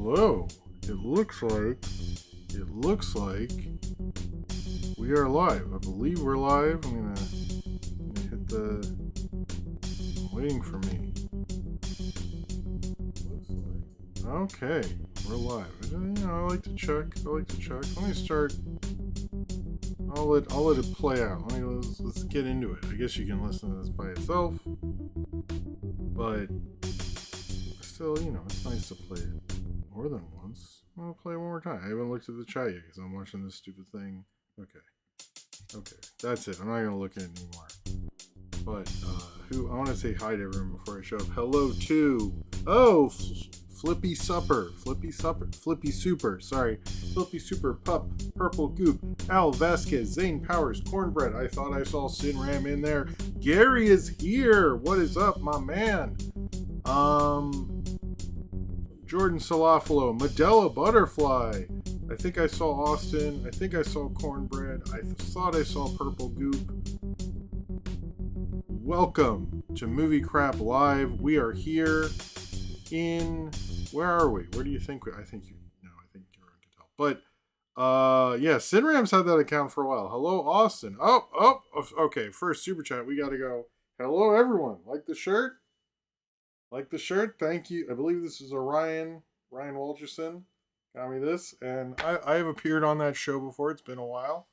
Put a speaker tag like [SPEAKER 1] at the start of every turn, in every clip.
[SPEAKER 1] Hello. It looks like we are live. I believe we're live. I'm gonna hit the waiting for me. Okay, we're live. I like to check. Let me start. I'll let it play out. Let's get into it. I guess you can listen to this by itself, but still, it's nice to play it more than once. I'll play it one more time. I haven't looked at the chat yet because I'm watching this stupid thing. Okay, that's it. I'm not gonna look at it anymore. But I want to say hi to everyone before I show up. Hello to Flippy Super, sorry, Flippy Super, Pup, Purple Goop, Al Vasquez, Zane Powers, Cornbread. I thought I saw Sinram in there. Gary is here. What is up, my man? Jordan Salafalo, Medella Butterfly. I think I saw Austin. I think I saw Cornbread. I thought I saw Purple Goop. Welcome to Movie Crap Live. We are here in... Where are we? Where do you think... I think everyone can tell. But, yeah, Sinram's had that account for a while. Hello, Austin. Okay, first super chat. We gotta go. Hello, everyone. Like the shirt? Thank you. I believe this is a Ryan Walterson. Got me this. And I have appeared on that show before. It's been a while.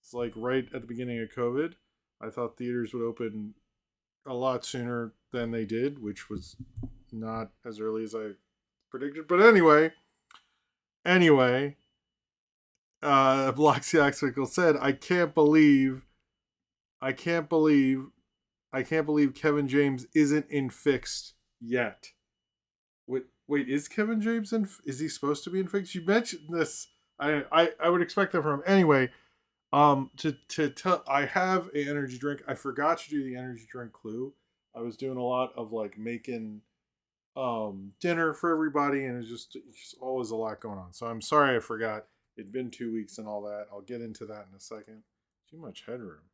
[SPEAKER 1] It's like right at the beginning of COVID. I thought theaters would open a lot sooner than they did, which was not as early as I predicted. But anyway, Bloxy Axwickle said, I can't believe Kevin James isn't in Fixed yet. Wait, is Kevin James is he supposed to be in Fixed? You mentioned this. I would expect that from him. Anyway, to tell, I have an energy drink. I forgot to do the energy drink clue. I was doing a lot of like making dinner for everybody, and it's just always a lot going on. So I'm sorry I forgot. It'd been 2 weeks and all that. I'll get into that in a second. Too much headroom.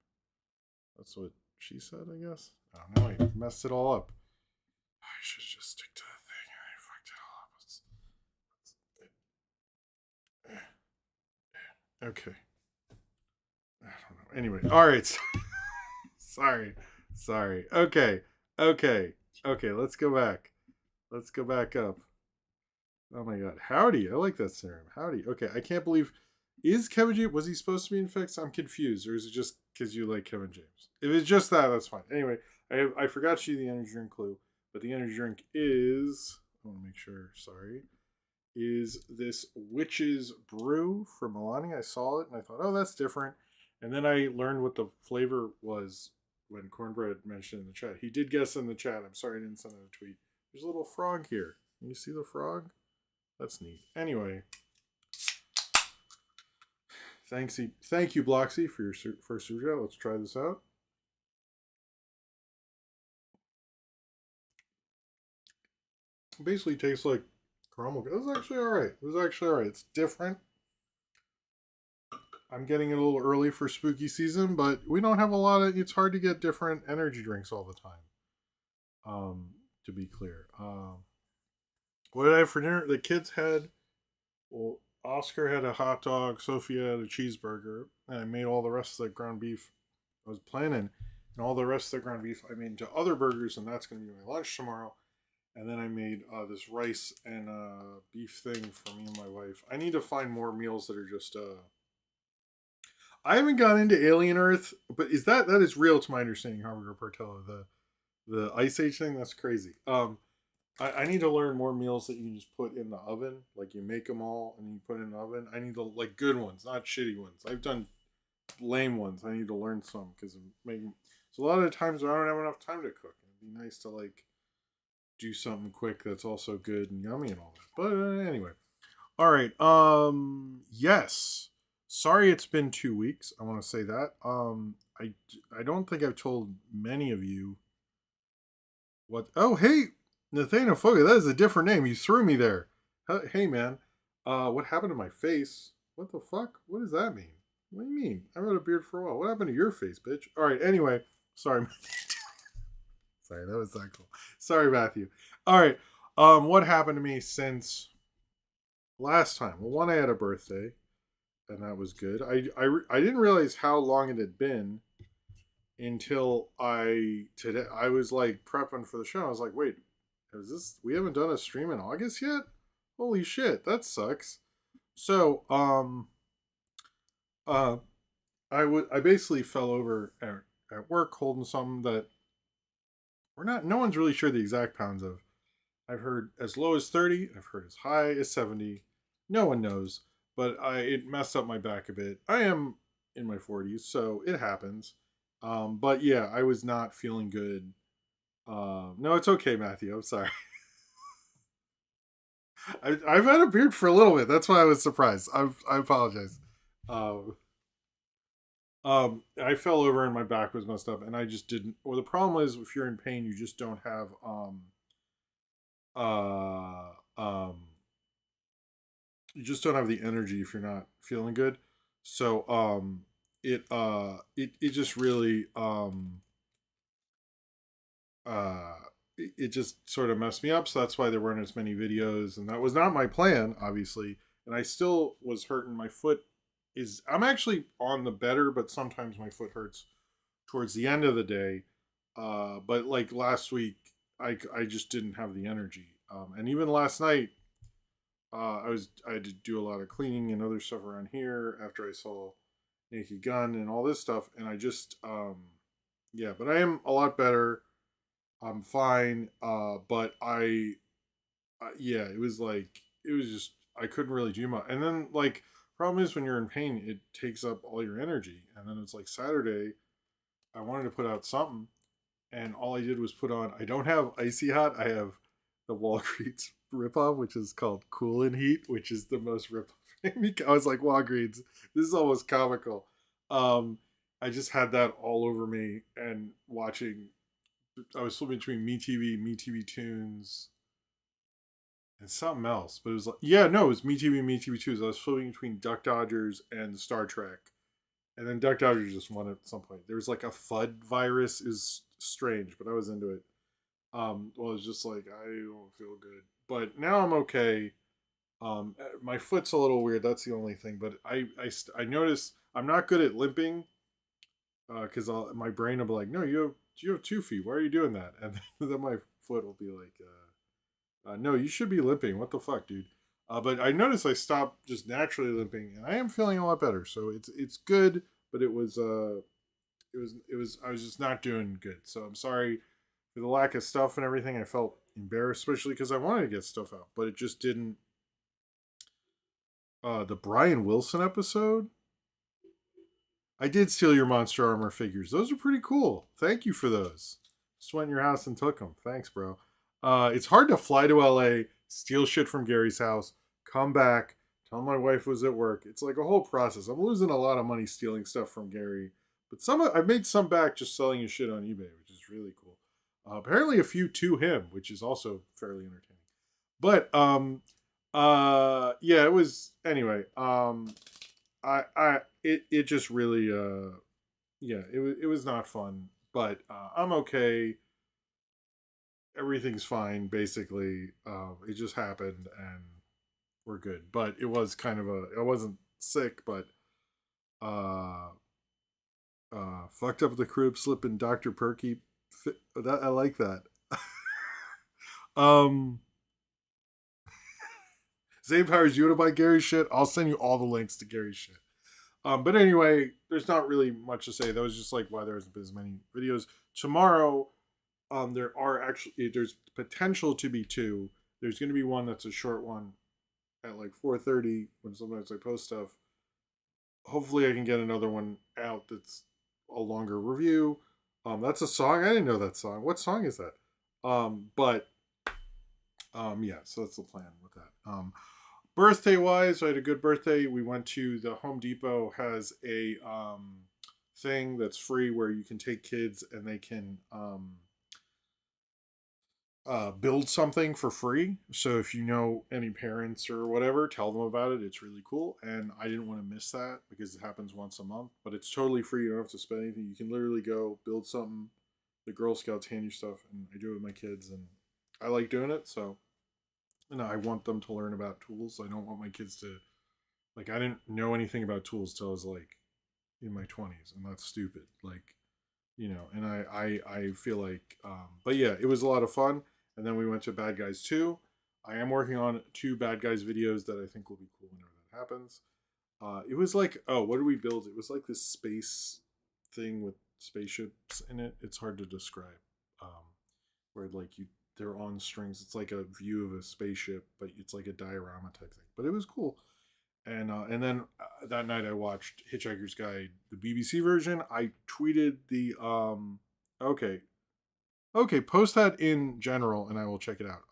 [SPEAKER 1] That's what she said, I guess. Oh no, I messed it all up. I should just stick to the thing. I fucked it all up. Okay. I don't know. Anyway, all right. Sorry. Okay. Let's go back up. Oh my god. Howdy. I like that serum. Howdy. Okay. I can't believe. Is Kevin James, was he supposed to be in Fixed? I'm confused. Or is it just because you like Kevin James? If it's just that, that's fine. Anyway, I forgot to do the energy drink clue. But the energy drink is, I want to make sure, sorry, is this Witch's Brew from Milani. I saw it and I thought, oh, that's different. And then I learned what the flavor was when Cornbread mentioned in the chat. He did guess in the chat. I'm sorry I didn't send out a tweet. There's a little frog here. Can you see the frog? That's neat. Anyway. Thank you, Bloxy, for your first super chat. Let's try this out. It basically tastes like caramel. It was actually alright. It's different. I'm getting it a little early for spooky season, but we don't have a lot of... It's hard to get different energy drinks all the time. To be clear. What did I have for dinner? The kids had... Well, Oscar had a hot dog, Sophia had a cheeseburger, and I made all the rest of the ground beef I was planning. And all the rest of the ground beef I made into other burgers, and that's going to be my lunch tomorrow. And then I made this rice and beef thing for me and my wife. I need to find more meals that are just... I haven't gone into Alien Earth, but that is real to my understanding, Harvard Portello, the Ice Age thing? That's crazy. I need to learn more meals that you can just put in the oven. Like you make them all and you put it in the oven. I need to, like, good ones, not shitty ones. I've done lame ones. I need to learn some because so a lot of the times I don't have enough time to cook. It'd be nice to like do something quick that's also good and yummy and all that. But anyway. All right. Yes. Sorry it's been 2 weeks. I want to say that. I don't think I've told many of you what... Oh, hey, Nathaniel Foga, that is a different name. You threw me there. Hey, man. What happened to my face? What the fuck? What does that mean? What do you mean? I've had a beard for a while. What happened to your face, bitch? All right, anyway. Sorry. Sorry, that was that cool. Sorry, Matthew. All right. What happened to me since last time. Well, one I had a birthday, and that was good. I didn't realize how long it had been until I was like prepping for the show. I was like, wait, is this we haven't done a stream in August yet? Holy shit, that sucks. So uh I basically fell over at work holding something that we're not no one's really sure the exact pounds of. I've heard as low as 30, I've heard as high as 70. No one knows, but I it messed up my back a bit. I am in my 40s, so it happens. But yeah, I was not feeling good. No, it's okay, Matthew. I'm sorry. I've had a beard for a little bit. That's why I was surprised. I apologize. Um, I fell over and my back was messed up, and I just didn't. Well, the problem is if you're in pain, you just don't have uh, um, you just don't have the energy if you're not feeling good. So it just really uh it just sort of messed me up. So that's why there weren't as many videos, and that was not my plan, obviously. And I still was hurting. My foot is I'm actually on the better, but sometimes my foot hurts towards the end of the day. But like last week, I just didn't have the energy. And even last night, I had to do a lot of cleaning and other stuff around here after I saw Naked Gun and all this stuff, and I just yeah, but I am a lot better. I'm fine. But yeah, it was like it was just I couldn't really do much. And then like problem is when you're in pain, it takes up all your energy. And then it's like Saturday, I wanted to put out something, and all I did was put on. I don't have Icy Hot. I have the Walgreens ripoff, which is called Cool and Heat, which is the most ripoff thing. I was like, Walgreens, this is almost comical. Um, I just had that all over me and watching. I was flipping between MeTV Tunes, and something else, but it was like, yeah, no, it was MeTV Tunes. I was flipping between Duck Dodgers and Star Trek, and then Duck Dodgers just won at some point. There was like a FUD virus, is strange, but I was into it. Well, it's just like I don't feel good, but now I'm okay. My foot's a little weird. That's the only thing. But I notice I'm not good at limping because my brain will be like, no, you have 2 feet. Why are you doing that? And then my foot will be like, no, you should be limping. What the fuck, dude? But I noticed I stopped just naturally limping, and I am feeling a lot better. So it's good, but it was I was just not doing good. So I'm sorry for the lack of stuff and everything. I felt embarrassed, especially because I wanted to get stuff out, but it just didn't. The Brian Wilson episode. I did steal your Monster Armor figures. Those are pretty cool. Thank you for those. Just went in your house and took them. Thanks, bro. It's hard to fly to LA, steal shit from Gary's house, come back, tell my wife was at work. It's like a whole process. I'm losing a lot of money stealing stuff from Gary, but I've made some back just selling his shit on eBay, which is really cool. Apparently, a few to him, which is also fairly entertaining. But yeah, it was anyway. It just really yeah, it was not fun, but I'm okay. Everything's fine basically. It just happened and we're good. But it was kind of a I wasn't sick, but uh fucked up the crib slipping Dr. Perky that I like that. um Same powers you want to buy Gary's shit? I'll send you all the links to Gary's shit. But anyway, there's not really much to say. That was just like why there hasn't been as many videos. Tomorrow, there's potential to be two. There's going to be one that's a short one at like 4:30 when sometimes I post stuff. Hopefully, I can get another one out that's a longer review. That's a song. I didn't know that song. What song is that? But yeah, so that's the plan with that. Birthday wise, I had a good birthday. We went to the Home Depot has a thing that's free where you can take kids and they can build something for free. So if you know any parents or whatever, tell them about it. It's really cool. And I didn't want to miss that because it happens once a month, but it's totally free. You don't have to spend anything. You can literally go build something. The Girl Scouts hand you stuff, and I do it with my kids, and I like doing it. So and I want them to learn about tools. I don't want my kids to like. I didn't know anything about tools till I was like in my 20s, and that's stupid. Like, and I feel like, but yeah, it was a lot of fun. And then we went to Bad Guys 2. I am working on two Bad Guys videos that I think will be cool whenever that happens. It was like, oh, what did we build? It was like this space thing with spaceships in it. It's hard to describe. Um, where like they're on strings. It's like a view of a spaceship, but it's like a diorama type thing. But it was cool. And then that night I watched Hitchhiker's Guide, the BBC version. I tweeted the okay, post that in general, and I will check it out.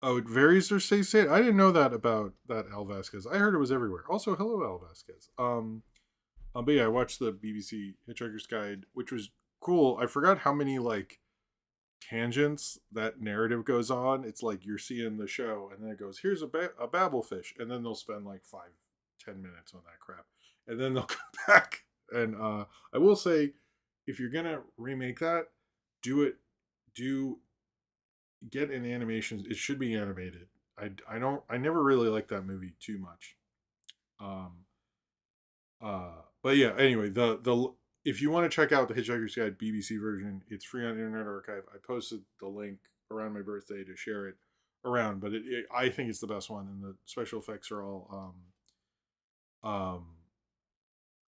[SPEAKER 1] Oh, it varies or stay state. I didn't know that about that Al Vasquez. I heard it was everywhere. Also, hello Al Vasquez. But yeah, I watched the BBC Hitchhiker's Guide, which was cool. I forgot how many like tangents that narrative goes on. It's like you're seeing the show, and then it goes, "Here's a babble fish," and then they'll spend like 5-10 minutes on that crap, and then they'll come back. And I will say, if you're gonna remake that, do it. Do get an animation. It should be animated. I don't. I never really liked that movie too much. Um. But yeah. Anyway, the if you want to check out the Hitchhiker's Guide BBC version, it's free on Internet Archive. I posted the link around my birthday to share it around, but I think it's the best one, and the special effects are all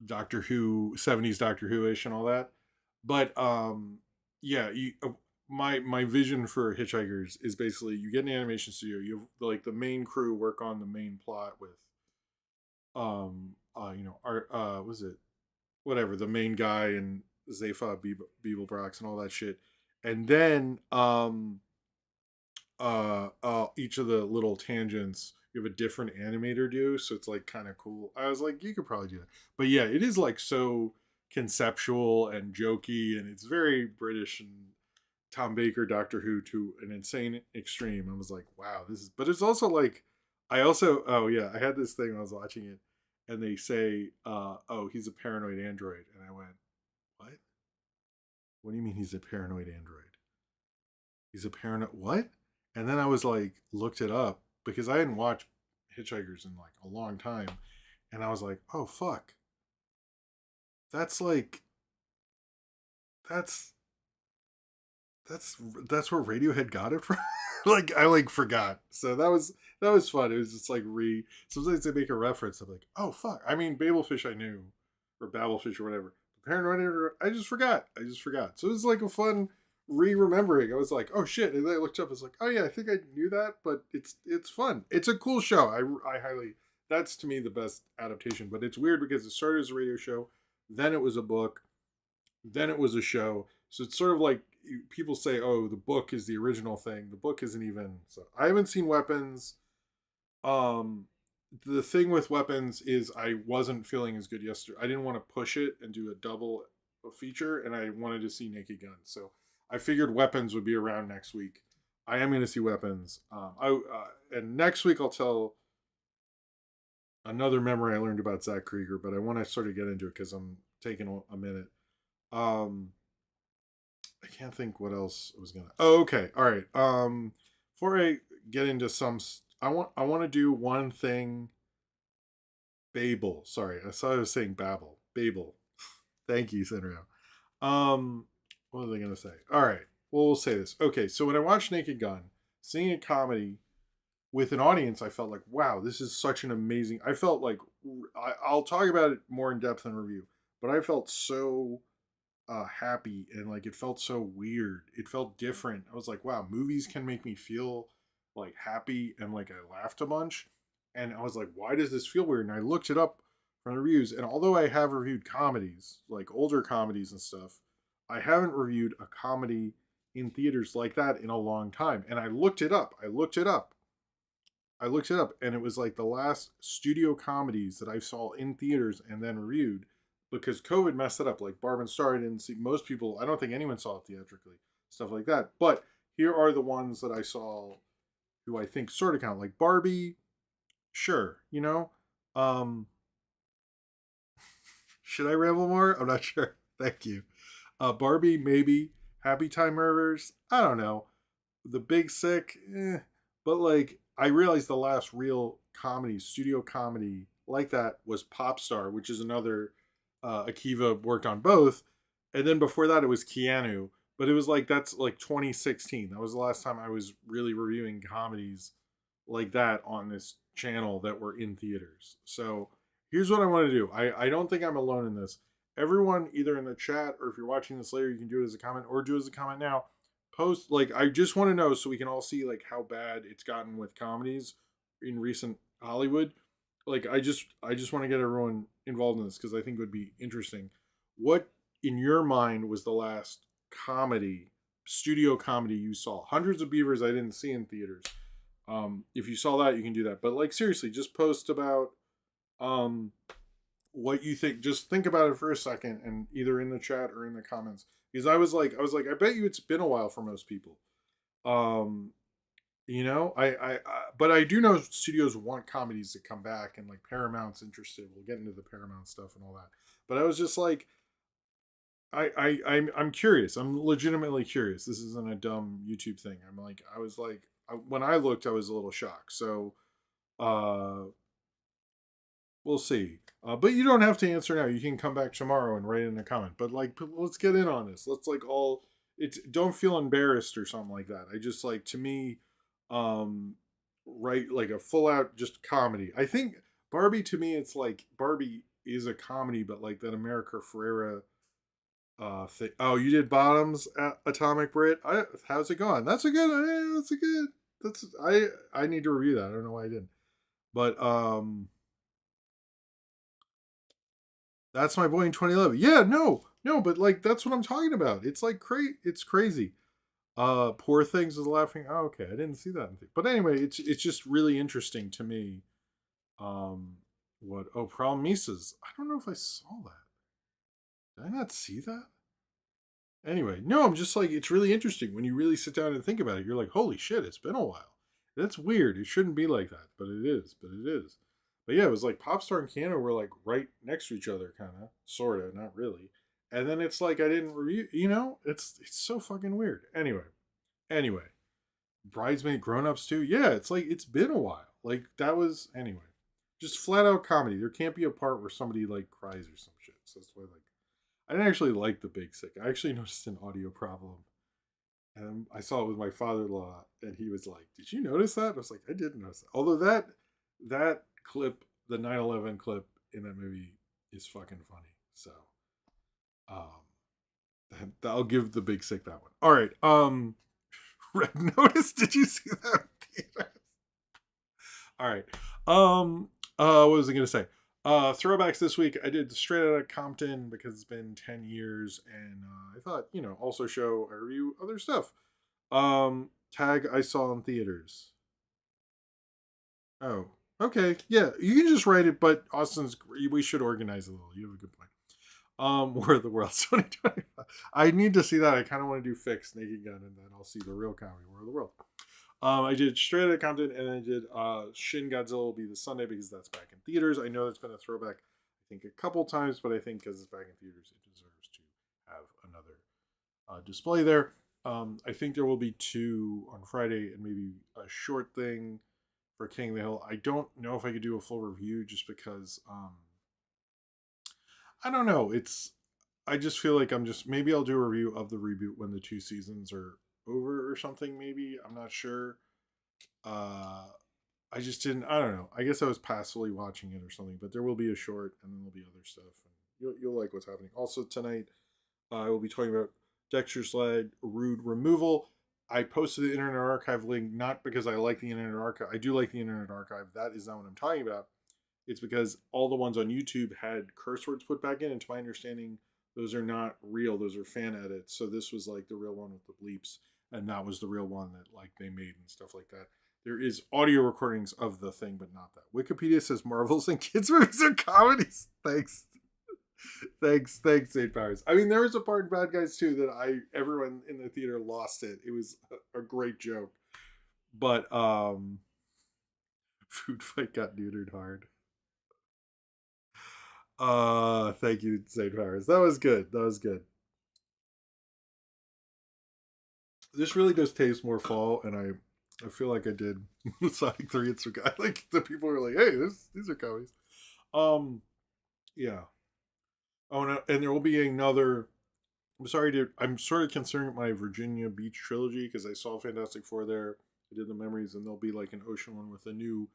[SPEAKER 1] Doctor Who 70s Doctor Who ish and all that. But yeah, my vision for Hitchhikers is basically you get an animation studio, you have like the main crew work on the main plot with our was it whatever the main guy and Zayfa Beeblebrox and all that shit, and then each of the little tangents you have a different animator do, so it's like kind of cool. I was like, you could probably do that, but yeah, it is like so conceptual and jokey, and it's very British and Tom Baker Doctor Who to an insane extreme. I was like, wow, this is. But it's also like, I also oh yeah, I had this thing when I was watching it, and they say, oh, he's a paranoid android, and I went, what? What do you mean he's a paranoid android? He's a paranoid what? And then I was like, looked it up because I hadn't watched Hitchhikers in like a long time, and I was like, oh fuck, that's like that's that's that's where Radiohead got it from. Like I like forgot. So that was fun. It was just like sometimes they make a reference. I'm like, oh fuck. I mean Babelfish I knew. Or Babelfish or whatever. Paranoid I just forgot. So it was like a fun re-remembering. I was like, oh shit. And then I looked up, I was like, oh yeah, I think I knew that, but it's fun. It's a cool show. I highly that's to me the best adaptation. But it's weird because it started as a radio show, then it was a book, then it was a show. So it's sort of like people say, "Oh, the book is the original thing." The book isn't even. So I haven't seen Weapons. Um, the thing with Weapons is I wasn't feeling as good yesterday. I didn't want to push it and do a double feature, and I wanted to see Naked Gun. So I figured Weapons would be around next week. I am going to see Weapons. And next week I'll tell another memory I learned about Zach Krieger, but I want to sort of get into it because I'm taking a minute. Um, I can't think what else I was gonna. Oh, okay, all right. Before I get into I want to do one thing. Babel. Sorry, I saw I was saying Babel. Babel. Thank you, Senrio. What was I gonna say? All right, well, we'll say this. Okay, so when I watched Naked Gun, seeing a comedy with an audience, I felt like, wow, this is such an amazing. I felt like I'll talk about it more in depth in review, but I felt so happy, and like it felt so weird. It felt different. I was like, wow, movies can make me feel like happy, and like I laughed a bunch. And I was like, why does this feel weird? And I looked it up from the reviews. And although I have reviewed comedies, like older comedies and stuff, I haven't reviewed a comedy in theaters like that in a long time. And I looked it up. And it was like the last studio comedies that I saw in theaters and then reviewed, because COVID messed it up. Like Barb and Star, I didn't see. Most people, I don't think anyone saw it theatrically, stuff like that. But here are the ones that I saw who I think sort of count. Like Barbie, sure, Um, should I ramble more? I'm not sure. Thank you. Barbie, maybe. Happy Time Murders, I don't know. The Big Sick, but like I realized the last real comedy, studio comedy like that was Popstar, which is another Akiva worked on both, and then before that it was Keanu. But it was like that's like 2016. That was the last time I was really reviewing comedies like that on this channel that were in theaters. So here's what I want to do. I don't think I'm alone in this. Everyone, either in the chat or if you're watching this later, you can do it as a comment or do it as a comment now. Post like I just want to know so we can all see like how bad it's gotten with comedies in recent Hollywood. Like I just want to get everyone involved in this because I think it would be interesting. What in your mind was the last comedy, studio comedy you saw? Hundreds of Beavers I didn't see in theaters. If you saw that, you can do that. But like seriously, just post about um what you think. Just think about it for a second, and either in the chat or in the comments. Because I bet you it's been a while for most people. Um, but I do know studios want comedies to come back, and like Paramount's interested. We'll get into the Paramount stuff and all that. But I was just like, I'm curious. I'm legitimately curious. This isn't a dumb YouTube thing. I was like, when I looked, I was a little shocked. So, uh, we'll see. But you don't have to answer now. You can come back tomorrow and write in a comment. But like, let's get in on this. Let's like all. It's don't feel embarrassed or something like that. I just like to me, um, write like a full out just comedy. I think Barbie to me, it's like Barbie is a comedy, but like that America Ferrera thing. Oh, you did Bottoms at Atomic Brit. How's it going? That's a good. That's a good. That's I need to review that. I don't know why I didn't. But that's my boy in 2011. Yeah, no, but like that's what I'm talking about. It's like it's crazy. Poor Things is laughing. Oh, okay, I didn't see that. But anyway, it's just really interesting to me. Um, what? Oh, Problem Mises. I don't know if I saw that. Did I not see that? Anyway, no, I'm just like it's really interesting when you really sit down and think about it. You're like, holy shit, it's been a while. That's weird. It shouldn't be like that, but it is. But it is. But yeah, it was like Popstar and Keanu were like right next to each other, kind of, sort of, not really. And then it's like I didn't review. It's so fucking weird. Anyway, Bridesmaid, Grown Ups too. Yeah, it's like it's been a while. Like that was anyway. Just flat out comedy. There can't be a part where somebody like cries or some shit. So that's why like I didn't actually like The Big Sick. I actually noticed an audio problem. And I saw it with my father-in-law, and he was like, "Did you notice that?" I was like, "I did notice that." Although that clip, the 9/11 clip in that movie, is fucking funny. So, I'll give The Big Sick that one. All right. Red Notice. Did you see that? All right. What was I gonna say? Throwbacks this week. I did Straight Outta Compton because it's been 10 years, and I thought also show I review other stuff. Tag I saw in theaters. Oh, okay, yeah, you can just write it, but Austin's. We should organize a little. You have a good point. War of the Worlds 2025. I need to see that. I kind of want to do Fix Naked Gun, and then I'll see the real comedy War of the World. I did Straight Outta Compton, and I did Shin Godzilla will be the Sunday because that's back in theaters. I know it's been a throwback, I think, a couple times, but I think because it's back in theaters, it deserves to have another display there. I think there will be two on Friday and maybe a short thing for King of the Hill. I don't know if I could do a full review just because I don't know. I just feel like I'm just maybe I'll do a review of the reboot when the two seasons are over or something. Maybe I'm not sure. Uh, I just didn't. I don't know. I guess I was passively watching it or something. But there will be a short, and then there'll be other stuff, and you'll like what's happening. Also tonight, I will be talking about Dexter's Lad Rude Removal. I posted the Internet Archive link not because I like the Internet Archive. I do like the Internet Archive. That is not what I'm talking about. It's because all the ones on YouTube had curse words put back in, and to my understanding, those are not real. Those are fan edits. So this was like the real one with the bleeps, and that was the real one that like they made and stuff like that. There is audio recordings of the thing, but not that. Wikipedia says Marvels and kids movies are comedies. Thanks, thanks, St. Powers. I mean, there was a part in Bad Guys too that everyone in the theater lost it. It was a great joke, but Food Fight got neutered hard. Thank you, St. Powers. That was good. That was good. This really does taste more fall, and I feel like I did with Sonic 3 and Sky. Like the people are like, hey, these are commies. Um, yeah. Oh no, and there will be another. I'm sorry, dude. I'm sort of considering my Virginia Beach trilogy because I saw Fantastic Four there. I did the memories, and there'll be like an ocean one with a new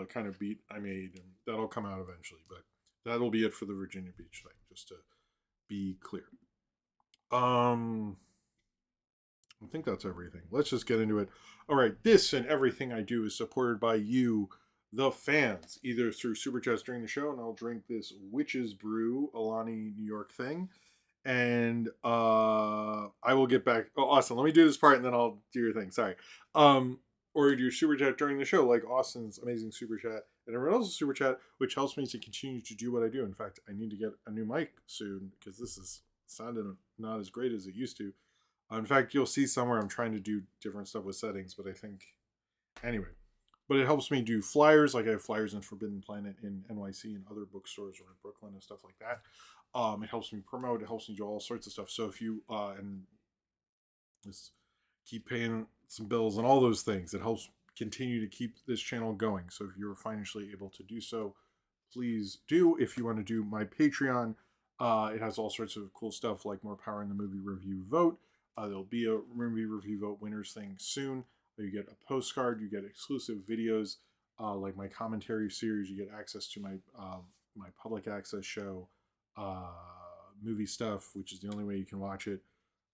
[SPEAKER 1] kind of beat I made, and that'll come out eventually. But that'll be it for the Virginia Beach thing, just to be clear. Um, I think that's everything. Let's just get into it. All right, this and everything I do is supported by you, the fans, either through super chats during the show, and I'll drink this witch's brew, Alani New York thing, and I will get back. Oh, Austin, let me do this part, and then I'll do your thing. Sorry. Or do super chat during the show, like Austin's amazing super chat and everyone else's super chat, which helps me to continue to do what I do. In fact, I need to get a new mic soon because this is sounding not as great as it used to. In fact, you'll see somewhere I'm trying to do different stuff with settings, but I think anyway. But it helps me do flyers, like I have flyers in Forbidden Planet in NYC and other bookstores or in Brooklyn and stuff like that. It helps me promote. It helps me do all sorts of stuff. So if you and just keep paying some bills and all those things, it helps continue to keep this channel going. So if you're financially able to do so, please do. If you want to do my Patreon, it has all sorts of cool stuff like more power in the movie review vote. There'll be a movie review vote winners thing soon. You get a postcard, you get exclusive videos like my commentary series. You get access to my public access show, uh, movie stuff, which is the only way you can watch it,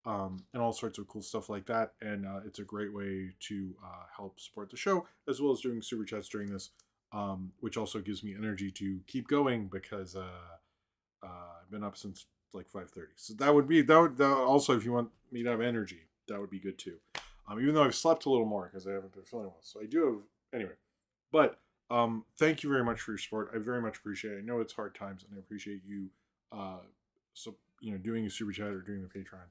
[SPEAKER 1] and all sorts of cool stuff like that. And it's a great way to help support the show as well as doing super chats during this, which also gives me energy to keep going because I've been up since like 5:30. So that would also, if you want me to have energy, that would be good too. Even though I've slept a little more because I haven't been feeling well, so I do have anyway. But thank you very much for your support. I very much appreciate it. I know it's hard times, and I appreciate you, so doing a super chat or doing the Patreon.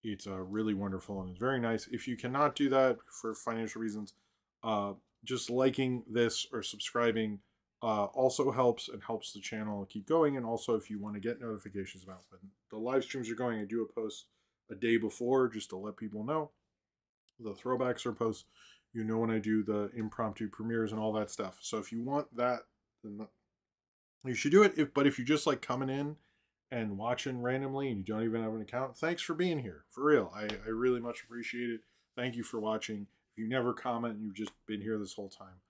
[SPEAKER 1] It's really wonderful and it's very nice. If you cannot do that for financial reasons, uh, just liking this or subscribing also helps and helps the channel keep going. And also, if you want to get notifications about when the live streams are going, I do a post a day before just to let people know. The throwbacks are posts. You know when I do the impromptu premieres and all that stuff. So if you want that, then you should do it. But if you just like coming in and watching randomly and you don't even have an account, thanks for being here. For real. I really much appreciate it. Thank you for watching. If you never comment and you've just been here this whole time,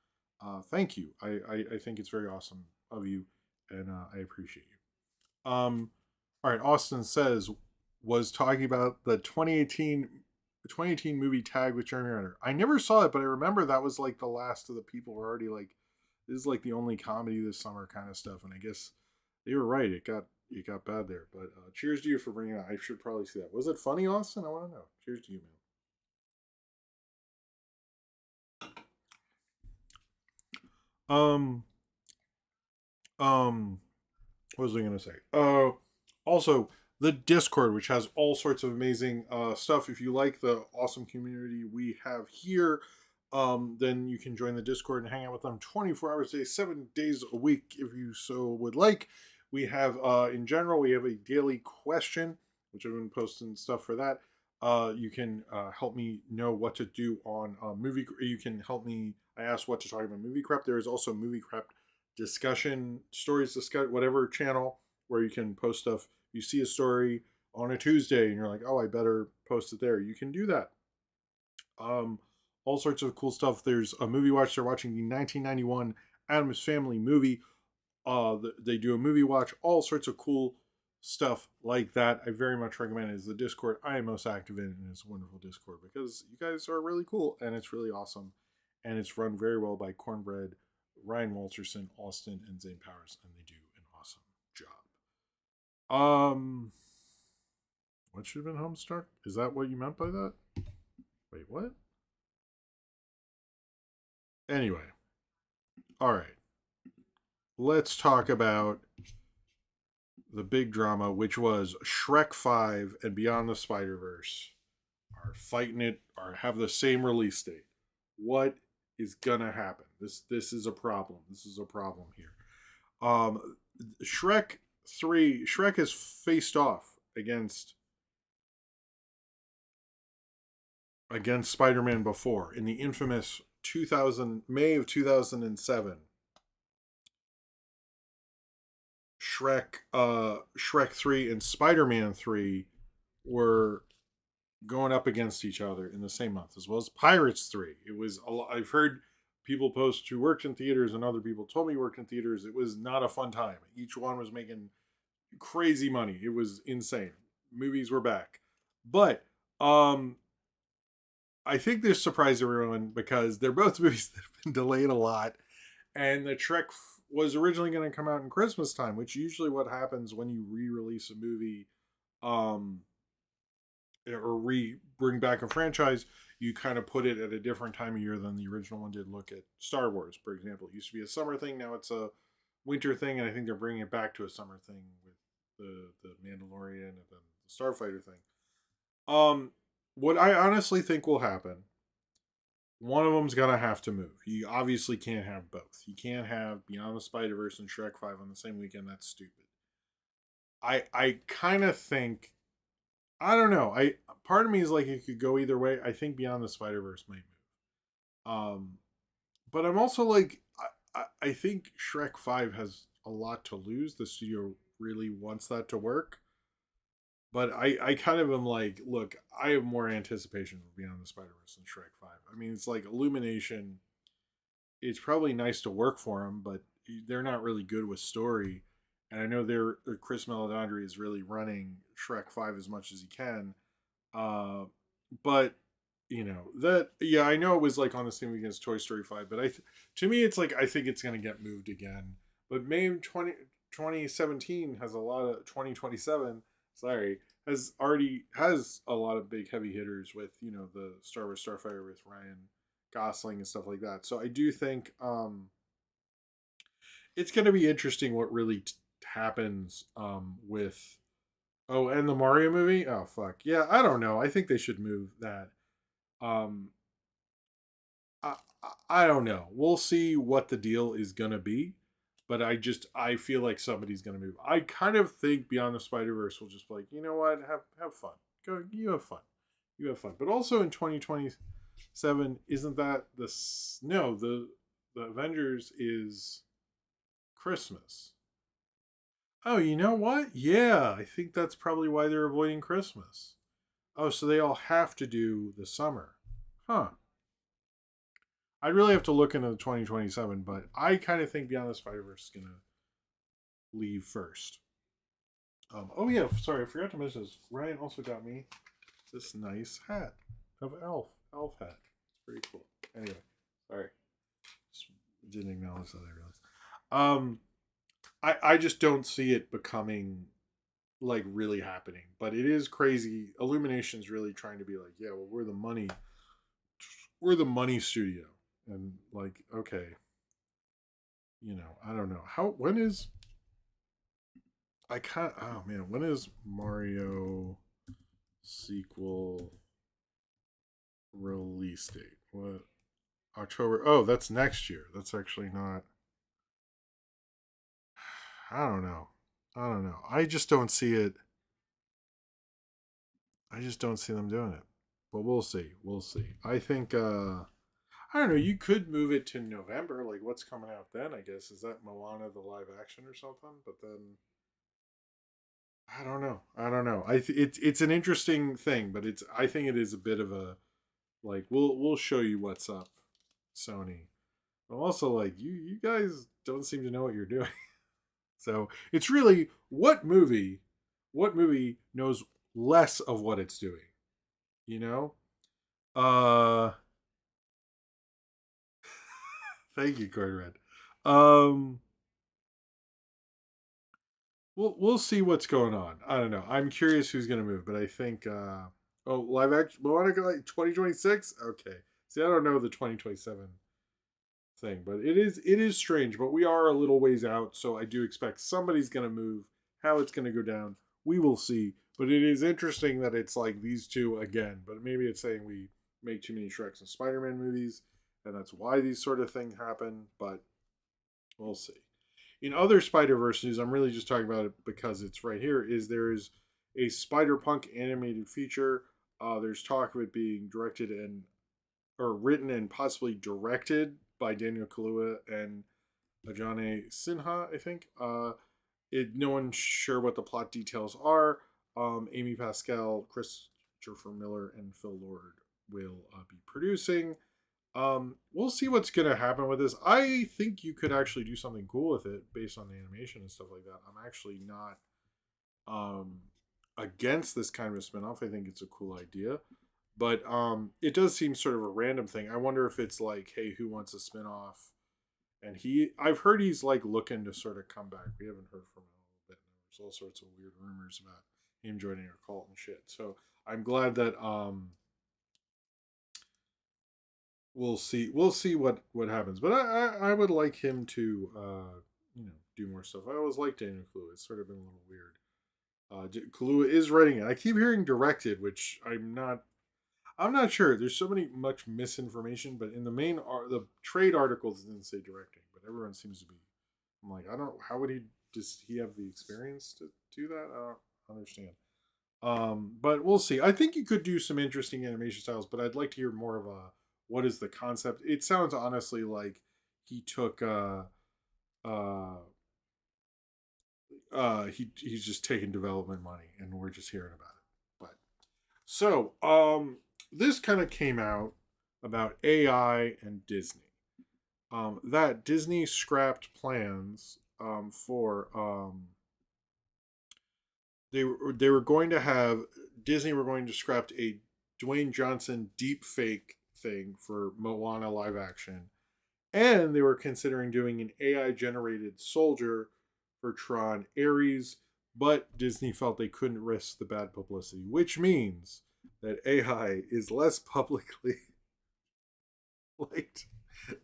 [SPEAKER 1] thank you. I think it's very awesome of you, and I appreciate you. All right, Austin says, was talking about the 2018 movie Tag with Jeremy Renner. I never saw it, but I remember that was like the last of the people were already like, this is like the only comedy this summer kind of stuff. And I guess they were right. It got bad there. But cheers to you for bringing it out. I should probably see that. Was it funny, Austin? I want to know. Cheers to you, man. What was I gonna say? Also the Discord, which has all sorts of amazing stuff. If you like the awesome community we have here, then you can join the Discord and hang out with them 24 hours a day, 7 days a week, if you so would like. We have, in general, we have a daily question, which I've been posting stuff for that. You can help me know what to do on movie. You can help me. I ask what to talk about movie prep. There is also movie prep discussion, stories discuss, whatever channel where you can post stuff. You see a story on a Tuesday and you're like, oh, I better post it there. You can do that. Um, all sorts of cool stuff. There's a movie watch. They're watching the 1991 Addams Family movie. They do a movie watch. All sorts of cool stuff like that. I very much recommend it. Is the Discord I am most active in, and it's a wonderful Discord because you guys are really cool and it's really awesome, and it's run very well by Cornbread, Ryan Walterson, Austin, and Zane Powers, and they do an awesome job. What should have been Homestruck? Is that what you meant by that? Wait, what? Anyway, all right. Let's talk about the big drama, which was Shrek 5 and Beyond the Spiderverse are fighting it, or have the same release date. What is gonna happen? This is a problem. This is a problem here. Um, Shrek 3, Shrek has faced off against against Spider-Man before in the infamous 2000 May of 2007 Shrek 3 and Spider-Man 3 were going up against each other in the same month, as well as Pirates 3. It was I've heard people post who worked in theaters and other people told me worked in theaters. It was not a fun time. Each one was making crazy money. It was insane. Movies were back. But um I think this surprised everyone because they're both movies that have been delayed a lot. And the Trek was originally going to come out in Christmas time, which usually what happens when you re-release a movie, um, or bring back a franchise. You kind of put it at a different time of year than the original one did. Look at Star Wars, for example. It used to be a summer thing, now it's a winter thing, and I think they're bringing it back to a summer thing with the Mandalorian and then the Starfighter thing. Um, what I honestly think will happen, one of them's gonna have to move. You obviously can't have both. You can't have Beyond the Spider Verse and Shrek 5 on the same weekend. That's stupid. I kind of think, I don't know. I Part of me is like it could go either way. I think Beyond the Spider Verse might move. But I'm also like I think Shrek 5 has a lot to lose. The studio really wants that to work. But I kind of am like, look, I have more anticipation for Beyond the Spider Verse than Shrek 5. I mean, it's like Illumination. It's probably nice to work for them, but they're not really good with story. And I know Chris Meledandri is really running Shrek 5 as much as he can. Uh, but that, yeah, I know it was like on the same weekend as Toy Story 5, but to me it's like I think it's going to get moved again. But May 2017 has a lot of 2027, sorry, has a lot of big heavy hitters with, the Star Wars Starfighter with Ryan Gosling and stuff like that. So I do think it's going to be interesting what really happens with, oh, and the Mario movie. Oh fuck yeah, I don't know. I think they should move that. Um, I don't know. We'll see what the deal is gonna be, but I feel like somebody's gonna move. I kind of think Beyond the Spider Verse will just be like, you know what, have fun. Go, you have fun. You have fun. But also in 2027, isn't that no, the Avengers is Christmas. Oh, you know what? Yeah, I think that's probably why they're avoiding Christmas. Oh, so they all have to do the summer. Huh. I'd really have to look into the 2027, but I kind of think Beyond the Spider Verse is gonna leave first. Oh yeah, sorry, I forgot to mention this. Ryan also got me this nice hat of Elf hat. It's pretty cool. Anyway, sorry, just didn't acknowledge that. I realized. I just don't see it becoming like really happening, but it is crazy. Illumination's really trying to be like, yeah, well, we're the money studio, and like, okay, I don't know when is I can't. Oh man, when is Mario sequel release date? What, October? Oh, that's next year. That's actually not. I don't know. I don't know. I just don't see it. I just don't see them doing it. But we'll see. We'll see. I think I don't know, you could move it to November, like what's coming out then, I guess. Is that Moana the live action or something? But then I don't know. I don't know. It's an interesting thing, but I think it is a bit of a, like, we'll show you what's up, Sony. I'm also like, you guys don't seem to know what you're doing. So it's really what movie knows less of what it's doing, you know? Uh Thank you, Cornred. Um we'll see what's going on. I don't know. I'm curious who's gonna move, but I think oh, live action Moana like 2026? Okay. See, I don't know the 2027 thing, but it is strange, but we are a little ways out, so I do expect somebody's gonna move. How it's gonna go down, we will see. But it is interesting that it's like these two again, but maybe it's saying we make too many Shreks and Spider-Man movies, and that's why these sort of things happen, but we'll see. In other Spider Verse news, I'm really just talking about it because it's right here. Is there is a Spider Punk animated feature There's talk of it being directed and or written and possibly directed by Daniel Kaluuya and Ajane Sinha, I think. No one's sure what the plot details are. Amy Pascal, Christopher Miller, and Phil Lord will be producing. We'll see what's gonna happen with this. I think you could actually do something cool with it based on the animation and stuff like that. I'm actually not um against this kind of a spinoff. I think it's a cool idea. But it does seem sort of a random thing. I wonder if it's like, hey, who wants a spinoff? And I've heard he's like looking to sort of come back. We haven't heard from him in a little bit. There's all sorts of weird rumors about him joining our cult and shit. So I'm glad that we'll see what happens. But I would like him to do more stuff. I always liked Daniel Kaluuya. It's sort of been a little weird. Kaluuya is writing it. I keep hearing directed, which I'm not sure. There's so much misinformation, but in the trade articles it didn't say directing, but everyone seems to be. I'm like, I don't. How would he? Does he have the experience to do that? I don't understand. But we'll see. I think you could do some interesting animation styles, but I'd like to hear more of a what is the concept. It sounds honestly like he took uh he's just taking development money and we're just hearing about it. But so this kind of came out about AI and Disney. That Disney scrapped plans for they were going to have Disney were going to scrap a Dwayne Johnson deep fake thing for Moana live action, and they were considering doing an AI generated soldier for Tron Ares, but Disney felt they couldn't risk the bad publicity, which means that AI is less publicly liked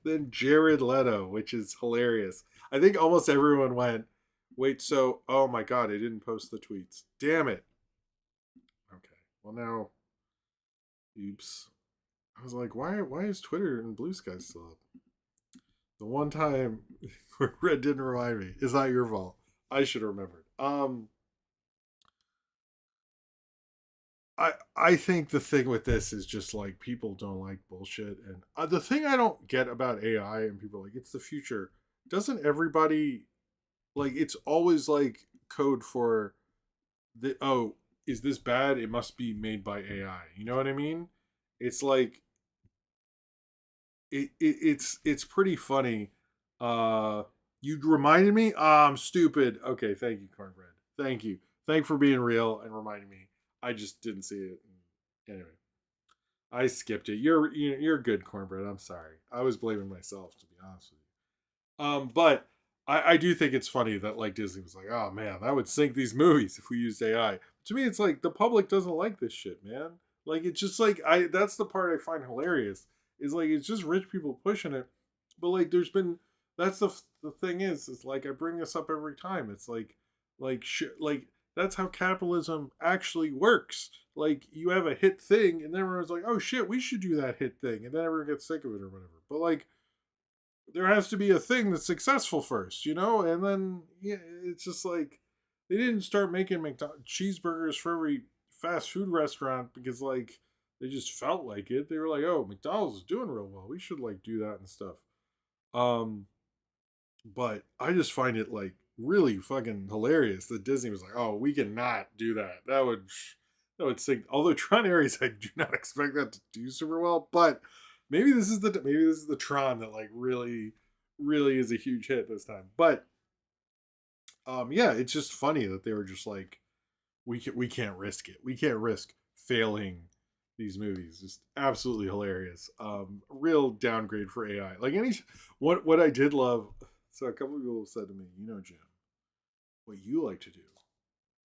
[SPEAKER 1] than Jared Leto, which is hilarious. I think almost everyone went, wait, so, oh my God, I didn't post the tweets. Damn it. Okay. Well, now, oops. I was like, why is Twitter and Blue Sky still up? The one time where Red didn't remind me. It's not your fault. I should have remembered. I think the thing with this is just like people don't like bullshit, and the thing I don't get about AI and people are like it's the future. Doesn't everybody like it's always like code for the is this bad? It must be made by AI. You know what I mean? It's like it's pretty funny. Uh, you reminded me. I'm stupid. Okay, thank you, Cornbread. Thank you. Thank you for being real and reminding me. I just didn't see it. Anyway, I skipped it. You're good, Cornbread. I'm sorry. I was blaming myself to be honest with you. But I do think it's funny that like Disney was like, oh man, that would sink these movies if we used AI. To me, it's like the public doesn't like this shit, man. Like it's just like I that's the part I find hilarious is like it's just rich people pushing it, but like there's been that's the thing is it's like I bring this up every time. It's like that's how capitalism actually works. Like you have a hit thing, and then everyone's like, oh shit, we should do that hit thing, and then everyone gets sick of it or whatever. But like there has to be a thing that's successful first, you know? And then yeah, it's just like they didn't start making cheeseburgers for every fast food restaurant because like they just felt like it. They were like, "Oh, McDonald's is doing real well. We should like do that and stuff." Um, but I just find it like really fucking hilarious that Disney was like, "Oh, we cannot do that. That would sink." Although Tron Ares, I do not expect that to do super well, but maybe this is the Tron that like really is a huge hit this time. But yeah, it's just funny that they were just like we can't risk it. We can't risk failing these movies. Just absolutely hilarious. Real downgrade for AI. Like what I did love. So a couple of people said to me, Jim, what you like to do.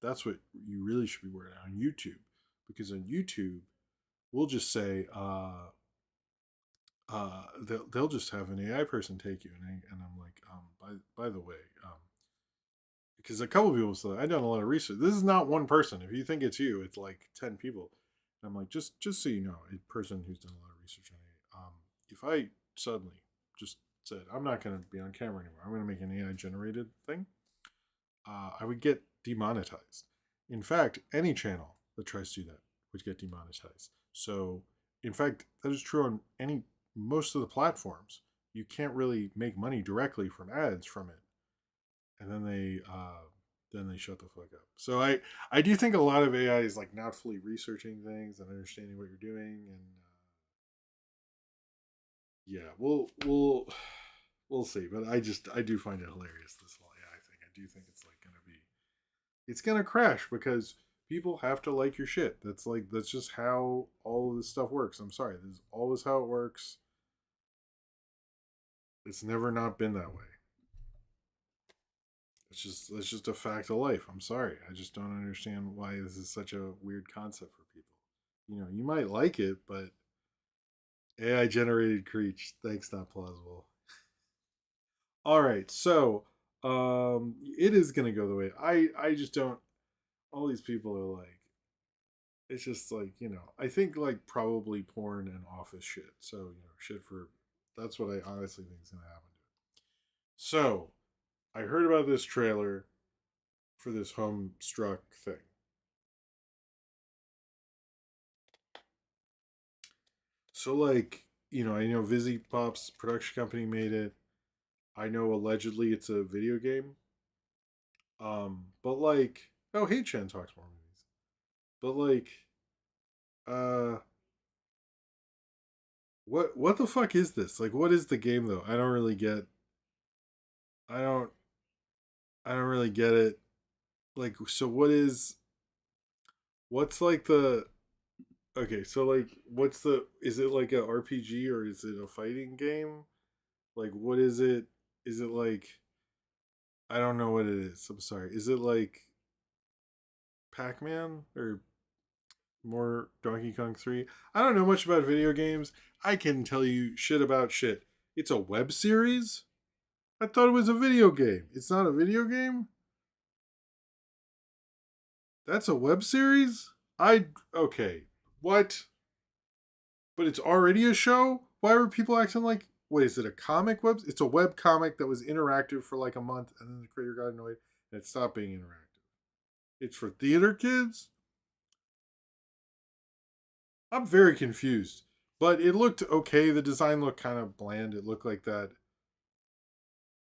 [SPEAKER 1] That's what you really should be working on YouTube because on YouTube we'll just say they'll just have an AI person take you, and I'm like, by the way, because a couple of people said I've done a lot of research. This is not one person. If you think it's you, it's like 10 people. And I'm like, just so you know, a person who's done a lot of research on it. If I suddenly just said I'm not going to be on camera anymore, I'm going to make an AI generated thing, I would get demonetized. In fact, any channel that tries to do that which get demonetized. So, in fact, that is true on any most of the platforms. You can't really make money directly from ads from it, and then they shut the fuck up. So I do think a lot of AI is like not fully researching things and understanding what you're doing, and yeah, we'll see. But I do find it hilarious, this whole AI thing. I do think it's like gonna be it's gonna crash because people have to like your shit. That's just how all of this stuff works. I'm sorry, this is always how it works. It's never not been that way. It's just a fact of life. I'm sorry. I just don't understand why this is such a weird concept for people. You might like it, but AI generated creature. Thanks, not plausible. All right, so it is gonna go the way I just don't. All these people are like, it's just like I think like probably porn and office shit. So shit for that's what I honestly think is gonna happen to it. So I heard about this trailer for this Homestruck thing. So like I know Vizzy Pop's production company made it. I know allegedly it's a video game. But like, oh, hey, Chen talks more movies. But like, uh, what the fuck is this? Like, what is the game though? I don't really get. I don't. I don't really get it. Like, so what is? What's like the? Okay, so like, what's the? Is it like a RPG or is it a fighting game? Like, what is it? Is it like? I don't know what it is. I'm sorry. Is it like Pac Man or more Donkey Kong 3? I don't know much about video games. I can tell you shit about shit. It's a web series? I thought it was a video game. It's not a video game? That's a web series? Okay. What? But it's already a show? Why were people acting like what is it, a comic web? It's a web comic that was interactive for like a month and then the creator got annoyed and it stopped being interactive. It's for theater kids? I'm very confused. But it looked okay. The design looked kind of bland. It looked like that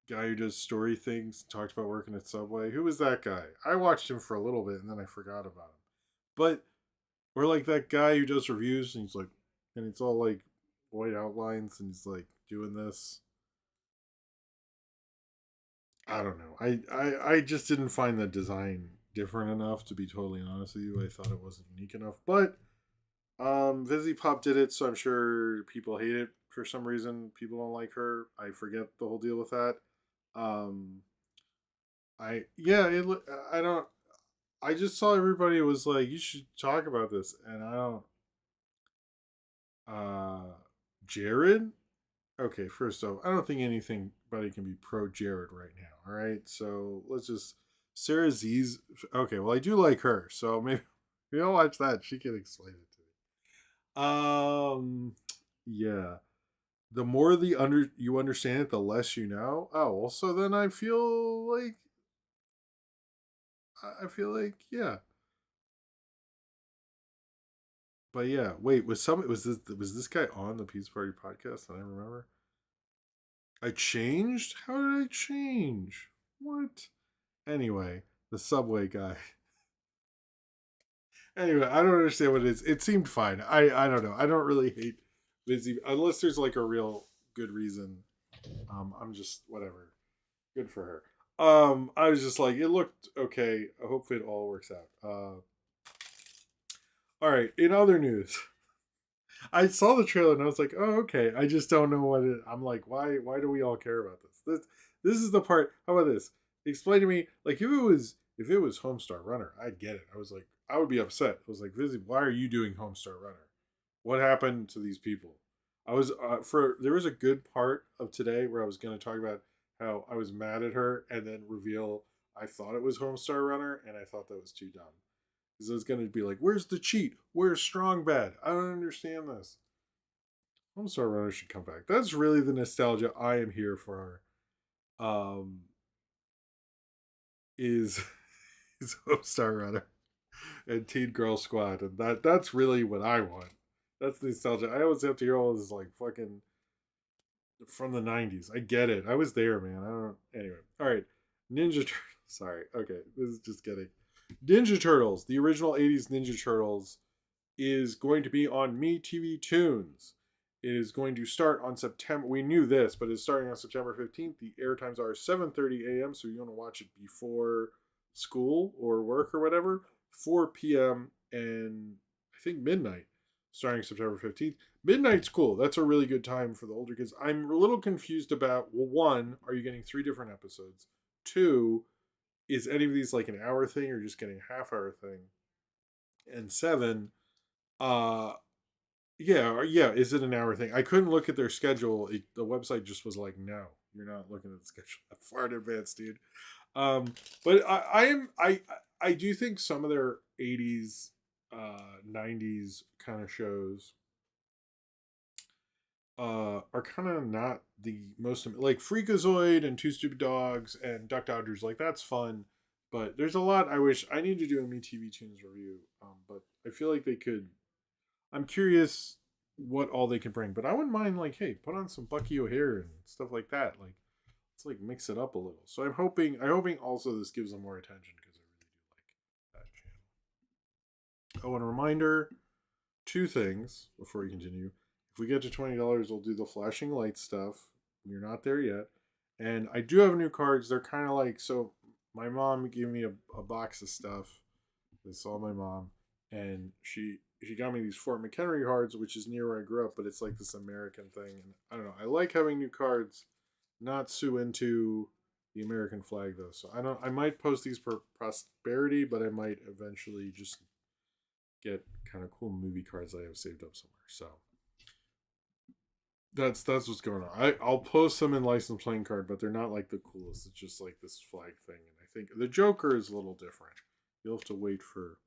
[SPEAKER 1] guy who does story things, talked about working at Subway. Who was that guy? I watched him for a little bit and then I forgot about him. But or like that guy who does reviews and he's like, and it's all like white outlines and he's like doing this. I don't know. I just didn't find the design different enough to be totally honest with you. I thought it wasn't unique enough. But Vizzy Pop did it, so I'm sure people hate it for some reason. People don't like her. I forget the whole deal with that. Um, I yeah, I don't. I just saw everybody was like, you should talk about this, and I don't. Uh, Jared. Okay, first off, I don't think anybody can be pro Jared right now. All right, so let's just Sarah Z's. Okay, well I do like her, so maybe I'll watch that. She can explain it to me. Yeah. The more you understand it, the less you know. Oh, well, so then I feel like yeah. But yeah, wait, was this guy on the Peace Party podcast? I remember. I changed. How did I change? What? Anyway, the Subway guy. Anyway, I don't understand what it is. It seemed fine. I don't know. I don't really hate Lizzie unless there's like a real good reason. I'm just whatever. Good for her. I was just like, it looked okay. I hope it all works out. All right. In other news, I saw the trailer and I was like, oh, okay. I just don't know what it. I'm like, why do we all care about this? This is the part. How about this? Explain to me, like, if it was Homestar Runner, I'd get it. I was like, I would be upset. I was like, Vizzy, why are you doing Homestar Runner? What happened to these people? I was for there was a good part of today where I was going to talk about how I was mad at her and then reveal I thought it was Homestar Runner and I thought that was too dumb. Because it's going to be like, where's the cheat? Where's Strong Bad? I don't understand this. Homestar Runner should come back. That's really the nostalgia I am here for. Um, is is Homestar Runner. and Teen Girl Squad, and that's really what I want. That's nostalgia. I always have to hear all this like fucking from the '90s. I get it. I was there, man. I don't. Anyway, all right. Ninja Turtles. Sorry. Okay, this is just getting Ninja Turtles. The original '80s Ninja Turtles is going to be on Me TV Tunes. It is going to start on September. We knew this, but it's starting on September 15th. The air times are 7:30 a.m. So you want to watch it before school or work or whatever. 4 p.m. and I think midnight, starting September 15th. Midnight's cool. That's a really good time for the older kids. I'm a little confused about, well, one, are you getting three different episodes? Two, is any of these like an hour thing or just getting a half hour thing? And seven, uh, yeah. Is it an hour thing? I couldn't look at their schedule. The website just was like, no, you're not looking at the schedule that far in advance, dude. But I do think some of their '80s, '90s kind of shows are kind of not the most like Freakazoid and Two Stupid Dogs and Duck Dodgers. Like that's fun, but there's a lot I wish I need to do a Me TV Tunes review. But I feel like they could. I'm curious what all they can bring, but I wouldn't mind like, hey, put on some Bucky O'Hare and stuff like that. Like, let's like mix it up a little. So I'm hoping also this gives them more attention because I really do like that channel. Oh, and a reminder, two things before we continue. If we get to $20, we'll do the flashing light stuff. We're not there yet. And I do have new cards. They're kind of like, so my mom gave me a box of stuff. It's all my mom. And she got me these Fort McHenry cards, which is near where I grew up, but it's like this American thing. And I don't know. I like having new cards. Not so into the American flag though. So I don't. I might post these for prosperity, but I might eventually just get kind of cool movie cards I have saved up somewhere. So that's what's going on. I'll post them in license playing card, but they're not like the coolest. It's just like this flag thing, and I think the Joker is a little different. You'll have to wait for.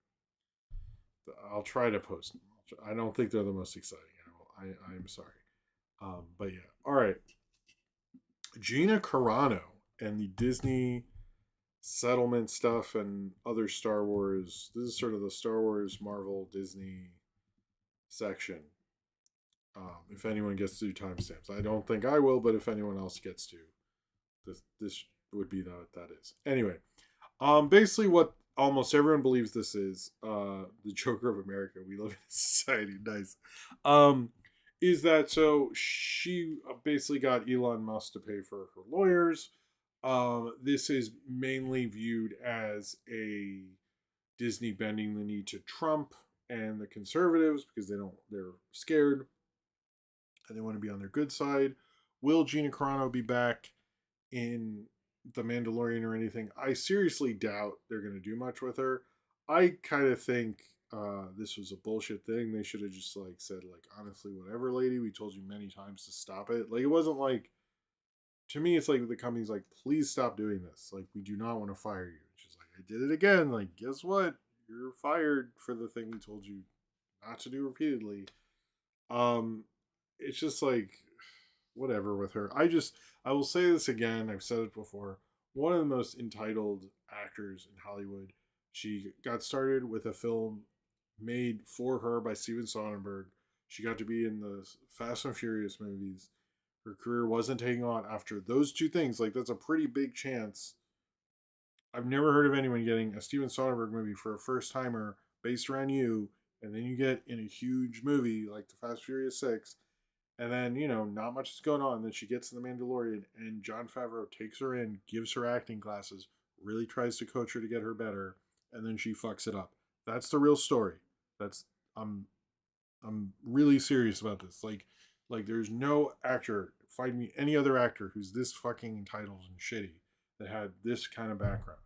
[SPEAKER 1] I'll try to post them. I don't think they're the most exciting. I'm sorry, but yeah. All right, Gina Carano and the Disney settlement stuff and other Star Wars. This is sort of the Star Wars, Marvel, Disney section. If anyone gets to do timestamps, I don't think I will, but if anyone else gets to, this would be that is. Anyway, basically what almost everyone believes this is the Joker of America. We live in a society, nice. Um, is that so? She basically got Elon Musk to pay for her lawyers. This is mainly viewed as a Disney bending the knee to Trump and the conservatives because they're scared and they want to be on their good side. Will Gina Carano be back in The Mandalorian or anything? I seriously doubt they're going to do much with her. I kind of think this was a bullshit thing. They should have just like said like honestly, whatever, lady. We told you many times to stop it. Like it wasn't like to me. It's like the company's like, please stop doing this. Like we do not want to fire you. She's like, I did it again. Like guess what? You're fired for the thing we told you not to do repeatedly. Um, it's just like whatever with her. I will say this again. I've said it before. One of the most entitled actors in Hollywood. She got started with a film made for her by Steven Soderbergh. She got to be in the Fast and Furious movies. Her career wasn't taking on after those two things. Like that's a pretty big chance. I've never heard of anyone getting a Steven Soderbergh movie for a first timer based around you, and then you get in a huge movie like the Fast and Furious 6, and then, not much is going on. Then she gets in The Mandalorian, and Jon Favreau takes her in, gives her acting classes, really tries to coach her to get her better, and then she fucks it up. That's the real story. That's I'm I'm really serious about this. Like there's no actor, find me any other actor who's this fucking entitled and shitty that had this kind of background.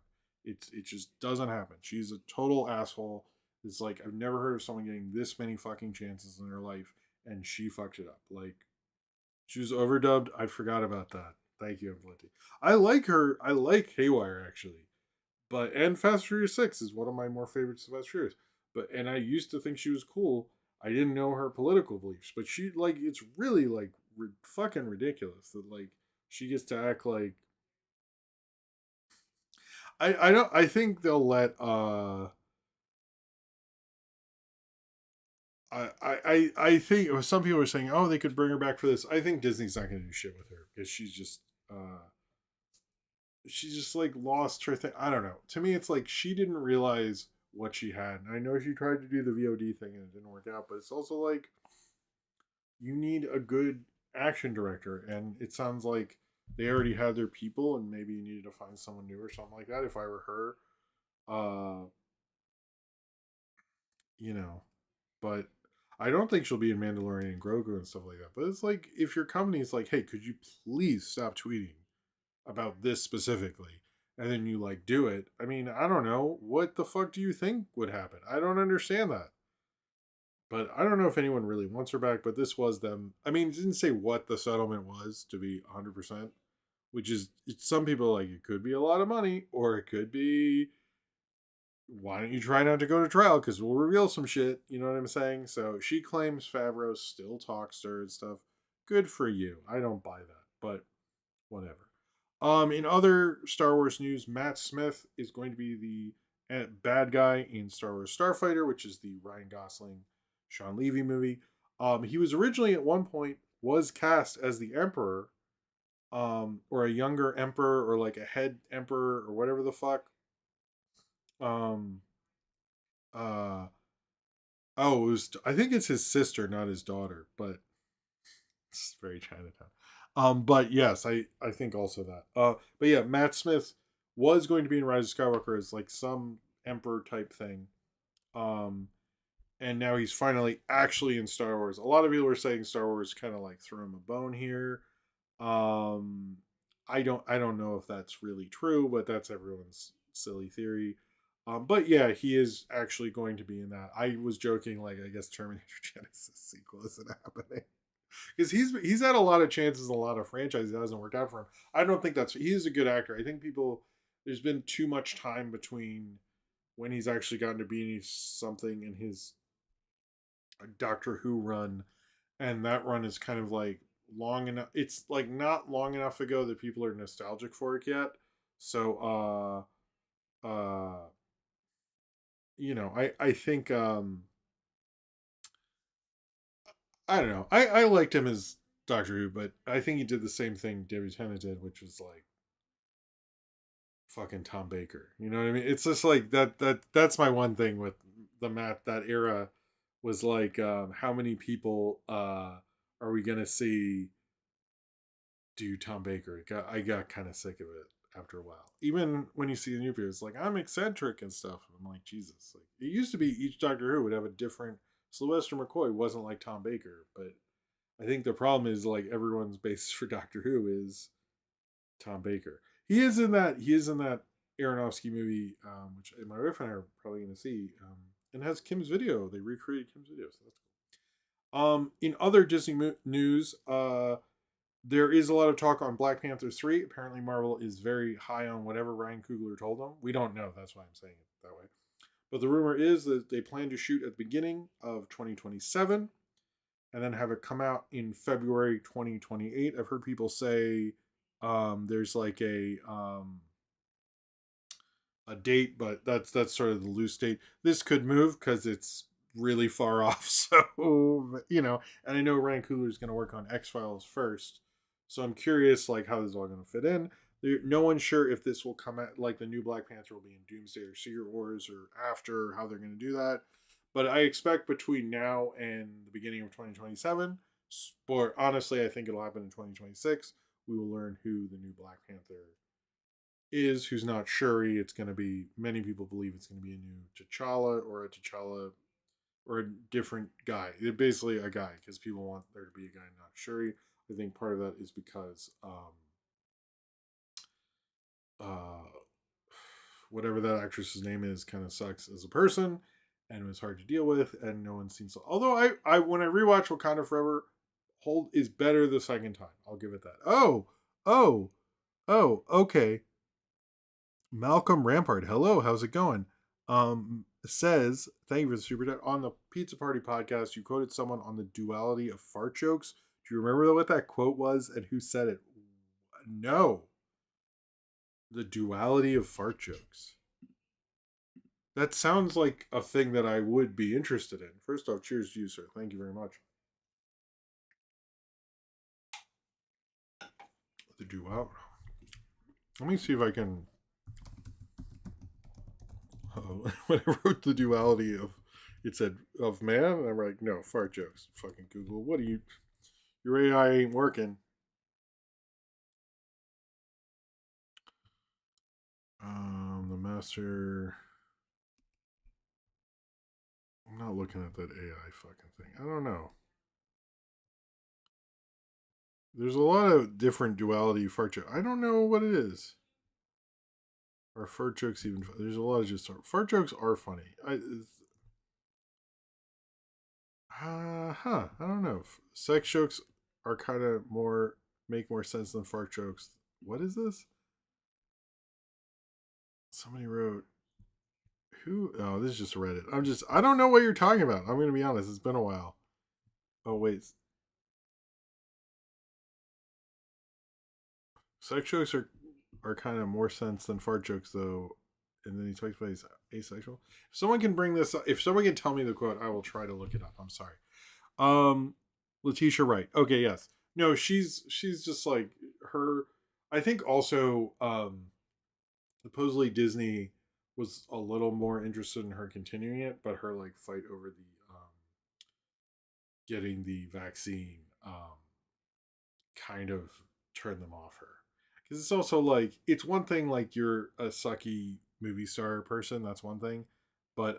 [SPEAKER 1] It just doesn't happen. She's a total asshole. It's like I've never heard of someone getting this many fucking chances in their life and she fucked it up. Like she was overdubbed. I forgot about that. Thank you, Plenty. I like her. I like Haywire actually, but and Fast and Furious 6 is one of my more favorites of Fast and Furious. But and I used to think she was cool. I didn't know her political beliefs, but she like it's really like fucking ridiculous that like she gets to act like I don't I think they'll let I think some people are saying, oh, they could bring her back for this. I think Disney's not going to do shit with her because she's just like lost her thing. I don't know. To me, it's like she didn't realize what she had. And I know she tried to do the VOD thing and it didn't work out, but it's also like you need a good action director, and it sounds like they already had their people, and maybe you needed to find someone new or something like that. If I were her, uh, you know, but I don't think she'll be in Mandalorian and Grogu and stuff like that. But it's like if your company's like, hey, could you please stop tweeting about this specifically? And then you like do it. I mean, I don't know. What the fuck do you think would happen? I don't understand that. But I don't know if anyone really wants her back, but this was them. I mean, it didn't say what the settlement was to be 100%, which is some people are like it could be a lot of money or it could be why don't you try not to go to trial because we'll reveal some shit. You know what I'm saying? So she claims Favreau still talks to her and stuff. Good for you. I don't buy that, but whatever. In other Star Wars news, Matt Smith is going to be the bad guy in Star Wars Starfighter, which is the Ryan Gosling, Sean Levy movie. He was originally at one point was cast as the Emperor, or a younger Emperor, or like a head Emperor, or whatever the fuck. Um, uh, oh, it was, I think it's his sister, not his daughter, but it's very Chinatown. But yes, I think also that. But yeah, Matt Smith was going to be in Rise of Skywalker as like some emperor type thing. Um, and now he's finally actually in Star Wars. A lot of people are saying Star Wars kind of like threw him a bone here. Um, I don't know if that's really true, but that's everyone's silly theory. But yeah, he is actually going to be in that. I was joking, like I guess Terminator Genesis sequel isn't happening because he's had a lot of chances in a lot of franchises that hasn't worked out for him. I don't think that's he is a good actor. I think people there's been too much time between when he's actually gotten to be something in his Doctor Who run, and that run is kind of like long enough. It's like not long enough ago that people are nostalgic for it yet. So I think I don't know. I liked him as Doctor Who, but I think he did the same thing David Tennant did, which was like fucking Tom Baker. You know what I mean? It's just like that's my one thing with the Matt that era was like how many people are we gonna see do Tom Baker? I got kind of sick of it after a while. Even when you see the new people, like I'm eccentric and stuff. I'm like Jesus. Like it used to be each Doctor Who would have a different. Sylvester McCoy wasn't like Tom Baker, but I think the problem is like everyone's basis for Doctor Who is Tom Baker. He is in that. He is in that Aronofsky movie, which my wife and I are probably going to see, and has Kim's video. They recreated Kim's video, so that's cool. In other Disney news, there is a lot of talk on Black Panther 3. Apparently, Marvel is very high on whatever Ryan Coogler told them. We don't know. That's why I'm saying it that way. But the rumor is that they plan to shoot at the beginning of 2027 and then have it come out in February 2028. I've heard people say there's like a date, but that's sort of the loose date. This could move because it's really far off. So and I know Ryan Coogler is going to work on X Files first, so I'm curious like how this is all going to fit in. No one's sure if this will come out like the new Black Panther will be in Doomsday or Secret Wars or after how they're going to do that. But I expect between now and the beginning of 2027, but honestly, I think it'll happen in 2026. We will learn who the new Black Panther is, who's not Shuri. It's going to be, many people believe it's going to be a new T'Challa or a different guy. It's basically a guy because people want there to be a guy, not Shuri. I think part of that is because uh, whatever that actress's name is kind of sucks as a person and was hard to deal with, and no one seems to. Although I when I rewatch Wakanda Forever, Hold is better the second time. I'll give it that. Oh, okay. Malcolm Rampart, hello, how's it going? Says, thank you for the super chat. On the Pizza Party podcast, you quoted someone on the duality of fart jokes. Do you remember what that quote was and who said it? No. The duality of fart jokes. That sounds like a thing that I would be interested in. First off, cheers to you, sir. Thank you very much. The duality. Let me see if I can. When I wrote the duality of, it said of man, and I'm like, no, fart jokes. Fucking Google. What are you? Your AI ain't working. The master. I'm not looking at that AI fucking thing. I don't know. There's a lot of different duality fart jokes. I don't know what it is. Are fart jokes even? There's a lot of just fart jokes are funny. I don't know. Sex jokes are kind of more make more sense than fart jokes. What is this? Somebody wrote who? Oh, this is just Reddit. I don't know what you're talking about. I'm gonna be honest. It's been a while. Oh wait, sex jokes are kind of more sense than fart jokes though. And then he talks about he's asexual. If someone can bring this up, if someone can tell me the quote, I will try to look it up. I'm sorry. Um, Letitia Wright. Okay, yes. No, she's just like her. I think also supposedly Disney was a little more interested in her continuing it, but her like fight over the getting the vaccine kind of turned them off her. Because it's also like it's one thing like you're a sucky movie star person, that's one thing, but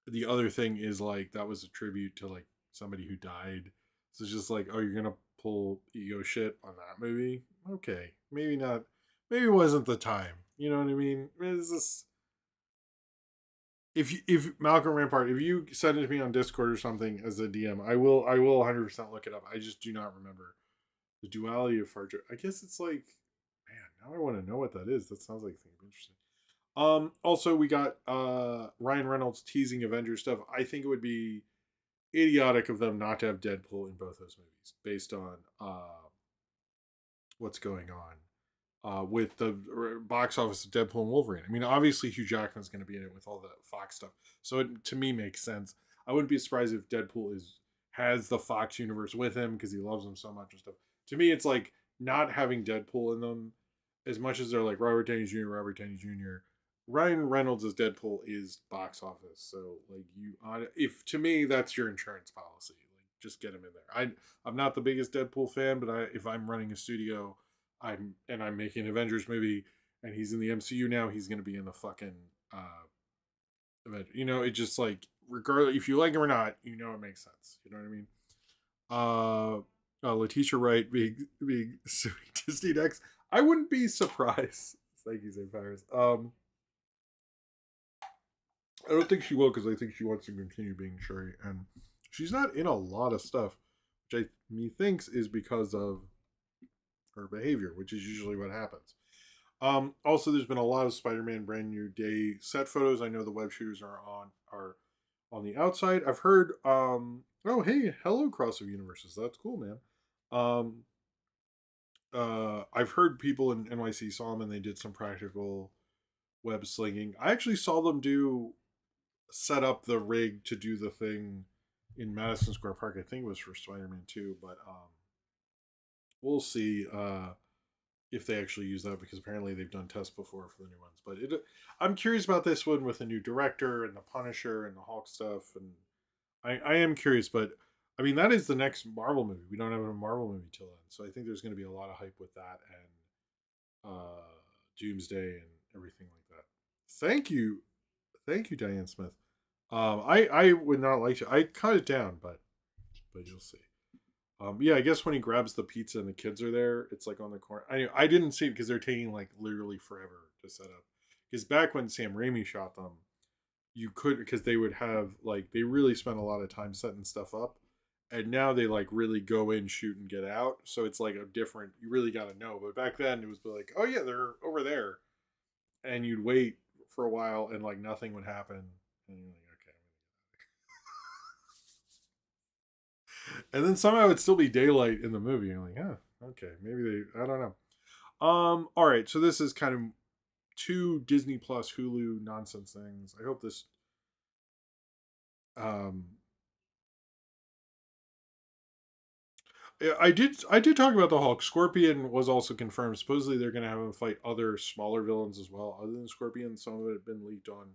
[SPEAKER 1] the other thing is like that was a tribute to like somebody who died. So it's just like, oh, you're gonna pull ego shit on that movie? Okay, maybe not. Maybe it wasn't the time. You know what I mean? It's just if Malcolm Rampart, if you send it to me on Discord or something as a DM, I will 100% look it up. I just do not remember the duality of fart joke. I guess it's like, man, now I want to know what that is. That sounds like something interesting. Also we got Ryan Reynolds teasing Avengers stuff. I think it would be idiotic of them not to have Deadpool in both those movies based on what's going on with the box office of Deadpool and Wolverine. I mean, obviously Hugh Jackman's going to be in it with all the Fox stuff, so it to me makes sense. I wouldn't be surprised if Deadpool is has the Fox universe with him because he loves them so much and stuff. To me, it's like not having Deadpool in them as much as they're like Robert Downey Jr., Robert Downey Jr. Ryan Reynolds as Deadpool is box office, so like you, if to me that's your insurance policy, like just get him in there. I'm not the biggest Deadpool fan, but if I'm running a studio, I'm making an Avengers movie, and he's in the MCU now, he's gonna be in the fucking Avenger. You know, it just like regardless if you like him or not, you know it makes sense. You know what I mean? Letitia Wright being suing Disney next. I wouldn't be surprised. Thank you, St. Paris. I don't think she will because I think she wants to continue being Shuri, and she's not in a lot of stuff, which me thinks is because of her behavior, which is usually what happens. Also, there's been a lot of Spider-Man brand new day set photos. I know the web shooters are on the outside. I've heard. Oh, hey, hello, Cross of Universes. That's cool, man. Um, I've heard people in NYC saw them and they did some practical web slinging. I actually saw them do set up the rig to do the thing in Madison Square Park. I think it was for Spider-Man 2, but we'll see if they actually use that because apparently they've done tests before for the new ones. But I'm curious about this one with a new director and the Punisher and the Hulk stuff, and I am curious. But I mean, that is the next Marvel movie. We don't have a Marvel movie till then, so I think there's going to be a lot of hype with that and Doomsday and everything like that. Thank you, Diane Smith. I would not like to. I cut it down, but you'll see. Yeah, I guess when he grabs the pizza and the kids are there, it's like on the corner. I didn't see it because they're taking like literally forever to set up. Because back when Sam Raimi shot them, you could because they would have like they really spent a lot of time setting stuff up, and now they like really go in, shoot, and get out. So it's like a different. You really got to know. But back then it was like, oh yeah, they're over there, and you'd wait for a while and like nothing would happen, and you're like, okay. And then somehow it'd still be daylight in the movie. I'm like, oh, okay, maybe they. I don't know. All right. So this is kind of two Disney Plus Hulu nonsense things. I hope this um yeah, I did talk about the Hulk. Scorpion was also confirmed. Supposedly they're going to have him fight other smaller villains as well, other than Scorpion. Some of it had been leaked on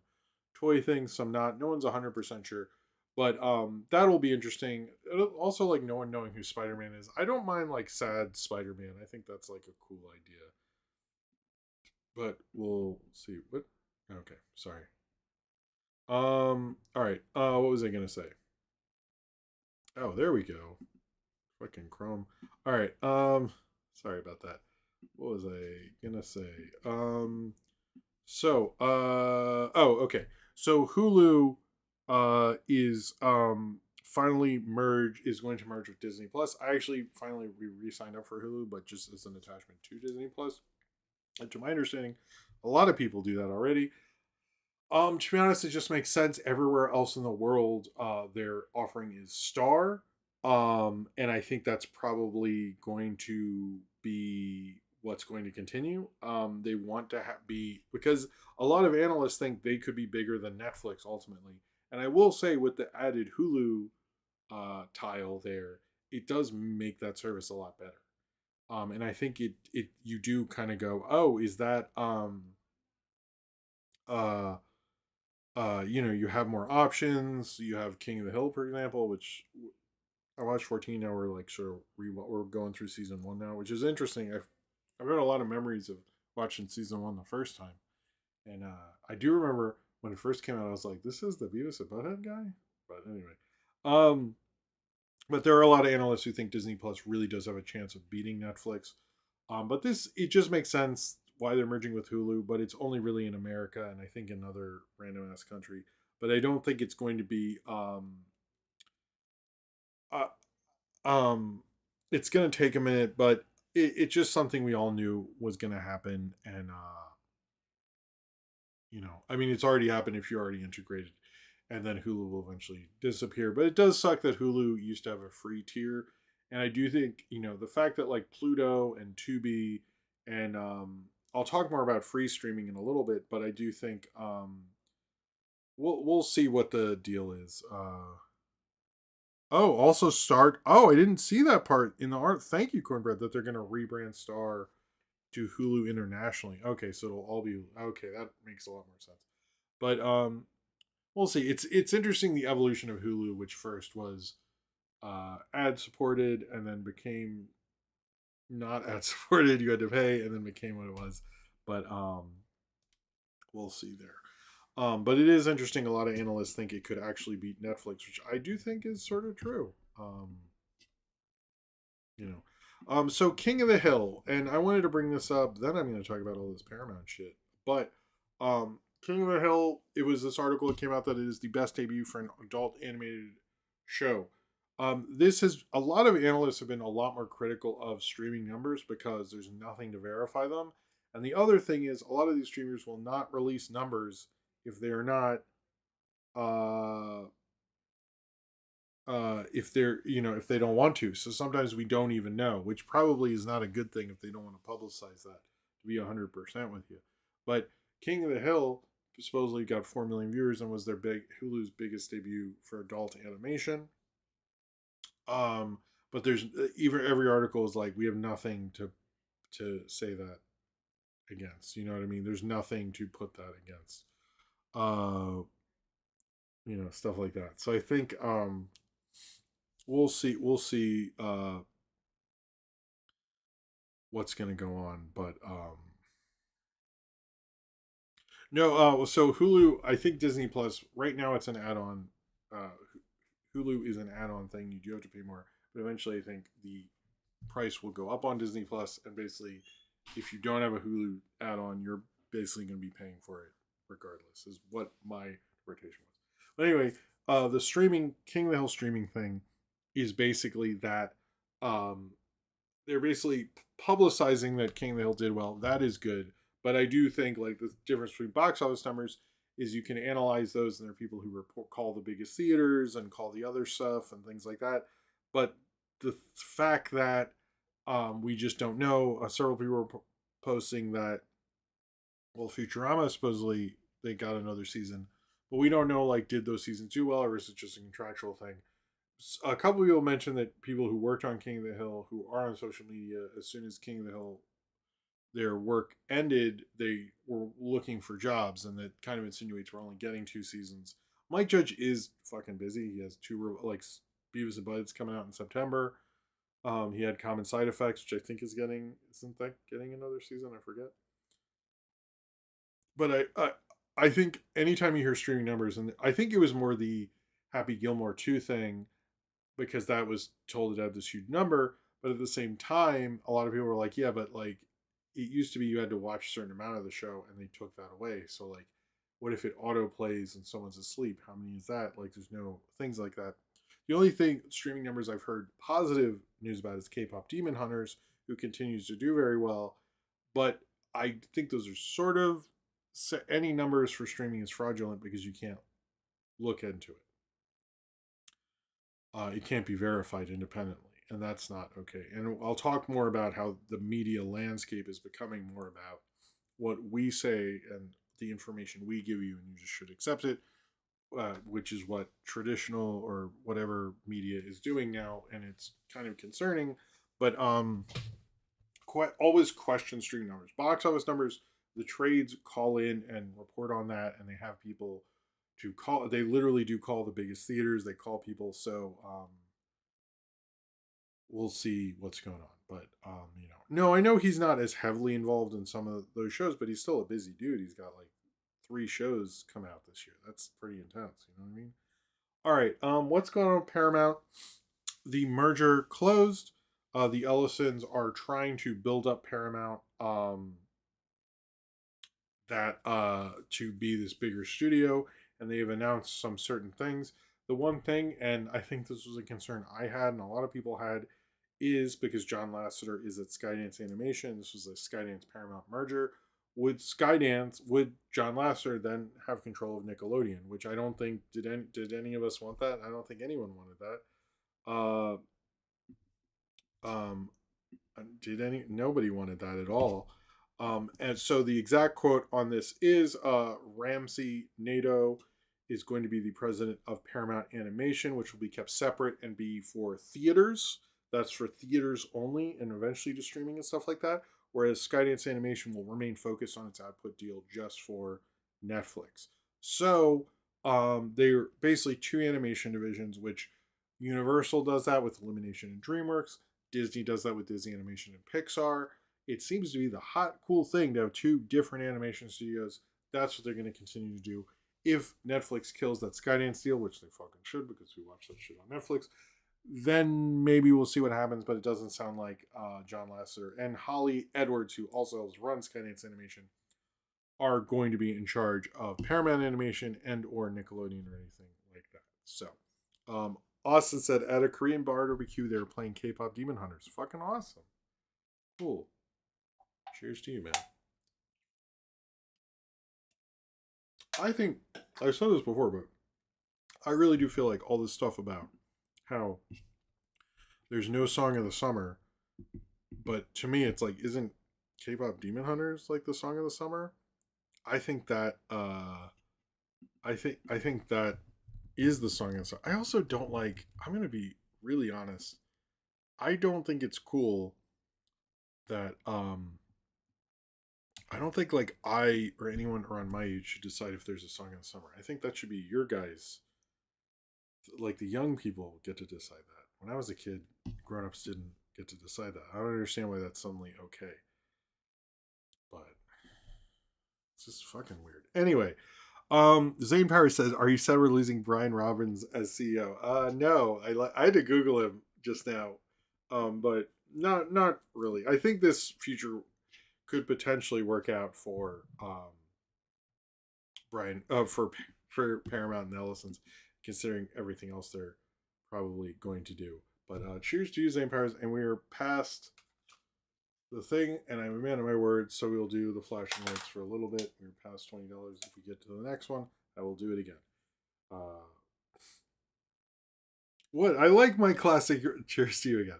[SPEAKER 1] toy things, some not. No one's 100% sure, but that'll be interesting. Also, like no one knowing who Spider Man is. I don't mind like sad Spider Man. I think that's like a cool idea, but we'll see. What? Okay, sorry. All right. What was I gonna say? Oh, there we go. Fucking Chrome. All right. Sorry about that. What was I gonna say? Oh, okay. So Hulu is finally merge is going to merge with Disney Plus. I actually finally re-signed up for Hulu, but just as an attachment to Disney Plus. And to my understanding, a lot of people do that already. To be honest, it just makes sense. Everywhere else in the world, their offering is Star, and I think that's probably going to be what's going to continue. They want to be because a lot of analysts think they could be bigger than Netflix ultimately. And I will say, with the added Hulu tile there, it does make that service a lot better. And I think it you do kind of go, oh, is that uh you have more options. You have King of the Hill, for example, which I watched 14. Now we're like sort of we're going through season one now, which is interesting. I've got a lot of memories of watching season one the first time, and I do remember when it first came out. I was like, "This is the Beavis and Butthead guy." But anyway, um, but there are a lot of analysts who think Disney Plus really does have a chance of beating Netflix. But this it just makes sense why they're merging with Hulu, but it's only really in America and I think another random ass country. But I don't think it's going to be uh, um it's going to take a minute, but it's just something we all knew was going to happen, and I mean, it's already happened if you already integrated, and then Hulu will eventually disappear. But it does suck that Hulu used to have a free tier, and I do think the fact that like Pluto and Tubi, and I'll talk more about free streaming in a little bit, but I do think we'll see what the deal is. Oh, also start. Oh, I didn't see that part in the art. Thank you, Cornbread, that they're going to rebrand Star to Hulu internationally. Okay, so it'll all be okay. That makes a lot more sense. But we'll see. It's interesting the evolution of Hulu, which first was ad supported and then became not ad supported. You had to pay and then became what it was. But we'll see there. But it is interesting. A lot of analysts think it could actually beat Netflix, which I do think is sort of true. You know, so King of the Hill, and I wanted to bring this up. Then I'm going to talk about all this Paramount shit. But King of the Hill, it was this article that came out that it is the best debut for an adult animated show. This has a lot of analysts have been a lot more critical of streaming numbers because there's nothing to verify them. And the other thing is, a lot of these streamers will not release numbers if they're not uh if they're if they don't want to. So sometimes we don't even know, which probably is not a good thing if they don't want to publicize that, to be 100% with you. But King of the Hill supposedly got 4 million viewers and was their big Hulu's biggest debut for adult animation. But there's even every article is like we have nothing to say that against. You know what I mean? There's nothing to put that against. Uh stuff like that. So I think we'll see what's going to go on, but no so Hulu, I think Disney Plus right now it's an add-on. uh Hulu is an add-on thing. You do have to pay more, but eventually I think the price will go up on Disney Plus, and basically if you don't have a Hulu add-on, you're basically going to be paying for it regardless, is what my interpretation was. But anyway, the streaming King of the Hill streaming thing is basically that um they're basically publicizing that King of the Hill did well. That is good, but I do think like the difference between box office numbers is you can analyze those, and there are people who call the biggest theaters and call the other stuff and things like that. But the fact that we just don't know. Several people were posting that Well, Futurama supposedly they got another season, but we don't know like did those seasons do well or is it just a contractual thing? A couple of people mentioned that people who worked on King of the Hill who are on social media, as soon as King of the Hill their work ended, they were looking for jobs, and that kind of insinuates we're only getting 2 seasons. Mike Judge is fucking busy. He has two like Beavis and Butthead's coming out in September. He had Common Side Effects, which I think is getting isn't that getting another season? I forget. But I think anytime you hear streaming numbers, and I think it was more the Happy Gilmore 2 thing because that was told to have this huge number. But at the same time, a lot of people were like, yeah, but like it used to be you had to watch a certain amount of the show and they took that away. So like what if it auto plays and someone's asleep? How many is that? Like there's no things like that. The only thing streaming numbers I've heard positive news about is K-pop Demon Hunters, who continues to do very well. But I think those are sort of any numbers for streaming is fraudulent because you can't look into it. It can't be verified independently, and that's not okay. And I'll talk more about how the media landscape is becoming more about what we say and the information we give you, and you just should accept it, which is what traditional or whatever media is doing now, and it's kind of concerning. But always question stream numbers, box office numbers. The trades call in and report on that, and they have people to call. They literally do call the biggest theaters. They call people. So we'll see what's going on. But no, I know he's not as heavily involved in some of those shows, but he's still a busy dude. He's got like 3 shows come out this year. That's pretty intense. You know what I mean? All right. What's going on with Paramount? The merger closed. The Ellisons are trying to build up Paramount. That to be this bigger studio, and they've announced some certain things. The one thing, and I think this was a concern I had and a lot of people had, is because John Lasseter is at Skydance Animation. This was a Skydance Paramount merger. Would John Lasseter then have control of Nickelodeon? Which I don't think did any of us want that. I don't think anyone wanted that. Um, did any nobody wanted that at all. And so the exact quote on this is Ramsey Nato is going to be the president of Paramount Animation, which will be kept separate and be for theaters. That's for theaters only and eventually to streaming and stuff like that. Whereas Skydance Animation will remain focused on its output deal just for Netflix. So they're basically 2 animation divisions, which Universal does that with Illumination and DreamWorks. Disney does that with Disney Animation and Pixar. It seems to be the hot, cool thing to have 2 different animation studios. That's what they're going to continue to do. If Netflix kills that Skydance deal, which they fucking should because we watch that shit on Netflix, then maybe we'll see what happens. But it doesn't sound like John Lasseter and Holly Edwards, who also helps run Skydance Animation, are going to be in charge of Paramount Animation and or Nickelodeon or anything like that. So, Austin said at a Korean barbecue they were playing K-pop Demon Hunters. Fucking awesome. Cool. Cheers to you, man. I think I've said this before, but I really do feel like all this stuff about how there's no song of the summer, but to me it's like, isn't K-pop Demon Hunters like the song of the summer? I think that I think that is the song of the summer. I also don't like. I'm gonna be really honest. I don't think it's cool that I don't think like I or anyone around my age should decide if there's a song in the summer. I think that should be your guys. Like the young people get to decide that. When I was a kid, grown-ups didn't get to decide that. I don't understand why that's suddenly okay. But it's just fucking weird. Anyway, Zane Power says, "Are you sad we're losing Brian Robbins as CEO?" No, I had to Google him just now, but not really. I think this future could potentially work out for Brian for Paramount and Ellison's, considering everything else they're probably going to do. But cheers to you, Zane Powers, and we are past the thing, and I'm a man of my word, so we'll do the flashing lights for a little bit. We're past $20. If we get to the next one, I will do it again. What I like my classic. Cheers to you again.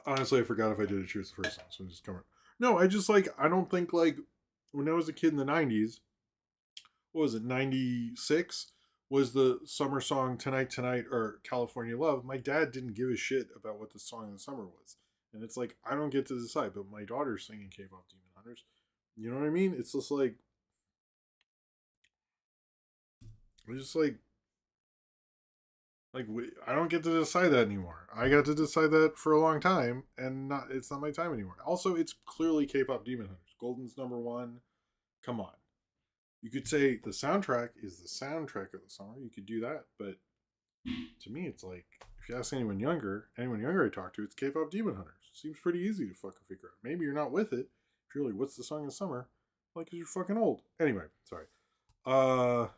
[SPEAKER 1] Honestly, I forgot if I did a cheers the first time, so I'm just coming. No, I just like I don't think like when I was a kid in the '90s, what was it, '96 was the summer song "Tonight Tonight" or "California Love." My dad didn't give a shit about what the song in the summer was, and it's like I don't get to decide, but my daughter's singing K-pop Demon Hunters. You know what I mean? It's just it's just I don't get to decide that anymore. I got to decide that for a long time, and not it's not my time anymore. Also, it's clearly K-pop Demon Hunters. Golden's number one. Come on, you could say the soundtrack is the soundtrack of the summer. You could do that, but to me, it's like if you ask anyone younger I talk to, it's K-pop Demon Hunters. Seems pretty easy to fucking figure out. Maybe you're not with it. If you're like, what's the song of summer? Like, cause you're fucking old. Anyway, sorry. Uh,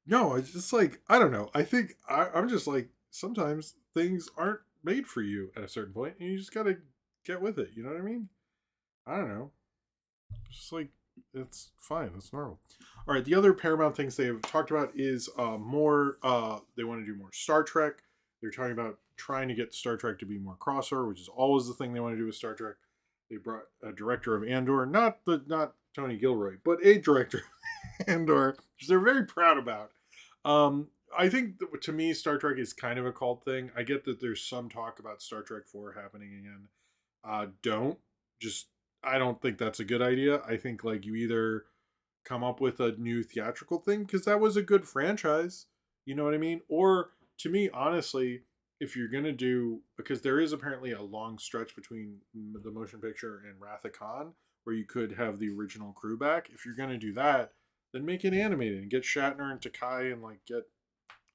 [SPEAKER 1] no, it's just like I don't know. I think I'm just like sometimes things aren't made for you at a certain point, and you just gotta get with it. You know what I mean? I don't know. Just like it's fine. It's normal. All right. The other Paramount things they have talked about is more. They want to do more Star Trek. They're talking about trying to get Star Trek to be more crossover, which is always the thing they want to do with Star Trek. They brought a director of Andor, not Tony Gilroy, but a director of Andor, which they're very proud about. I think that, to me, Star Trek is kind of a cult thing. I get that there's some talk about Star Trek 4 happening again. Don't just I don't think that's a good idea. I think like you either come up with a new theatrical thing because that was a good franchise, you know what I mean? Or to me, honestly, if you're gonna do because there is apparently a long stretch between the motion picture and Wrath of Khan where you could have the original crew back. If you're gonna do that, then make it animated and get Shatner and Takai and like get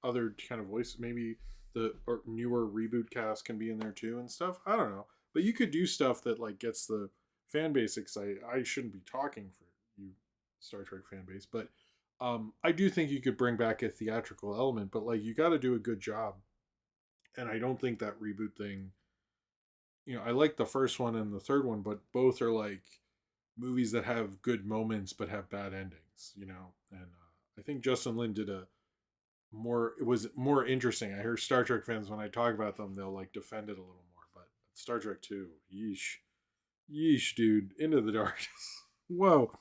[SPEAKER 1] other kind of voices. Maybe the or newer reboot cast can be in there too and stuff. I don't know, but you could do stuff that like gets the fan base excited. I shouldn't be talking for you, Star Trek fan base, but I do think you could bring back a theatrical element. But like you got to do a good job, and I don't think that reboot thing. You know, I like the first one and the third one, but both are like movies that have good moments but have bad endings. You know, and I think Justin Lin did a more it was more interesting. I heard Star Trek fans when I talk about them, they'll like defend it a little more. But Star Trek 2, yeesh. Yeesh, dude. Into the darkness. Whoa.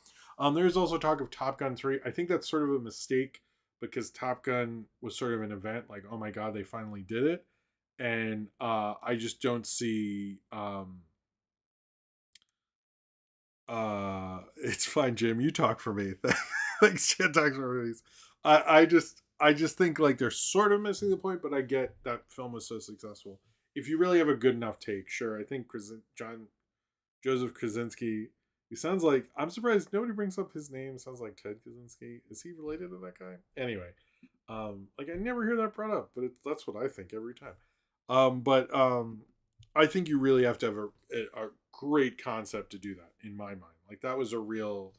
[SPEAKER 1] There's also talk of Top Gun 3. I think that's sort of a mistake because Top Gun was sort of an event, like, oh my god, they finally did it. And I just don't see it's fine, Jim. You talk for me. Thanks, Jen talks for movies. I just think like they're sort of missing the point, but I get that film was so successful. If you really have a good enough take, sure. I think John Joseph Krasinski. He sounds like I'm surprised nobody brings up his name. Sounds like Ted Kaczynski. Is he related to that guy? Anyway, like I never hear that brought up, but that's what I think every time. But I think you really have to have a great concept to do that. In my mind, like that was a real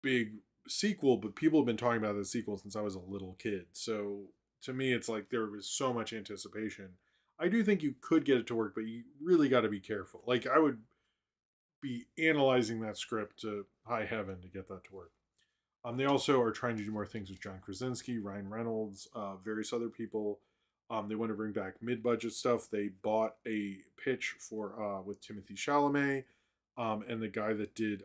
[SPEAKER 1] big sequel, but people have been talking about the sequel since I was a little kid. So to me, it's like there was so much anticipation. I do think you could get it to work, but you really got to be careful. Like I would be analyzing that script to high heaven to get that to work. They also are trying to do more things with John Krasinski, Ryan Reynolds, various other people. They want to bring back mid-budget stuff. They bought a pitch for with Timothy Chalamet, and the guy that did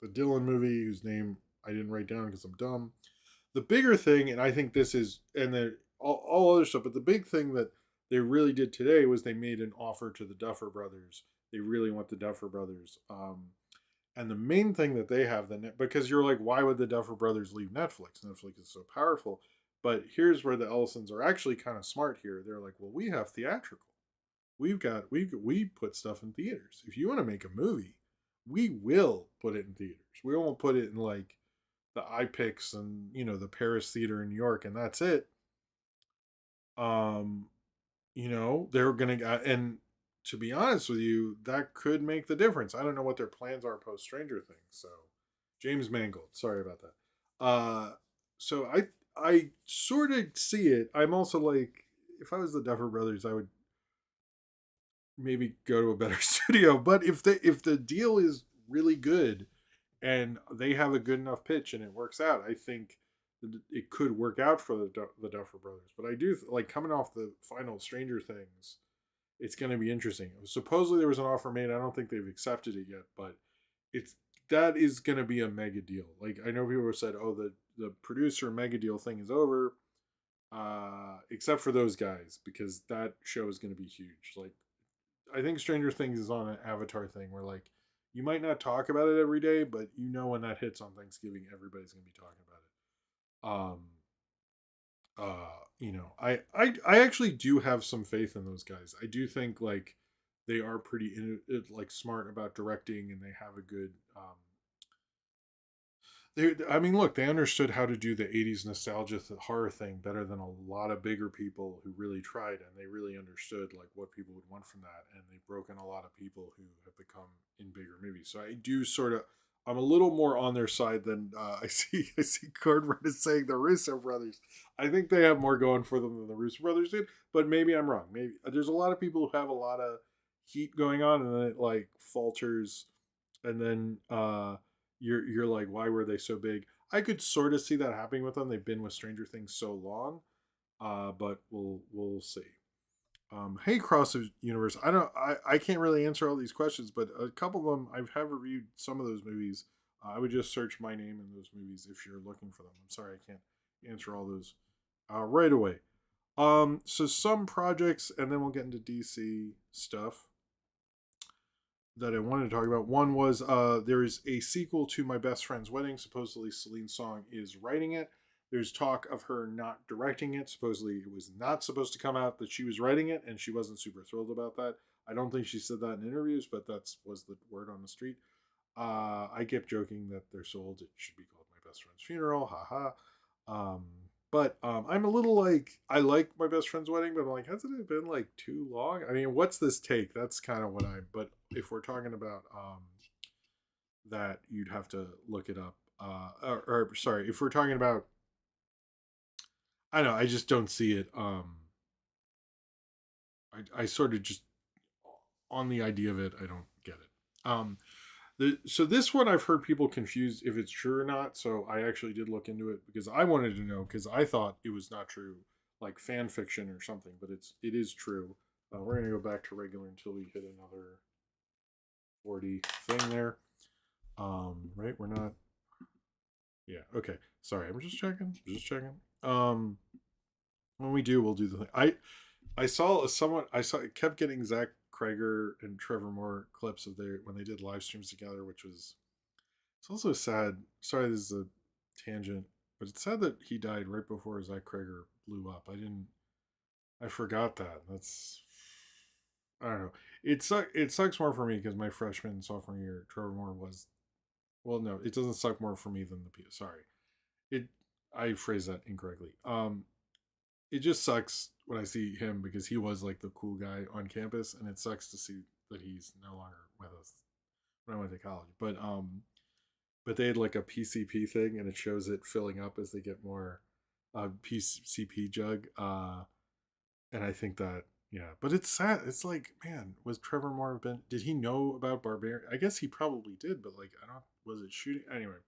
[SPEAKER 1] the Dylan movie, whose name I didn't write down because I'm dumb. The bigger thing, and I think this is, and the all other stuff, but the big thing that they really did today was they made an offer to the Duffer Brothers. They really want the Duffer Brothers. And the main thing that they have, because you're like, why would the Duffer Brothers leave Netflix? Netflix is so powerful. But here's where the Ellisons are actually kind of smart here. They're like, well, we have theatrical. We put stuff in theaters. If you want to make a movie, we will put it in theaters. We won't put it in like the iPix and the Paris Theater in New York, and that's it. Um, they're gonna and to be honest with you, that could make the difference. I don't know what their plans are post Stranger Things. So James Mangold, sorry about that. So I sort of see it. I'm also like, if I was the Duffer Brothers, I would maybe go to a better studio. But if the deal is really good and they have a good enough pitch and it works out, I think it could work out for the Duffer Brothers. But I do like coming off the final Stranger Things. It's going to be interesting. Supposedly there was an offer made. I don't think they've accepted it yet, but it's that is going to be a mega deal. Like I know people have said, "Oh, the producer mega deal thing is over," except for those guys because that show is going to be huge. Like I think Stranger Things is on an Avatar thing where like you might not talk about it every day, but you know when that hits on Thanksgiving, everybody's going to be talking about it. I actually do have some faith in those guys. I do think like they are pretty like smart about directing and they have a good I mean, look, they understood how to do the '80s nostalgia horror thing better than a lot of bigger people who really tried, and they really understood like what people would want from that, and they've broken a lot of people who have become in bigger movies. So I do sort of, I'm a little more on their side than I see Cordred is saying the Russo brothers. I think they have more going for them than the Russo brothers did, but maybe I'm wrong. Maybe there's a lot of people who have a lot of heat going on, and then it like falters, and then you're like, why were they so big? I could sort of see that happening with them. They've been with Stranger Things so long, but we'll see. Hey, Cross Universe. I can't really answer all these questions, but a couple of them have reviewed some of those movies. I would just search my name in those movies if you're looking for them. I'm sorry I can't answer all those right away. So some projects, and then we'll get into DC stuff that I wanted to talk about. One was there is a sequel to My Best Friend's Wedding. Supposedly Celine Song is writing it. There's talk of her not directing it. Supposedly it was not supposed to come out that she was writing it, and she wasn't super thrilled about that. I don't think she said that in interviews, but that was the word on the street. I kept joking that they're sold. It should be called My Best Friend's Funeral. Haha. Um, but I'm a little like I like My Best Friend's Wedding, but I'm like, hasn't it been like too long? I mean, what's this take? That's kind of what I. But if we're talking about that, you'd have to look it up. Or sorry, if we're talking about, I don't know, I just don't see it. I sort of just on the idea of it, I don't get it. So this one I've heard people confused if it's true or not. So I actually did look into it because I wanted to know because I thought it was not true, like fan fiction or something. But it is true. We're gonna go back to regular until we hit another 40 thing there. Right? We're not. Yeah. Okay. Sorry. I'm just checking. Just checking. When we do, we'll do the thing. I saw someone. I saw it kept getting Zach Kreger and Trevor Moore clips of their when they did live streams together, which was it's also sad. Sorry, this is a tangent, but it's sad that he died right before Zach Kreger blew up. I didn't. I forgot that. That's. I don't know. It sucks more for me because my freshman sophomore year, Trevor Moore was. Well, no, it doesn't suck more for me than the. Sorry, it. I phrased that incorrectly. It just sucks when I see him because he was like the cool guy on campus, and it sucks to see that he's no longer with us when I went to college. But they had like a PCP thing, and it shows it filling up as they get more PCP jug, and I think that yeah, but it's sad. It's like man, was Trevor Moore been? Did he know about Barbarian? I guess he probably did, but like I don't. Was it shooting anyway?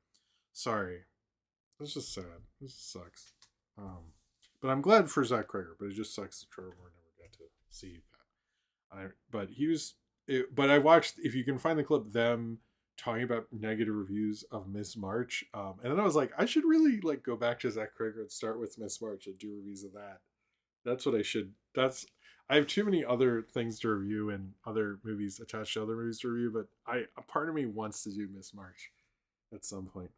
[SPEAKER 1] Sorry, it's just sad. This sucks. But I'm glad for Zach Kreger. But it just sucks that Trevor Moore never got to see that. But he was. But I watched. If you can find the clip, them talking about negative reviews of Miss March, and then I was like, I should really like go back to Zach Kreger and start with Miss March and do reviews of that. That's what I should. That's. I have too many other things to review and other movies attached to other movies to review, but a part of me wants to do Miss March at some point.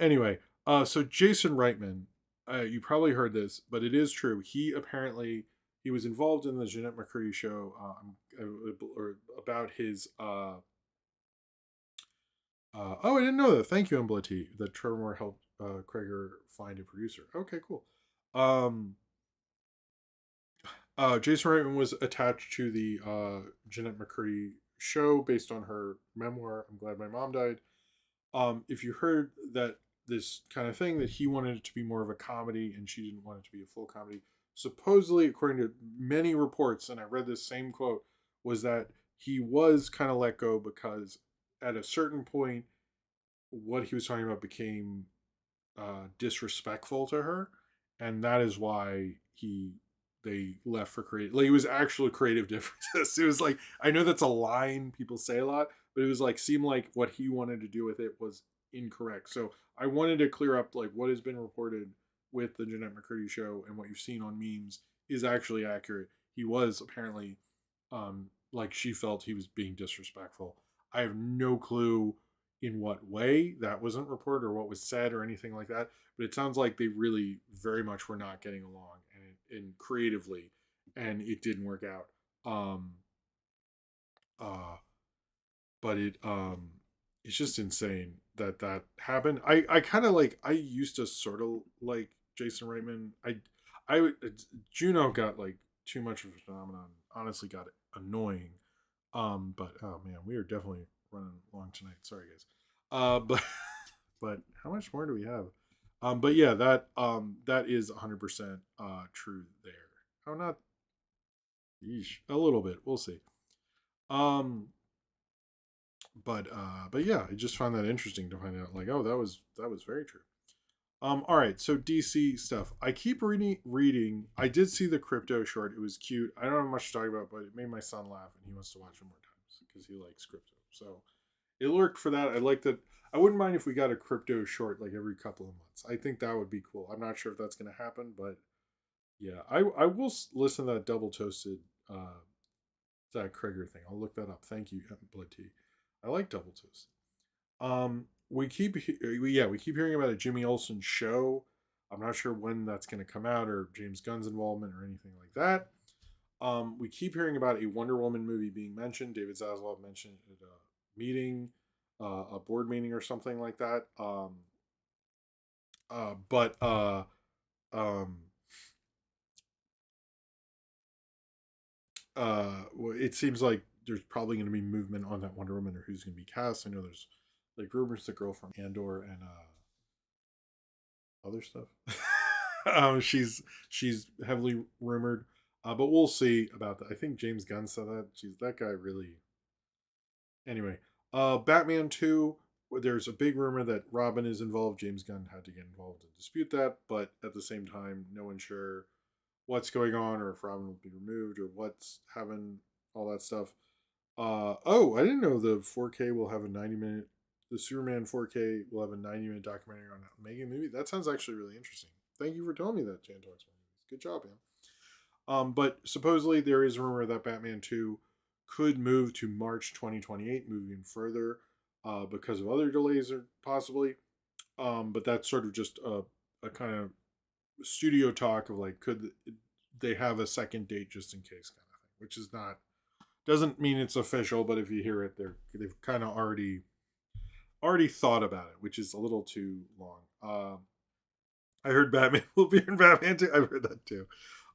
[SPEAKER 1] Anyway, so Jason Reitman, you probably heard this, but it is true. He was involved in the Jeanette McCurdy show or about his. Oh, I didn't know that. Thank you, Embla T. That Trevor Moore helped Kreger find a producer. Okay, cool. Um, Jason Reitman was attached to the Jeanette McCurdy show based on her memoir. I'm glad my mom died. If you heard that this kind of thing that he wanted it to be more of a comedy and she didn't want it to be a full comedy. Supposedly, according to many reports, and I read this same quote, was that he was kind of let go because at a certain point, what he was talking about became disrespectful to her, and that is why they left for creative. Like, it was actual creative differences. It was like, I know that's a line people say a lot, but it was like, seemed like what he wanted to do with it was incorrect. So I wanted to clear up like what has been reported with the Jeanette McCurdy show and what you've seen on memes is actually accurate. He was apparently, like, she felt he was being disrespectful. I have no clue in what way that wasn't reported or what was said or anything like that, but it sounds like they really very much were not getting along and creatively, and it didn't work out. Um, uh, but it's just insane that that happened. I kind of like, I used to sort of like Jason Reitman. I Juno got like too much of a phenomenon. Honestly, got annoying. But oh man, we are definitely running long tonight. Sorry guys. But but how much more do we have? But yeah, that is 100% true there. How not? Yeesh, a little bit. We'll see. Um, but yeah, I just found that interesting to find out. Like, oh, that was very true. All right, so DC stuff. I keep reading. I did see the crypto short. It was cute. I don't have much to talk about, but it made my son laugh, and he wants to watch it more times because he likes crypto. So it lurked for that. I like that. I wouldn't mind if we got a crypto short like every couple of months. I think that would be cool. I'm not sure if that's going to happen, but yeah, I will listen to that double toasted Zach Kreger thing. I'll look that up. Thank you, Blood Tea. I like double toast. We keep hearing about a Jimmy Olsen show. I'm not sure when that's going to come out or James Gunn's involvement or anything like that. We keep hearing about a Wonder Woman movie being mentioned. David Zaslav mentioned it at a meeting, a board meeting or something like that. But um, it seems like there's probably going to be movement on that Wonder Woman or who's going to be cast. I know there's like rumors the girl from Andor and other stuff. She's heavily rumored, but we'll see about that. I think James Gunn said that. Geez, that guy really. Anyway, Batman 2. There's a big rumor that Robin is involved. James Gunn had to get involved and dispute that, but at the same time, no one's sure what's going on or if Robin will be removed or what's having all that stuff. Oh, I didn't know the 4K will have a 90-minute. The Superman 4K will have a 90-minute documentary on making a movie. That sounds actually really interesting. Thank you for telling me that, Jan Talks About Movies. Good job, man. But supposedly there is a rumor that Batman 2 could move to March 2028, moving further because of other delays or possibly. But that's sort of just a kind of studio talk of like, could they have a second date just in case kind of thing, which is not, doesn't mean it's official, but if you hear it, they've kind of already thought about it, which is a little too long. I heard Batman will be in Batman too. I've heard that too.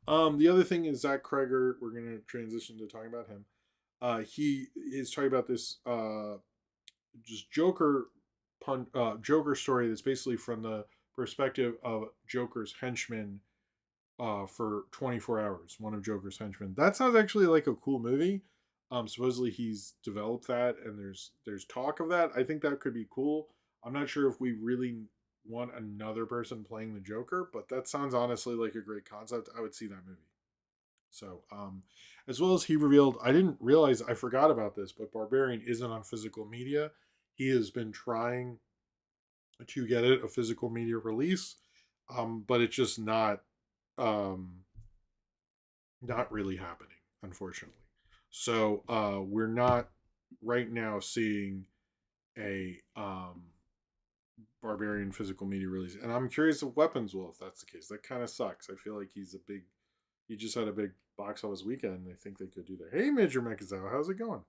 [SPEAKER 1] The other thing is Zach Kreger. We're gonna transition to talking about him. He is talking about this just Joker story that's basically from the perspective of Joker's henchman for 24 hours. One of Joker's henchmen. That sounds actually like a cool movie. Supposedly he's developed that, and there's talk of that. I think that could be cool. I'm not sure if we really want another person playing the Joker, but that sounds honestly like a great concept. I would see that movie. So, as well as he revealed, I didn't realize, I forgot about this, but Barbarian isn't on physical media. He has been trying to get it a physical media release, but it's just um, not really happening, unfortunately. So we're not right now seeing a Barbarian physical media release, and I'm curious if Weapons will, if that's the case. That kind of sucks. I feel like he just had a big box office weekend. And I think they could do that. Hey, Major Mekazawa, how's it going?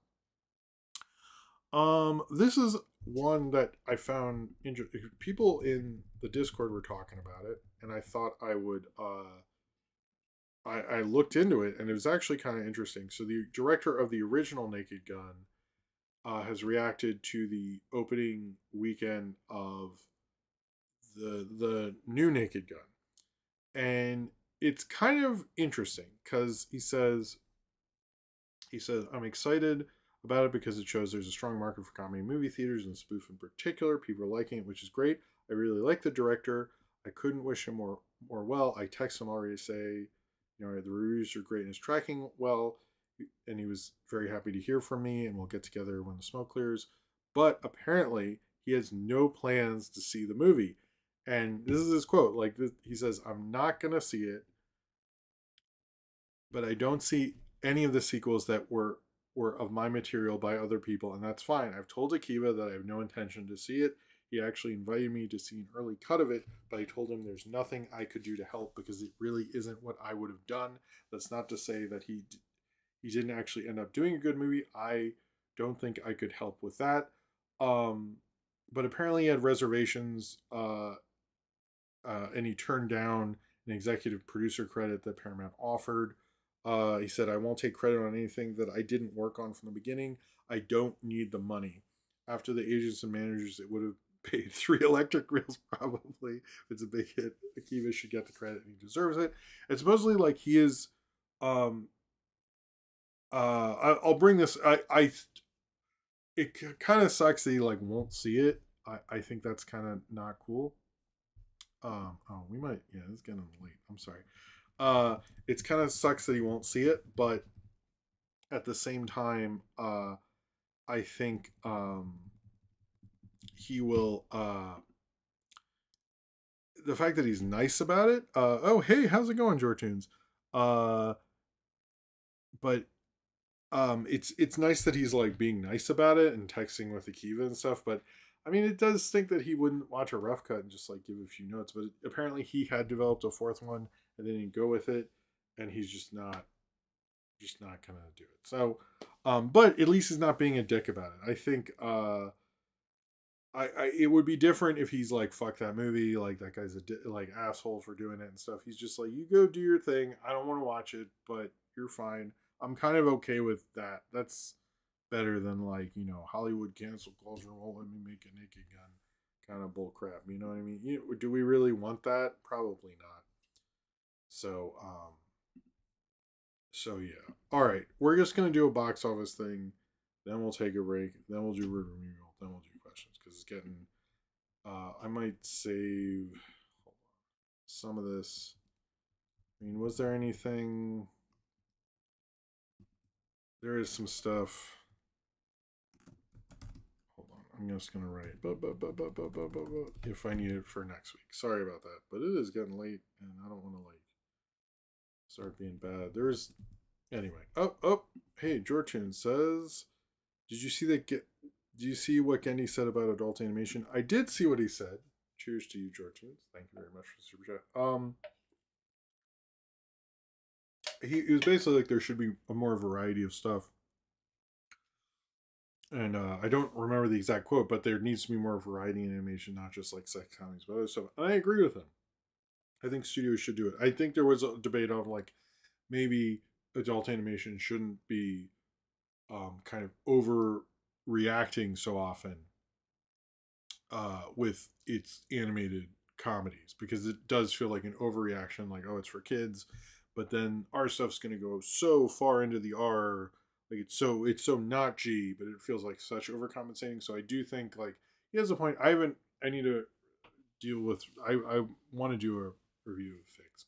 [SPEAKER 1] This is one that I found interesting. People in the Discord were talking about it, and I thought I would. I looked into it, and it was actually kind of interesting. So the director of the original Naked Gun has reacted to the opening weekend of the new Naked Gun, and it's kind of interesting because he says I'm excited about it because it shows there's a strong market for comedy in movie theaters and spoof in particular. People are liking it, which is great. I really like the director. I couldn't wish him more well. I text him already to say, the reviews are great and it's tracking well. And he was very happy to hear from me, and we'll get together when the smoke clears. But apparently, he has no plans to see the movie. And this is his quote. Like he says, "I'm not gonna see it, but I don't see any of the sequels that were of my material by other people, and that's fine. I've told Akiva that I have no intention to see it. He actually invited me to see an early cut of it, but I told him there's nothing I could do to help because it really isn't what I would have done. That's not to say that he didn't actually end up doing a good movie. I don't think I could help with that. Um, but apparently he had reservations, and he turned down an executive producer credit that Paramount offered. He said, I won't take credit on anything that I didn't work on from the beginning. I don't need the money. After the agents and managers, it would have paid 3 electric reels probably. If it's a big hit, Akiva should get the credit and he deserves it. And supposedly, like, he is. I'll bring this. It kind of sucks that he like won't see it. I think that's kind of not cool. We might. Yeah, it's getting late. I'm sorry. It's kind of sucks that he won't see it, but at the same time, I think he will. The fact that he's nice about it. Oh, hey, how's it going, Jortunes? Uh, but it's nice that he's like being nice about it and texting with Akiva and stuff. But I mean, it does think that he wouldn't watch a rough cut and just like give a few notes. But apparently, he had developed a fourth one and then he'd go with it, and he's just not gonna do it. So, but at least he's not being a dick about it. I think I it would be different if he's like fuck that movie, like that guy's like asshole for doing it and stuff. He's just like, you go do your thing. I don't want to watch it, but you're fine. I'm kind of okay with that. That's better than like Hollywood cancel culture won't let me make a naked gun kind of bull crap. You know what I mean? Do we really want that? Probably not. So so yeah. All right, we're just gonna do a box office thing, then we'll take a break, then we'll do word review, then we'll do questions because it's getting. I might save some of this. I mean, was there anything? There is some stuff. Hold on, I'm just gonna write if I need it for next week. Sorry about that, but it is getting late, and I don't want to like start being bad. There's anyway. Hey, Jorchin says, did you see that? Do you see what Gendy said about adult animation? I did see what he said. Cheers to you, Jorchin. Thank you very much for the super chat. He was basically like there should be a more variety of stuff. And I don't remember the exact quote, but there needs to be more variety in animation, not just like sex comedies, but other stuff. And I agree with him. I think studios should do it. I think there was a debate on like maybe adult animation shouldn't be kind of overreacting so often with its animated comedies because it does feel like an overreaction, like oh, it's for kids, but then our stuff's going to go so far into the R, like it's so not G, but it feels like such overcompensating. So I do think like he has a point. I need to deal with. I want to do a review of Fix,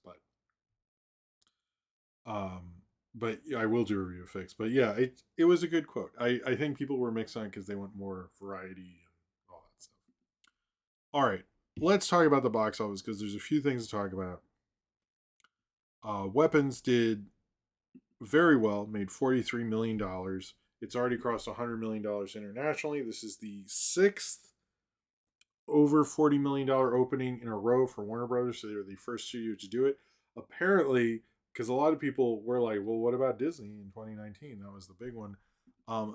[SPEAKER 1] um, but yeah, I will do a review of Fix. But yeah, it was a good quote. I think people were mixed on because they want more variety and all that stuff. All right, let's talk about the box office because there's a few things to talk about. Weapons did very well, made $43 million. It's already crossed $100 million internationally. This is the sixth over $40 million opening in a row for Warner Brothers. So they were the first studio to do it. Apparently, because a lot of people were like, well, what about Disney in 2019? That was the big one.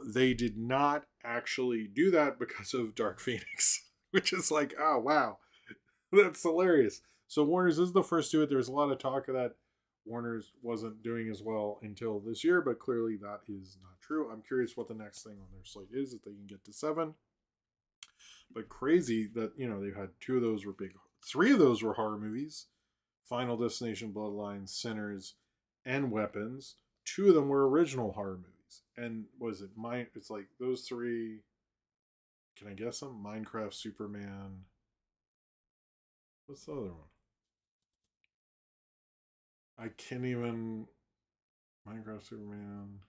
[SPEAKER 1] They did not actually do that because of Dark Phoenix, which is like, oh, wow. That's hilarious. So Warner's is the first to do it. There was a lot of talk of that Warner's wasn't doing as well until this year, but clearly that is not true. I'm curious what the next thing on their slate is if they can get to 7. But crazy that they've had 2 of those were big, 3 of those were horror movies: Final Destination, Bloodlines, Sinners, and Weapons. 2 of them were original horror movies. And was it mine? It's like those 3. Can I guess them? Minecraft, Superman, What's the other one? I can't even. Minecraft Superman.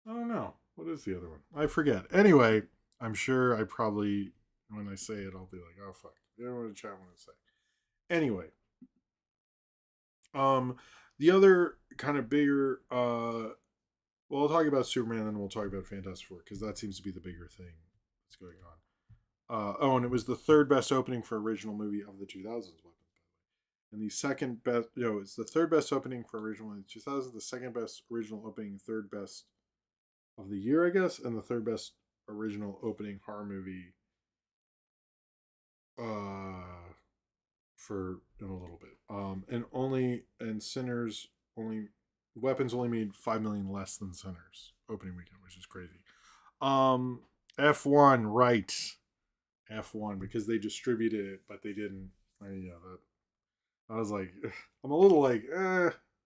[SPEAKER 1] I don't know. What is the other one? I forget. Anyway, I'm sure I probably, when I say it, I'll be like, oh, fuck. You don't know what the chat want to say. Anyway, um, the other kind of bigger, well, I'll talk about Superman and then we'll talk about Fantastic Four because that seems to be the bigger thing that's going on. Oh, and it was the third best opening for original movie of the 2000s. And the second best, no, it's the third best opening for original in 2000, the second best original opening, third best of the year, I guess, and the third best original opening horror movie uh for in a little bit. And Sinners only Weapons only made 5 million less than Sinners opening weekend, which is crazy. Um F1, right. F1 because they distributed it, but they didn't. Yeah, that I was like, I'm a little like,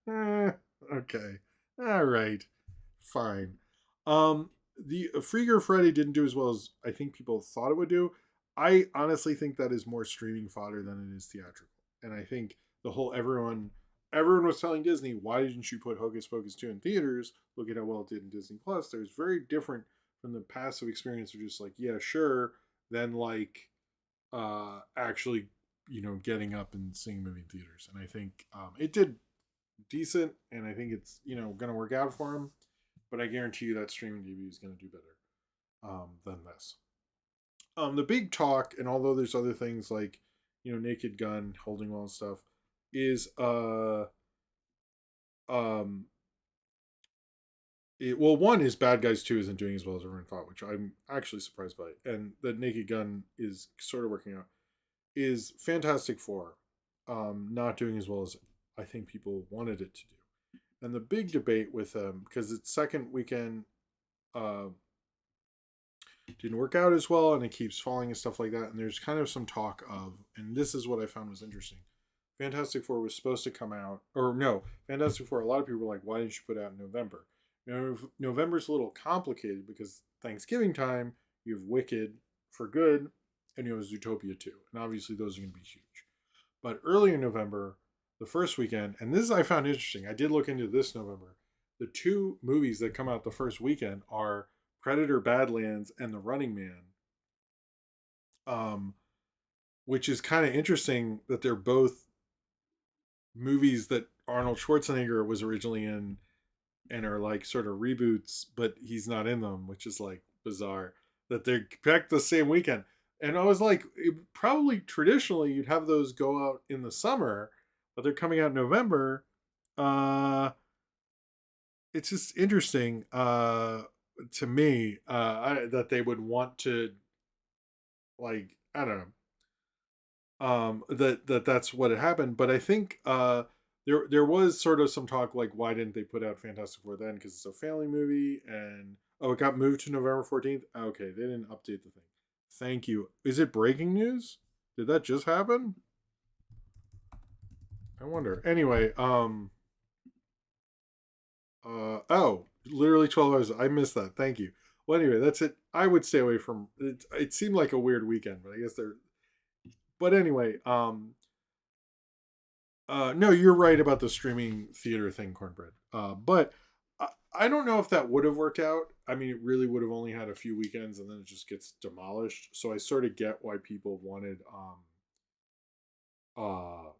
[SPEAKER 1] okay, all right, fine. The Free Friday didn't do as well as I think people thought it would do. I honestly think that is more streaming fodder than it is theatrical, and I think the whole everyone was telling Disney, why didn't you put Hocus Pocus 2 in theaters? Look at how well it did in Disney Plus. There's very different from the passive experience of just like, yeah, sure, then like actually getting up and seeing movie theaters. And I think it did decent, and I think it's going to work out for him. But I guarantee you that streaming TV is going to do better than this. The big talk, and although there's other things like Naked Gun holding well and stuff, is um well, one is Bad Guys 2 isn't doing as well as everyone thought, which I'm actually surprised by, and the Naked Gun is sort of working out. Is Fantastic Four not doing as well as I think people wanted it to do? And the big debate with them, because its second weekend uh, didn't work out as well and it keeps falling and stuff like that. And there's kind of some talk of, and this is what I found was interesting. Fantastic Four was supposed to come out, or no, Fantastic Four, a lot of people were like, why didn't you put it out in November? November's a little complicated because Thanksgiving time, you have Wicked for good, and you have Zootopia 2. And obviously, those are going to be huge. But early in November, the first weekend, and this I found interesting. I did look into this November. The two movies that come out the first weekend are Predator Badlands and The Running Man. Um, which is kind of interesting that they're both movies that Arnold Schwarzenegger was originally in and are like sort of reboots, but he's not in them, which is like bizarre that they're packed the same weekend. And I was like, probably traditionally you'd have those go out in the summer, but they're coming out in November. Uh, it's just interesting to me that they would want to like I don't know that's what had happened. But I think there was sort of some talk like why didn't they put out Fantastic Four then because it's a family movie and oh it got moved to November 14th. Okay, they didn't update the thing. Thank you. Is it breaking news? Did that just happen? I wonder. Anyway, oh, literally 12 hours. I missed that. Thank you. Well, anyway, that's it. I would stay away from it. It seemed like a weird weekend, but I guess they're. But anyway, no, you're right about the streaming theater thing, Cornbread. But I don't know if that would have worked out. I mean, it really would have only had a few weekends, and then it just gets demolished. So I sort of get why people wanted uh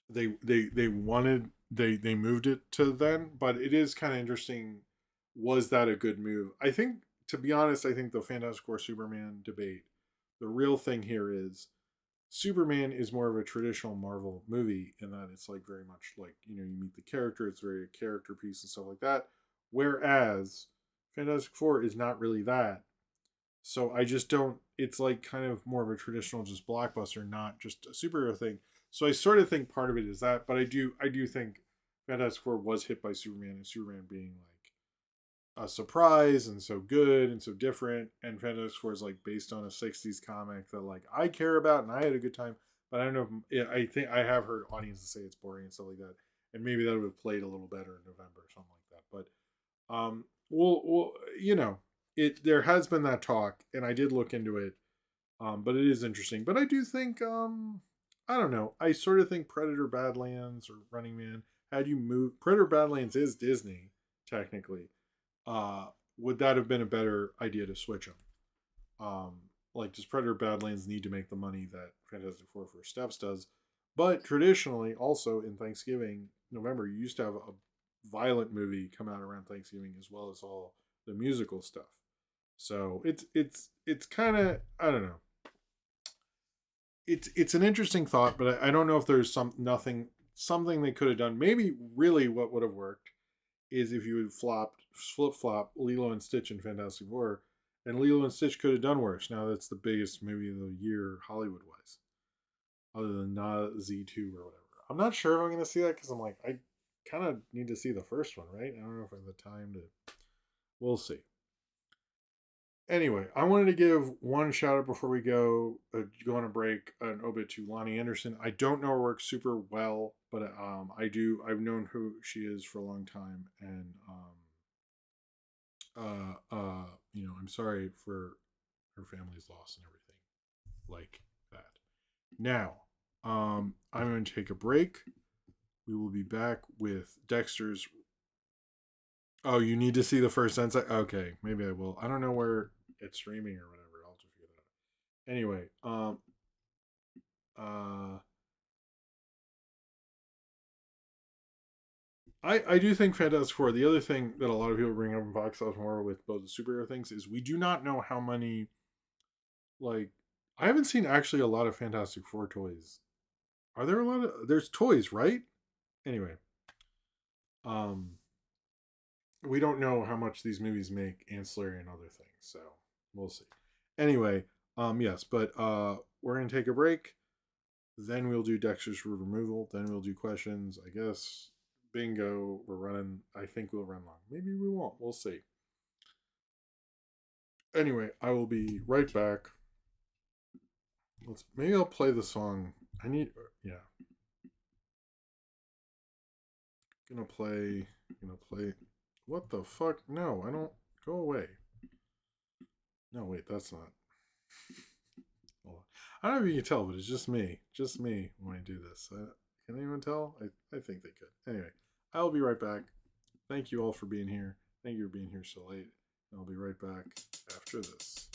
[SPEAKER 1] they wanted they moved it to then, but it is kind of interesting. Was that a good move? I think, to be honest, I think the Fantastic Four Superman debate, the real thing here is Superman is more of a traditional Marvel movie in that it's like very much like you meet the character, it's very a character piece and stuff like that. Whereas Fantastic Four is not really that. So I just don't. It's like kind of more of a traditional just blockbuster, not just a superhero thing. So I sort of think part of it is that, but I do think Fantastic Four was hit by Superman and Superman being like a surprise and so good and so different. And Fantastic Four is like based on a '60s comic that like I care about and I had a good time. But I don't know. If, I think I have heard audiences say it's boring and stuff like that, and maybe that would have played a little better in November or something like that. But well, it there has been that talk, and I did look into it. But it is interesting. But I do think I don't know. I sort of think Predator Badlands or Running Man, had you moved Predator Badlands is Disney technically. Uh would that have been a better idea to switch them? Um like, does Predator Badlands need to make the money that Fantastic Four First Steps does? But traditionally, also in Thanksgiving, November, you used to have a violent movie come out around Thanksgiving as well as all the musical stuff. So it's kind of, I don't know. It's an interesting thought, but I don't know if there's something they could have done. Maybe really what would have worked is if you had flip flop Lilo and Stitch and Fantastic Four, and Lilo and Stitch could have done worse. Now that's the biggest movie of the year Hollywood wise, other than not Z2 or whatever. I'm not sure if I'm going to see that because I'm like, I kind of need to see the first one, right? I don't know if I have the time to. We'll see. Anyway, I wanted to give one shout out before we go on a break, an obit to Lonnie Anderson. I don't know her work super well, but I do. I've known who she is for a long time, and I'm sorry for her family's loss and everything like that. Now, I'm going to take a break. We will be back with Dexter's. Oh, you need to see the first Sensei? Okay, maybe I will. I don't know where it's streaming or whatever. I'll just figure that out. Anyway, uh, I do think Fantastic Four. The other thing that a lot of people bring up in box office more with both the superhero things is we do not know how many, like, I haven't seen actually a lot of Fantastic Four toys. Are there a lot of there's toys, right? Anyway, um we don't know how much these movies make ancillary and other things, so we'll see. Anyway, yes, but we're gonna take a break. Then we'll do Dexter's root removal. Then we'll do questions. I guess bingo. We're running. I think we'll run long. Maybe we won't. We'll see. Anyway, I will be right back. Maybe I'll play the song. I need. Yeah. Gonna play. Gonna play. What the fuck? No, I don't. Go away. No, wait, that's not. Hold on. I don't know if you can tell, but it's just me. Just me when I do this. Can anyone tell? I think they could. Anyway, I'll be right back. Thank you all for being here. Thank you for being here so late. I'll be right back after this.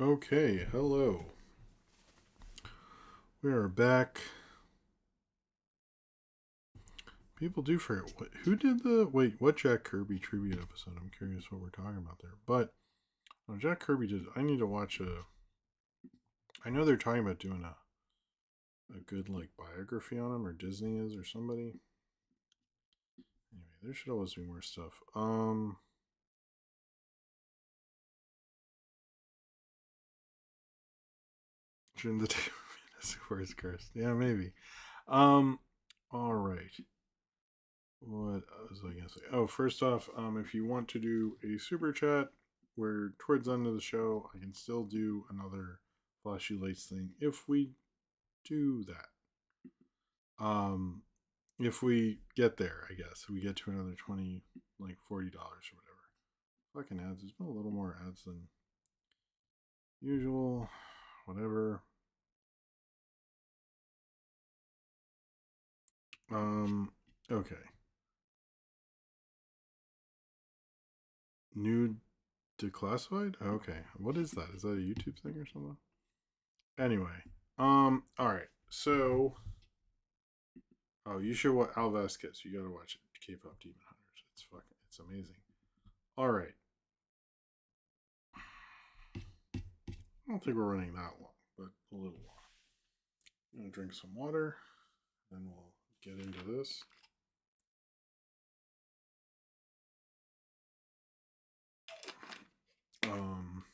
[SPEAKER 1] Okay, hello. We are back. People do forget who did the what Jack Kirby tribute episode. I'm curious what we're talking about there. But Jack Kirby did. I need to watch a. I know they're talking about doing a good like biography on him, or Disney is, or somebody. Anyway, there should always be more stuff. During the day Fantasy cursed. Yeah, maybe. Um, all right. What was I gonna say? Oh, first off, if you want to do a super chat, where towards the end of the show, I can still do another flashy lights thing if we do that. Um, if we get there, I guess we get to another 20, like $40 or whatever. Fucking ads. There's been a little more ads than usual. Whatever. Okay. New declassified? Okay. What is that? Is that a YouTube thing or something? Anyway. All right. So, oh, you should watch Al Vasquez. You gotta watch it. K-pop Demon Hunters. It's amazing. All right. I don't think we're running that long, but a little long. I'm gonna drink some water, then we'll get into this. Um,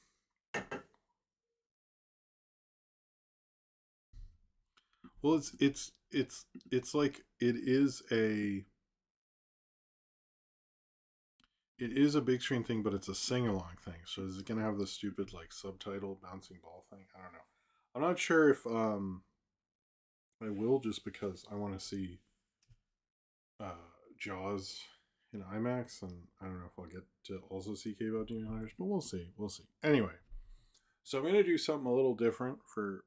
[SPEAKER 1] well, it's like it is a big screen thing, but it's a sing along thing. So is it gonna have the stupid like subtitle bouncing ball thing? I don't know. I'm not sure if I will, just because I want to see uh Jaws in IMAX, and I don't know if I'll get to also see K-pop Demon Hunters, but we'll see. We'll see. Anyway, so I'm gonna do something a little different for.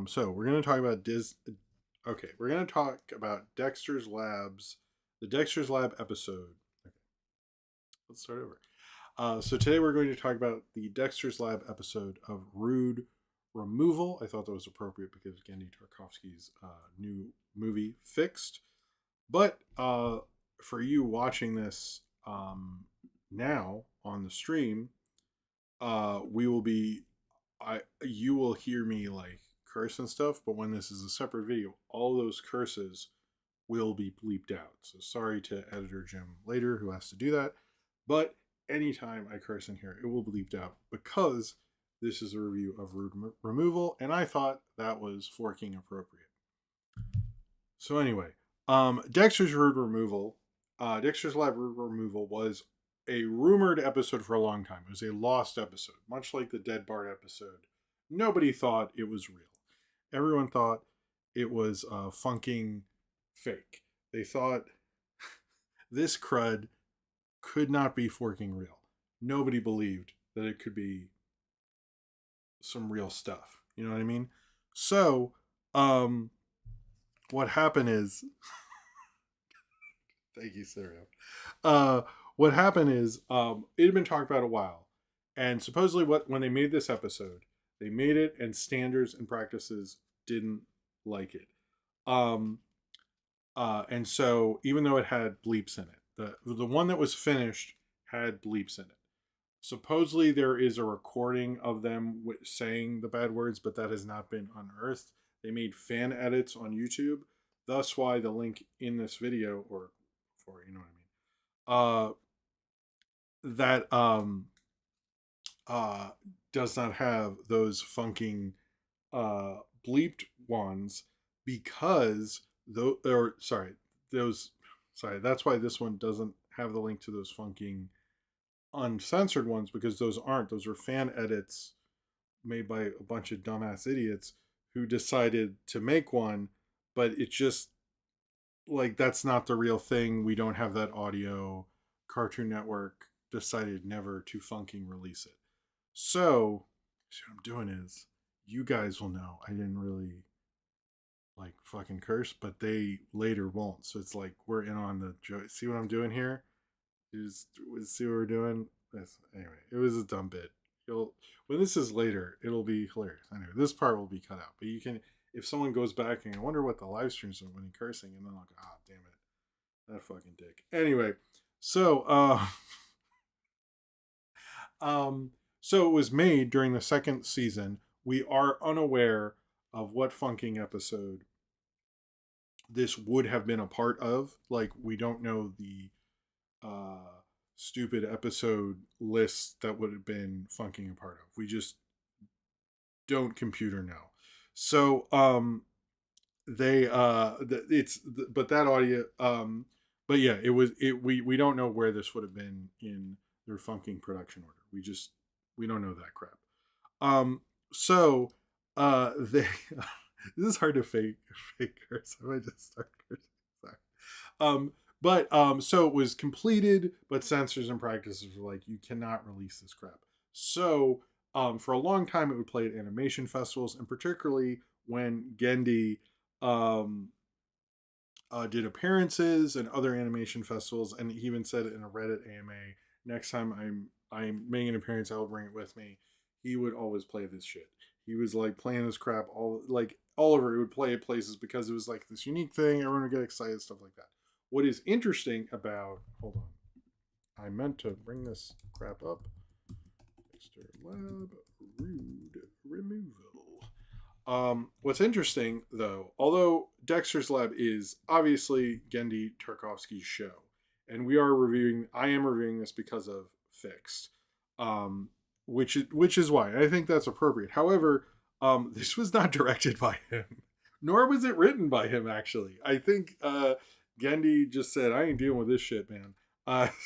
[SPEAKER 1] So we're gonna talk about Okay, we're gonna talk about Dexter's Labs, the Dexter's Lab episode. Okay, let's start over. So today we're going to talk about the Dexter's Lab episode of Rude Removal. I thought that was appropriate because Gendy Tarkovsky's new movie Fixed. But for you watching this now on the stream, we will be you will hear me like curse and stuff, but when this is a separate video, all those curses will be bleeped out. So sorry to editor Jim later who has to do that. But anytime I curse in here, it will be bleeped out because this is a review of Rude Removal, and I thought that was forking appropriate. So anyway, Dexter's Rude Removal, Dexter's Lab Rude Removal was a rumored episode for a long time. It was a lost episode, much like the Dead Bart episode. Nobody thought it was real. Everyone thought it was funking fake. They thought this crud could not be forking real. Nobody believed that it could be some real stuff. You know what I mean? So, what happened is, thank you, Sarah. Uh, what happened is, it had been talked about a while, and supposedly, when they made this episode, they made it, and standards and practices didn't like it. Um, and so even though it had bleeps in it, the one that was finished had bleeps in it. Supposedly there is a recording of them saying the bad words, but that has not been unearthed. They made fan edits on YouTube, thus why the link in this video, or for you know what I mean, that uh does not have those funking uh bleeped ones, because though or sorry those sorry that's why this one doesn't have the link to those funking uncensored ones, because those are fan edits made by a bunch of dumbass idiots who decided to make one, but it's just like that's not the real thing. We don't have that audio. Cartoon Network decided never to funking release it. So what I'm doing is, you guys will know I didn't really like fucking curse, but they later won't. So it's like we're in on the joke. See what I'm doing here? Just see what we're doing. Anyway, it was a dumb bit. you'll when this is later, it'll be hilarious. Anyway, this part will be cut out, but you can if someone goes back and I wonder what the live streams are when he cursing, and then I'll go, ah, damn it, that fucking dick. Anyway, so um, so it was made during the second season. We are unaware of what funking episode this would have been a part of. Like, we don't know the uh, stupid episode list that would have been funking a part of. We just don't computer know. So they it's but that audio but yeah, we don't know where this would have been in their funking production order. We don't know that crap. Um, so they this is hard to fake curse. I might just start cursing. Sorry. Um, but so it was completed, but censors and practices were like, you cannot release this crap. So for a long time, it would play at animation festivals, and particularly when Gendy um, did appearances and other animation festivals, and he even said in a Reddit AMA, next time I'm making an appearance, I'll bring it with me. He would always play this shit. He was like playing this crap all over. He would play at places because it was like this unique thing. Everyone would get excited, stuff like that. What is interesting about hold on, I meant to bring this crap up. Extra lab rude removal. What's interesting, though, although Dexter's Lab is obviously Gendy Tarkovsky's show, and I am reviewing this because of Fixed, which is why I think that's appropriate. However, this was not directed by him, nor was it written by him. Actually, I think Gendy just said, "I ain't dealing with this shit, man."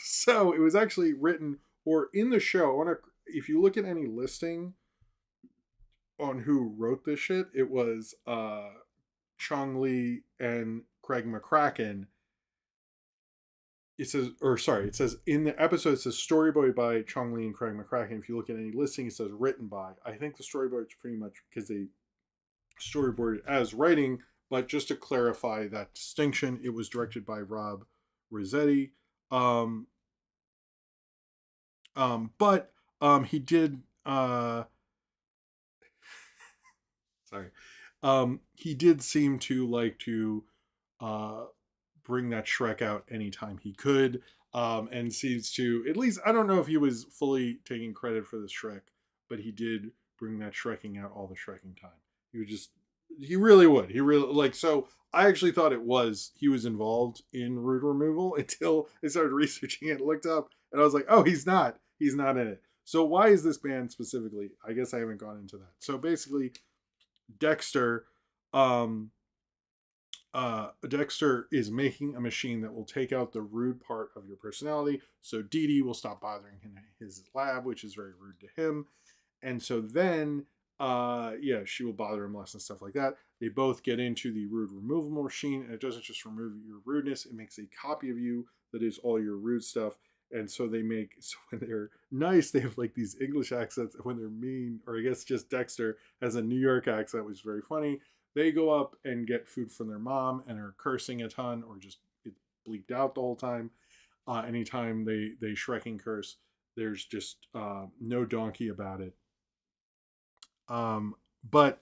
[SPEAKER 1] So it was actually written or in the show. If you look at any listing on who wrote this shit, it was Chong Lee and Craig McCracken. It says in the episode, it says storyboard by Chong Lee and Craig McCracken. If you look at any listing, it says written by. I think the storyboard is pretty much because they storyboarded as writing, but just to clarify that distinction, it was directed by Rob Rossetti. Um, but he did sorry. He did seem to like to uh, bring that Shrek out anytime he could, and seems to at least I don't know if he was fully taking credit for this Shrek, but he did bring that Shrekking out all the Shrekking time. He would just he really would he really like so. I actually thought he was involved in root removal until I started researching it, looked up, and I was like, oh, he's not in it. So why is this band specifically? I guess I haven't gone into that. So basically, Dexter, um, Dexter is making a machine that will take out the rude part of your personality. So Dee Dee will stop bothering him in his lab, which is very rude to him. And so then, yeah, she will bother him less and stuff like that. They both get into the rude removal machine, and it doesn't just remove your rudeness; it makes a copy of you that is all your rude stuff. And so so when they're nice, they have like these English accents. And when they're mean, or I guess just Dexter has a New York accent, which is very funny. They go up and get food from their mom and are cursing a ton, or just it bleeped out the whole time. Anytime they Shreking curse, there's just no donkey about it. But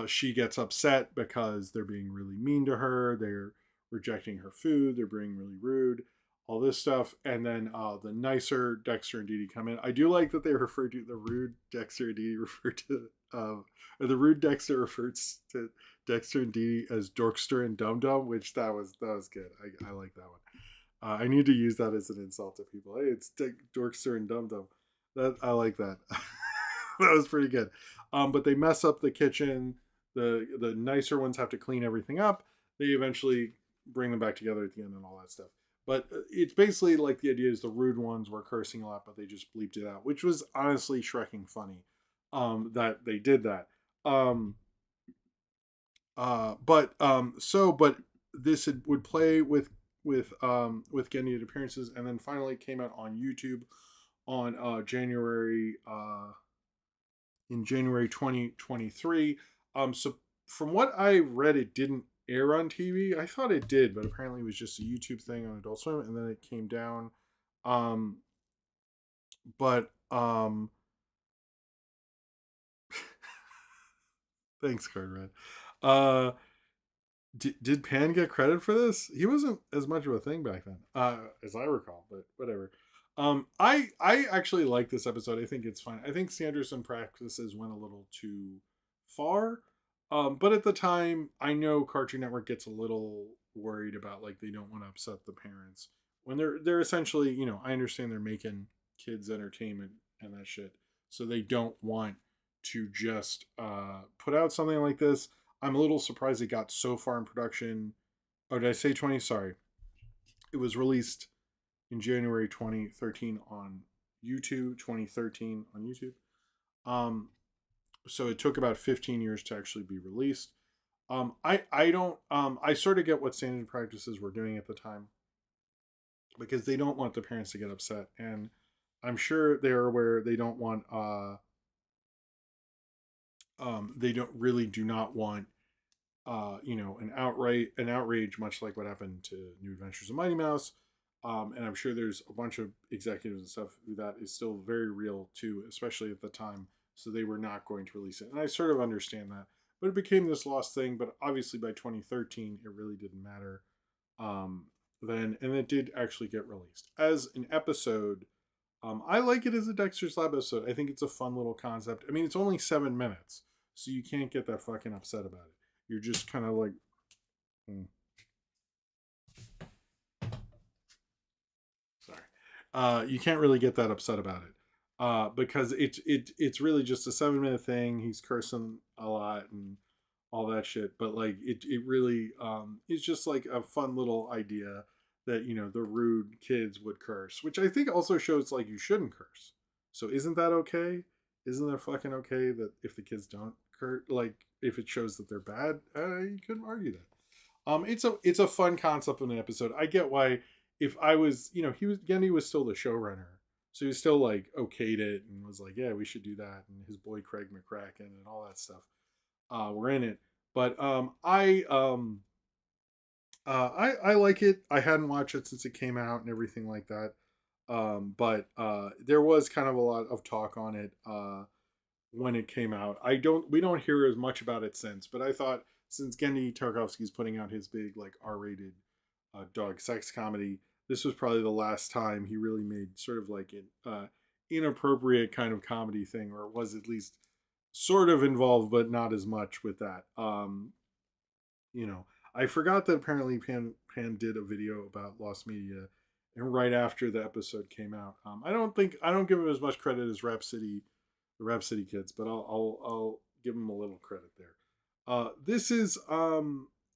[SPEAKER 1] she gets upset because they're being really mean to her. They're rejecting her food. They're being really rude. All this stuff, and then the nicer Dexter and Dee Dee come in. I do like that they refer to the rude Dexter and Dee Dee refer to or the rude Dexter refers to Dexter and Dee Dee as Dorkster and Dum Dum, which that was good. I like that one. I need to use that as an insult to people. Hey, it's Dorkster and Dum Dum. That I like that. That was pretty good. But they mess up the kitchen. The nicer ones have to clean everything up. They eventually bring them back together at the end and all that stuff. But it's basically like the idea is the rude ones were cursing a lot, but they just bleeped it out, which was honestly Shreking funny. That they did that. But this would play with Gendy at appearances, and then finally came out on YouTube on January 2023. So from what I read, it didn't air on TV. I thought it did, but apparently it was just a YouTube thing on Adult Swim, and then it came down. Um, but Thanks, Card Red. Uh, did Pan get credit for this? He wasn't as much of a thing back then, as I recall. But whatever. I actually like this episode. I think it's fine. I think Sanderson practices went a little too far. But at the time, I know Cartoon Network gets a little worried about like they don't want to upset the parents when they're essentially, I understand they're making kids entertainment and that shit, so they don't want to just put out something like this. I'm a little surprised it got so far in production. Oh, did I say 20? Sorry. It was released in January 2013 on YouTube, 2013 on YouTube. Um, so it took about 15 years to actually be released. I don't I sort of get what standard practices were doing at the time because they don't want the parents to get upset, and I'm sure they're aware they don't want they don't really do not want an outrage, much like what happened to New Adventures of Mighty Mouse. And I'm sure there's a bunch of executives and stuff that is still very real too, especially at the time. So they were not going to release it, and I sort of understand that. But it became this lost thing. But obviously by 2013, it really didn't matter. Then, and it did actually get released as an episode. I like it as a Dexter's Lab episode. I think it's a fun little concept. I mean, it's only 7 minutes, so you can't get that fucking upset about it. You're just kind of like, hmm, sorry. You can't really get that upset about it because it's really just a 7 minute thing. He's cursing a lot and all that shit, but like it really is just like a fun little idea that the rude kids would curse, which I think also shows like you shouldn't curse. So isn't that okay? Isn't that fucking okay that if the kids don't curse, like if it shows that they're bad, you couldn't argue that. It's a fun concept in an episode. I get why if I was, he was still the showrunner, so he was still like okayed it and was like, yeah, we should do that, and his boy Craig McCracken and all that stuff were in it. But I like it. I hadn't watched it since it came out and everything like that. But there was kind of a lot of talk on it when it came out. We don't hear as much about it since, but I thought since Gendy Tarkovsky's putting out his big like R-rated dog sex comedy, this was probably the last time he really made sort of like an inappropriate kind of comedy thing, or it was at least sort of involved, but not as much with that. You know, I forgot that apparently Pan did a video about Lost Media, and right after the episode came out, I don't give him as much credit as the Rap City kids, but I'll give him a little credit there. This is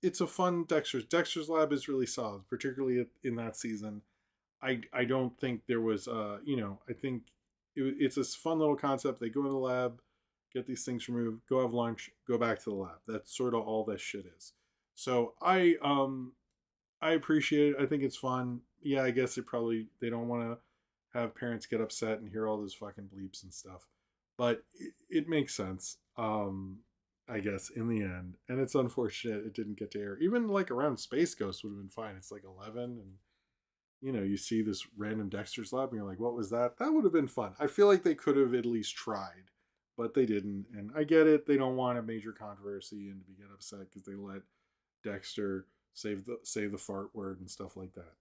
[SPEAKER 1] it's a fun Dexter's Lab is really solid, particularly in that season. I don't think there was I think it's a fun little concept. They go in the lab, get these things removed, go have lunch, go back to the lab. That's sort of all this shit is. So I appreciate it. I think it's fun. Yeah, I guess they don't want to have parents get upset and hear all those fucking bleeps and stuff, but it makes sense. I guess in the end, and it's unfortunate it didn't get to air. Even like around Space Ghost would have been fine. It's like 11, and you see this random Dexter's Lab, and you're like, what was that? That would have been fun. I feel like they could have at least tried, but they didn't. And I get it. They don't want a major controversy and to get upset because they let Dexter save the fart word and stuff like that.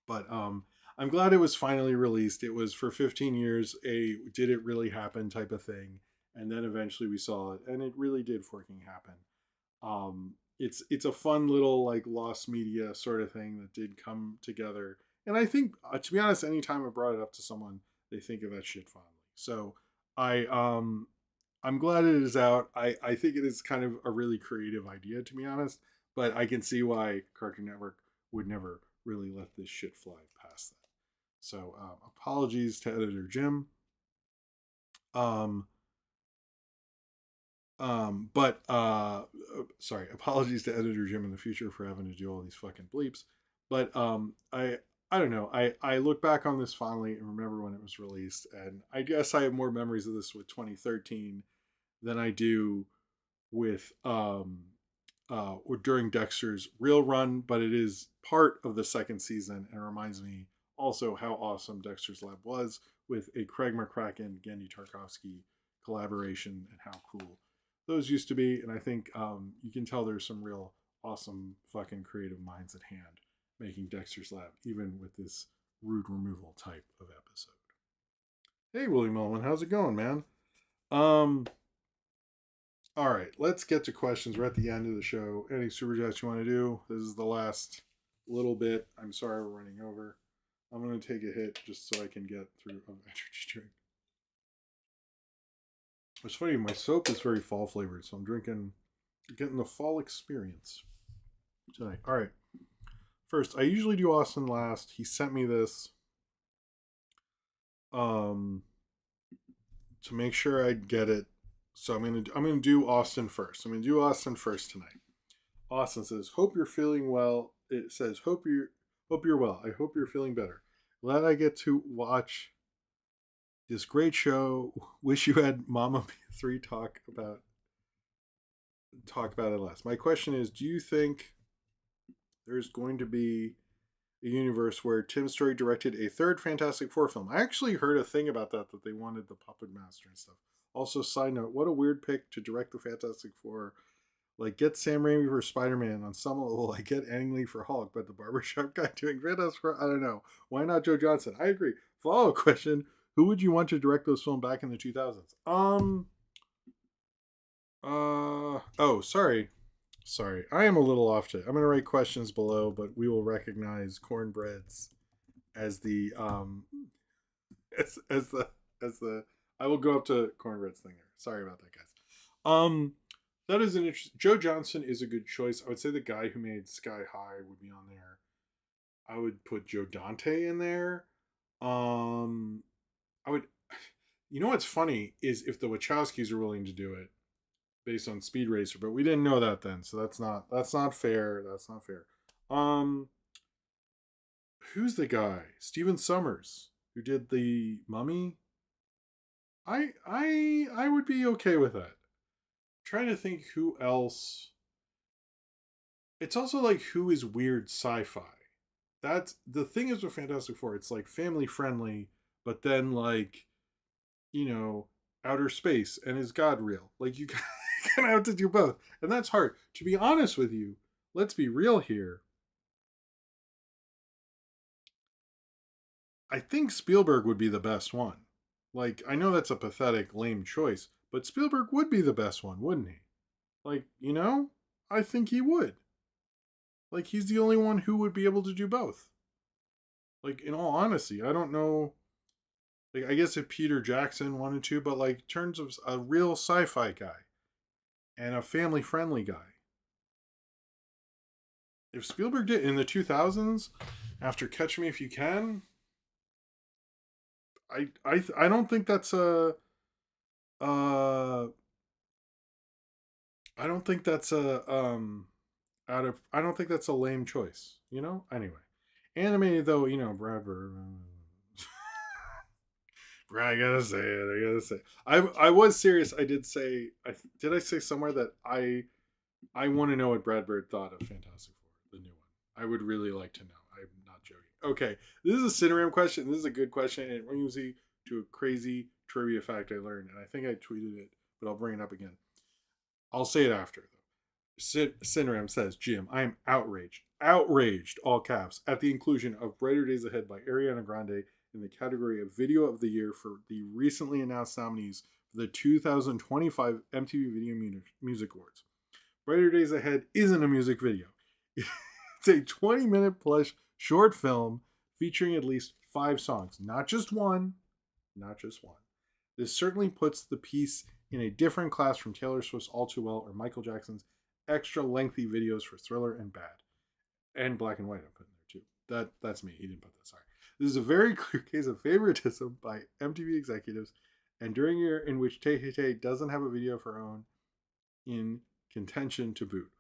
[SPEAKER 1] But I'm glad it was finally released. It was for 15 years a did it really happen type of thing, and then eventually we saw it, and it really did fucking happen. It's a fun little like lost media sort of thing that did come together, and I think to be honest, anytime I brought it up to someone, they think of that shit fondly. So I I'm glad it is out. I think it is kind of a really creative idea, to be honest, but I can see why Cartoon Network would never really let this shit fly past that. So apologies to editor Jim. Um, but sorry, apologies to editor Jim in the future for having to do all these fucking bleeps. But I don't know. I look back on this fondly and remember when it was released, and I guess I have more memories of this with 2013 than I do with or during Dexter's real run, but it is part of the second season and it reminds me also how awesome Dexter's Lab was with a Craig McCracken, Gendy Tarkovsky collaboration and how cool those used to be, and I think you can tell there's some real awesome fucking creative minds at hand making Dexter's Lab, even with this rude removal type of episode. Hey, William Ullman, how's it going, man? Um, all right, let's get to questions. We're at the end of the show. Any super chats you want to do? This is the last little bit. I'm sorry we're running over. I'm going to take a hit just so I can get through an energy drink. It's funny, my soap is very fall flavored, so I'm getting the fall experience tonight. All right. First, I usually do Austin last. He sent me this um to make sure I get it. So I'm gonna do Austin first. I'm gonna do Austin first tonight. Austin says, "Hope you're feeling well." It says, hope you're well. I hope you're feeling better. Glad I get to watch this great show. Wish you had Mama 3 talk about it last. My question is, do you think there's going to be a universe where Tim Story directed a third Fantastic Four film? I actually heard a thing about that they wanted the Puppet Master and stuff. Also, side note, what a weird pick to direct the Fantastic Four. Like, get Sam Raimi for Spider-Man on some level. I get Ang Lee for Hulk, but the barbershop guy doing Fantastic Four, I don't know. Why not Joe Johnson? I agree. Follow-up question: who would you want to direct those films back in the 2000s? Oh, sorry. Sorry, I am a little off today. I'm going to write questions below, but we will recognize cornbreads as the as the I will go up to cornbreads thing there. Sorry about that, guys. That is an interesting. Joe Johnson is a good choice. I would say the guy who made Sky High would be on there. I would put Joe Dante in there. I would. You know what's funny is if the Wachowskis are willing to do it based on Speed Racer, but we didn't know that then, so that's not fair. That's not fair. Um, who's the guy? Steven Summers, who did the Mummy. I would be okay with that. I'm trying to think who else. It's also like who is weird sci-fi. That's the thing is with Fantastic Four. It's like family friendly, but then like you know outer space and is God real? Like you kind of have to do both, and that's hard. To be honest with you, let's be real here. I think Spielberg would be the best one. Like, I know that's a pathetic, lame choice, but Spielberg would be the best one, wouldn't he? Like, I think he would. Like, he's the only one who would be able to do both. Like, in all honesty, I don't know. Like, I guess if Peter Jackson wanted to, but like, in terms of a real sci fi guy and a family friendly guy, if Spielberg did in the 2000s, after Catch Me If You Can, I don't think that's a uh I don't think that's a I don't think that's a lame choice, Anyway. Animated though, Brad Bird. I gotta say it. I gotta say. I was serious. I did say. Did I say somewhere that I want to know what Brad Bird thought of Fantastic Four, the new one. I would really like to know. I'm not joking. Okay, this is a Cineram question. This is a good question, and it brings me to a crazy trivia fact I learned, and I think I tweeted it, but I'll bring it up again. I'll say it after though. Cineram says, Jim, I am outraged, all caps, at the inclusion of Brighter Days Ahead by Ariana Grande in the category of Video of the Year for the recently announced nominees for the 2025 MTV Video Music Awards. Brighter Days Ahead isn't a music video. It's a 20-minute plus short film featuring at least 5 songs, not just one. This certainly puts the piece in a different class from Taylor Swift's All Too Well or Michael Jackson's extra lengthy videos for Thriller and Bad. And Black and White I put in there too. That's me. He didn't put that. Sorry. This is a very clear case of favoritism by MTV executives, and during a year in which Tay Tay Tay doesn't have a video of her own in contention to boot.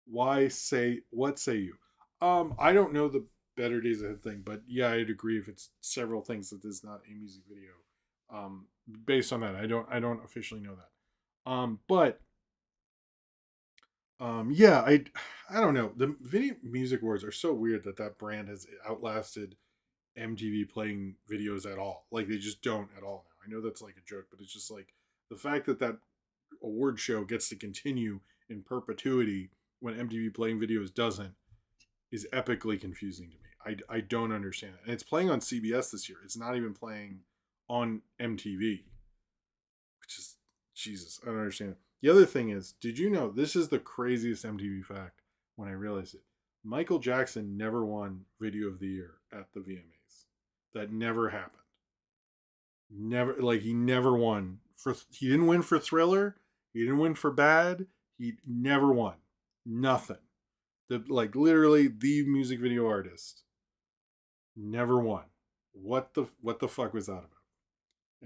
[SPEAKER 1] What say you? I don't know the Better Days Ahead thing, but yeah, I'd agree if it's several things that this is not a music video. Based on that, I don't officially know that. But yeah, I don't know. The Video Music Awards are so weird that brand has outlasted MTV playing videos at all. Like they just don't at all now. I know that's like a joke, but it's just like the fact that award show gets to continue in perpetuity when MTV Playing Videos doesn't is epically confusing to me. I don't understand it. And it's playing on CBS this year. It's not even playing on MTV, which is Jesus. I don't understand it. The other thing is, did you know this is the craziest MTV fact when I realized it? Michael Jackson never won Video of the Year at the VMAs. That never happened. Never, like, he never won for, he didn't win for Thriller, he didn't win for Bad, he never won. Nothing. The, like, literally the music video artist never won. What the fuck was that about?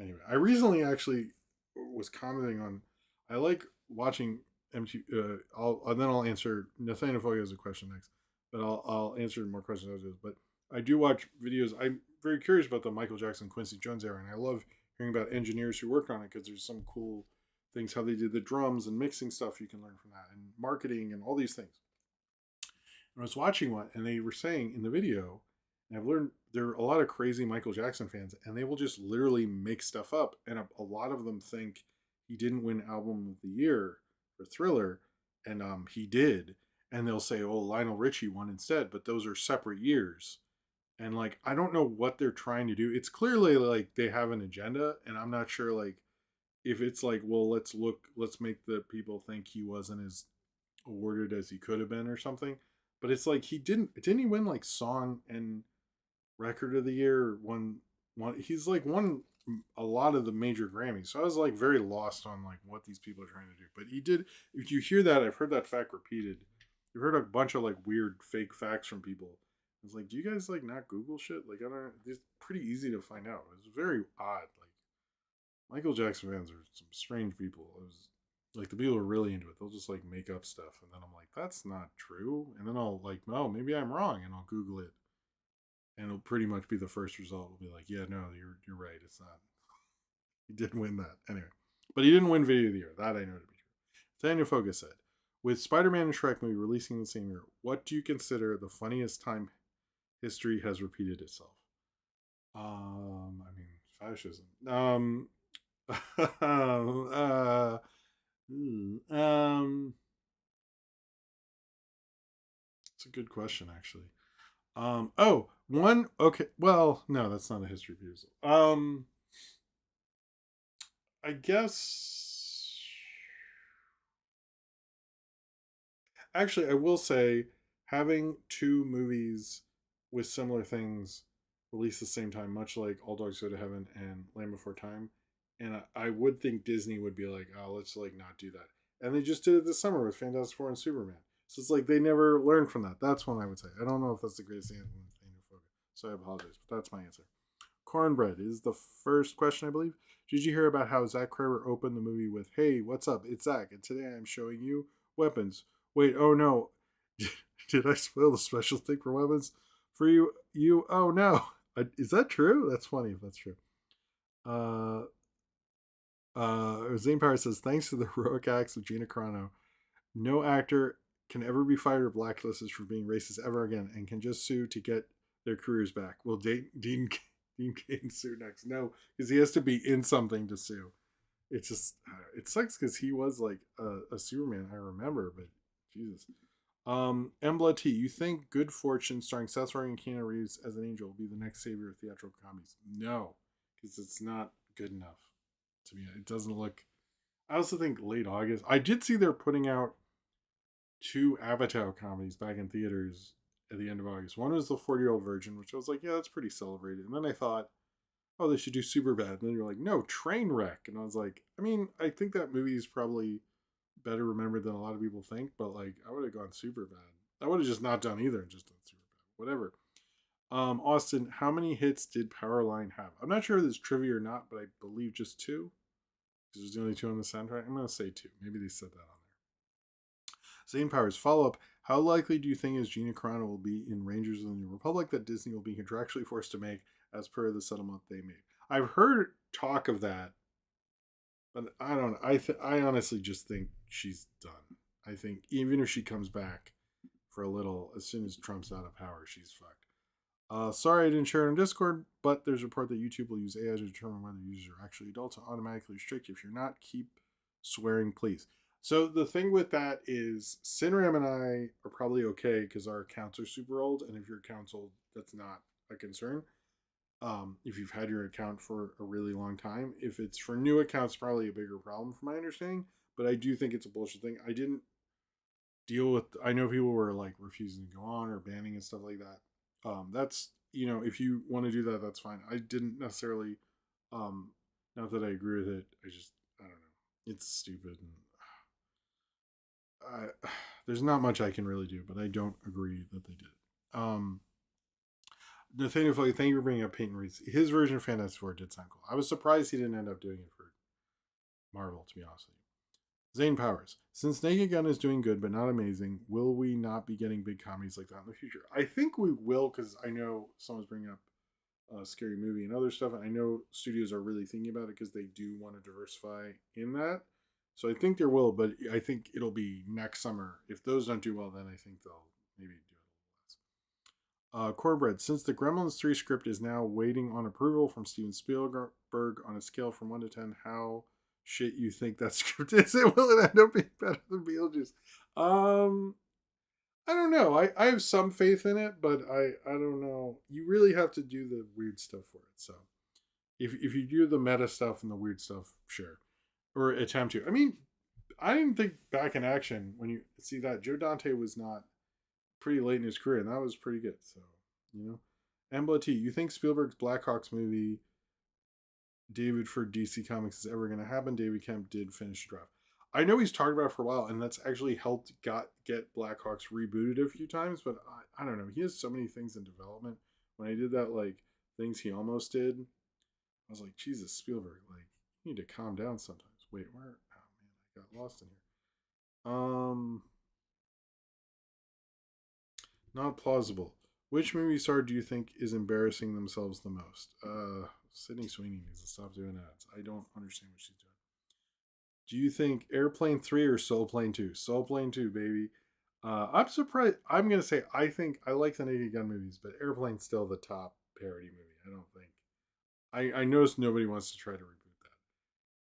[SPEAKER 1] Anyway, I recently actually was commenting on, I like watching MTV. I'll and then I'll answer Nathaniel Fogg has a question next, but I'll answer more questions as it is. But I do watch videos. I'm very curious about the Michael Jackson Quincy Jones era, and I love hearing about engineers who worked on it because there's some cool things how they did the drums and mixing stuff you can learn from that, and marketing and all these things. And I was watching one, and they were saying in the video, and I've learned there are a lot of crazy Michael Jackson fans, and they will just literally make stuff up, and a lot of them think he didn't win Album of the Year for Thriller, and he did, and they'll say, "Oh, Lionel Richie won instead," but those are separate years, and like I don't know what they're trying to do. It's clearly like they have an agenda, and I'm not sure like if it's like, well, let's make the people think he wasn't as awarded as he could have been or something. But it's like didn't he win like song and record of the year, one he's like won a lot of the major Grammys. So I was like very lost on like what these people are trying to do. But he did, if you hear that, I've heard that fact repeated. You've heard a bunch of like weird fake facts from people. It's like, do you guys like not Google shit? Like I don't, it's pretty easy to find out. It's very odd. Like Michael Jackson fans are some strange people. It was like the people who are really into it, they'll just like make up stuff, and then I'm like, that's not true. And then I'll like, oh, maybe I'm wrong, and I'll Google it, and it'll pretty much be the first result. Will be like, yeah, no, you're right. It's not. He did win that anyway, but he didn't win Video of the Year. That I know to be true. Daniel Focus said, with Spider-Man and Shrek movie releasing the same year, what do you consider the funniest time history has repeated itself? I mean, fascism. uh, it's a good question, actually. Oh, one. Okay, well, no, that's not a history piece. I guess. Actually, I will say having two movies with similar things released at the same time, much like All Dogs Go to Heaven and Land Before Time, and I would think Disney would be like, oh, let's like not do that, and they just did it this summer with Fantastic Four and Superman. So it's like they never learned from that. That's one I would say. I don't know if that's the greatest answer, so I apologize, but that's my answer. Cornbread is the first question, I believe. Did you hear about how Zach Kramer opened the movie with, "Hey, what's up? It's Zach, and today I'm showing you weapons." Wait, oh no, did I spoil the special thing for weapons for you? You, oh no, is that true? That's funny if that's true. Uh, Zane Power says, thanks to the heroic acts of Gina Carano, no actor can ever be fired or blacklisted for being racist ever again, and can just sue to get their careers back. Will Dean Cain sue next? No, because he has to be in something to sue. It's just it sucks because he was like a Superman, I remember, but Jesus. Embla T, you think Good Fortune starring Seth Rogen and Keanu Reeves as an angel will be the next savior of theatrical comedies? No, because it's not good enough to me. It doesn't look. I also think late August. I did see they're putting out two Avatar comedies back in theaters at the end of August. One was the 40-Year-Old Virgin, which I was like, yeah, that's pretty celebrated. And then I thought, oh, they should do Superbad. And then you're like, no, Trainwreck. And I was like, I mean, I think that movie is probably better remembered than a lot of people think, but like, I would have gone Superbad. I would have just not done either and just done Superbad. Whatever. Austin, how many hits did Powerline have? I'm not sure if it's trivia or not, but I believe just two. Because there's the only two on the soundtrack. I'm going to say two. Maybe they said that on there. Zane Powers, follow up. How likely do you think is Gina Carano will be in Rangers of the New Republic that Disney will be contractually forced to make as per the settlement they made? I've heard talk of that, but I don't know. I honestly just think she's done. I think even if she comes back for a little, as soon as Trump's out of power, she's fucked. Sorry I didn't share it on Discord, but there's a report that YouTube will use AI to determine whether users are actually adults and automatically restrict. If you're not, keep Swearing, please. So the thing with that is, Sinram and I are probably okay because our accounts are super old, and if your account's old, that's not a concern. If you've had your account for a really long time, if it's for new accounts, probably a bigger problem, from my understanding. But I do think it's a bullshit thing. I didn't deal with. I know people were like refusing to go on or banning and stuff like that. That's, if you want to do that, that's fine. I didn't necessarily. Not that I agree with it. I don't know. It's stupid, and there's not much I can really do. But I don't agree that they did. Nathaniel Foley, thank you for bringing up Peyton Reed's. His version of Fantastic Four did sound cool. I was surprised he didn't end up doing it for Marvel, to be honest with you. Zane Powers, since Naked Gun is doing good but not amazing, will we not be getting big comedies like that in the future? I think we will, because I know someone's bringing up a Scary Movie and other stuff, and I know studios are really thinking about it because they do want to diversify in that. So I think there will, but I think it'll be next summer. If those don't do well, then I think they'll maybe do it a little less. Cornbread, since the Gremlins 3 script is now waiting on approval from Steven Spielberg on a scale from 1 to 10, how shit you think that script is? Will it end up being better than Beetlejuice? Um, I don't know. I have some faith in it, but I don't know. You really have to do the weird stuff for it. So if you do the meta stuff and the weird stuff, sure. Or attempt to. I mean, I didn't think Back in Action, when you see that, Joe Dante was not pretty late in his career, and that was pretty good. So, you know. Embla T, you think Spielberg's Blackhawks movie, David for DC Comics, is ever going to happen? David Kemp did finish the draft. I know he's talked about it for a while, and that's actually helped get Blackhawks rebooted a few times, but I don't know. He has so many things in development. When I did that, like, things he almost did, I was like, Jesus, Spielberg, like, you need to calm down sometimes. Wait, where? Oh, man, I got lost in here. Not plausible. Which movie star do you think is embarrassing themselves the most? Sydney Sweeney needs to stop doing ads. I don't understand what she's doing. Do you think Airplane 3 or Soul Plane 2? Soul Plane 2, baby. I'm surprised. I'm going to say I think I like the Naked Gun movies, but Airplane's still the top parody movie. I don't think. I noticed nobody wants to try to reboot that.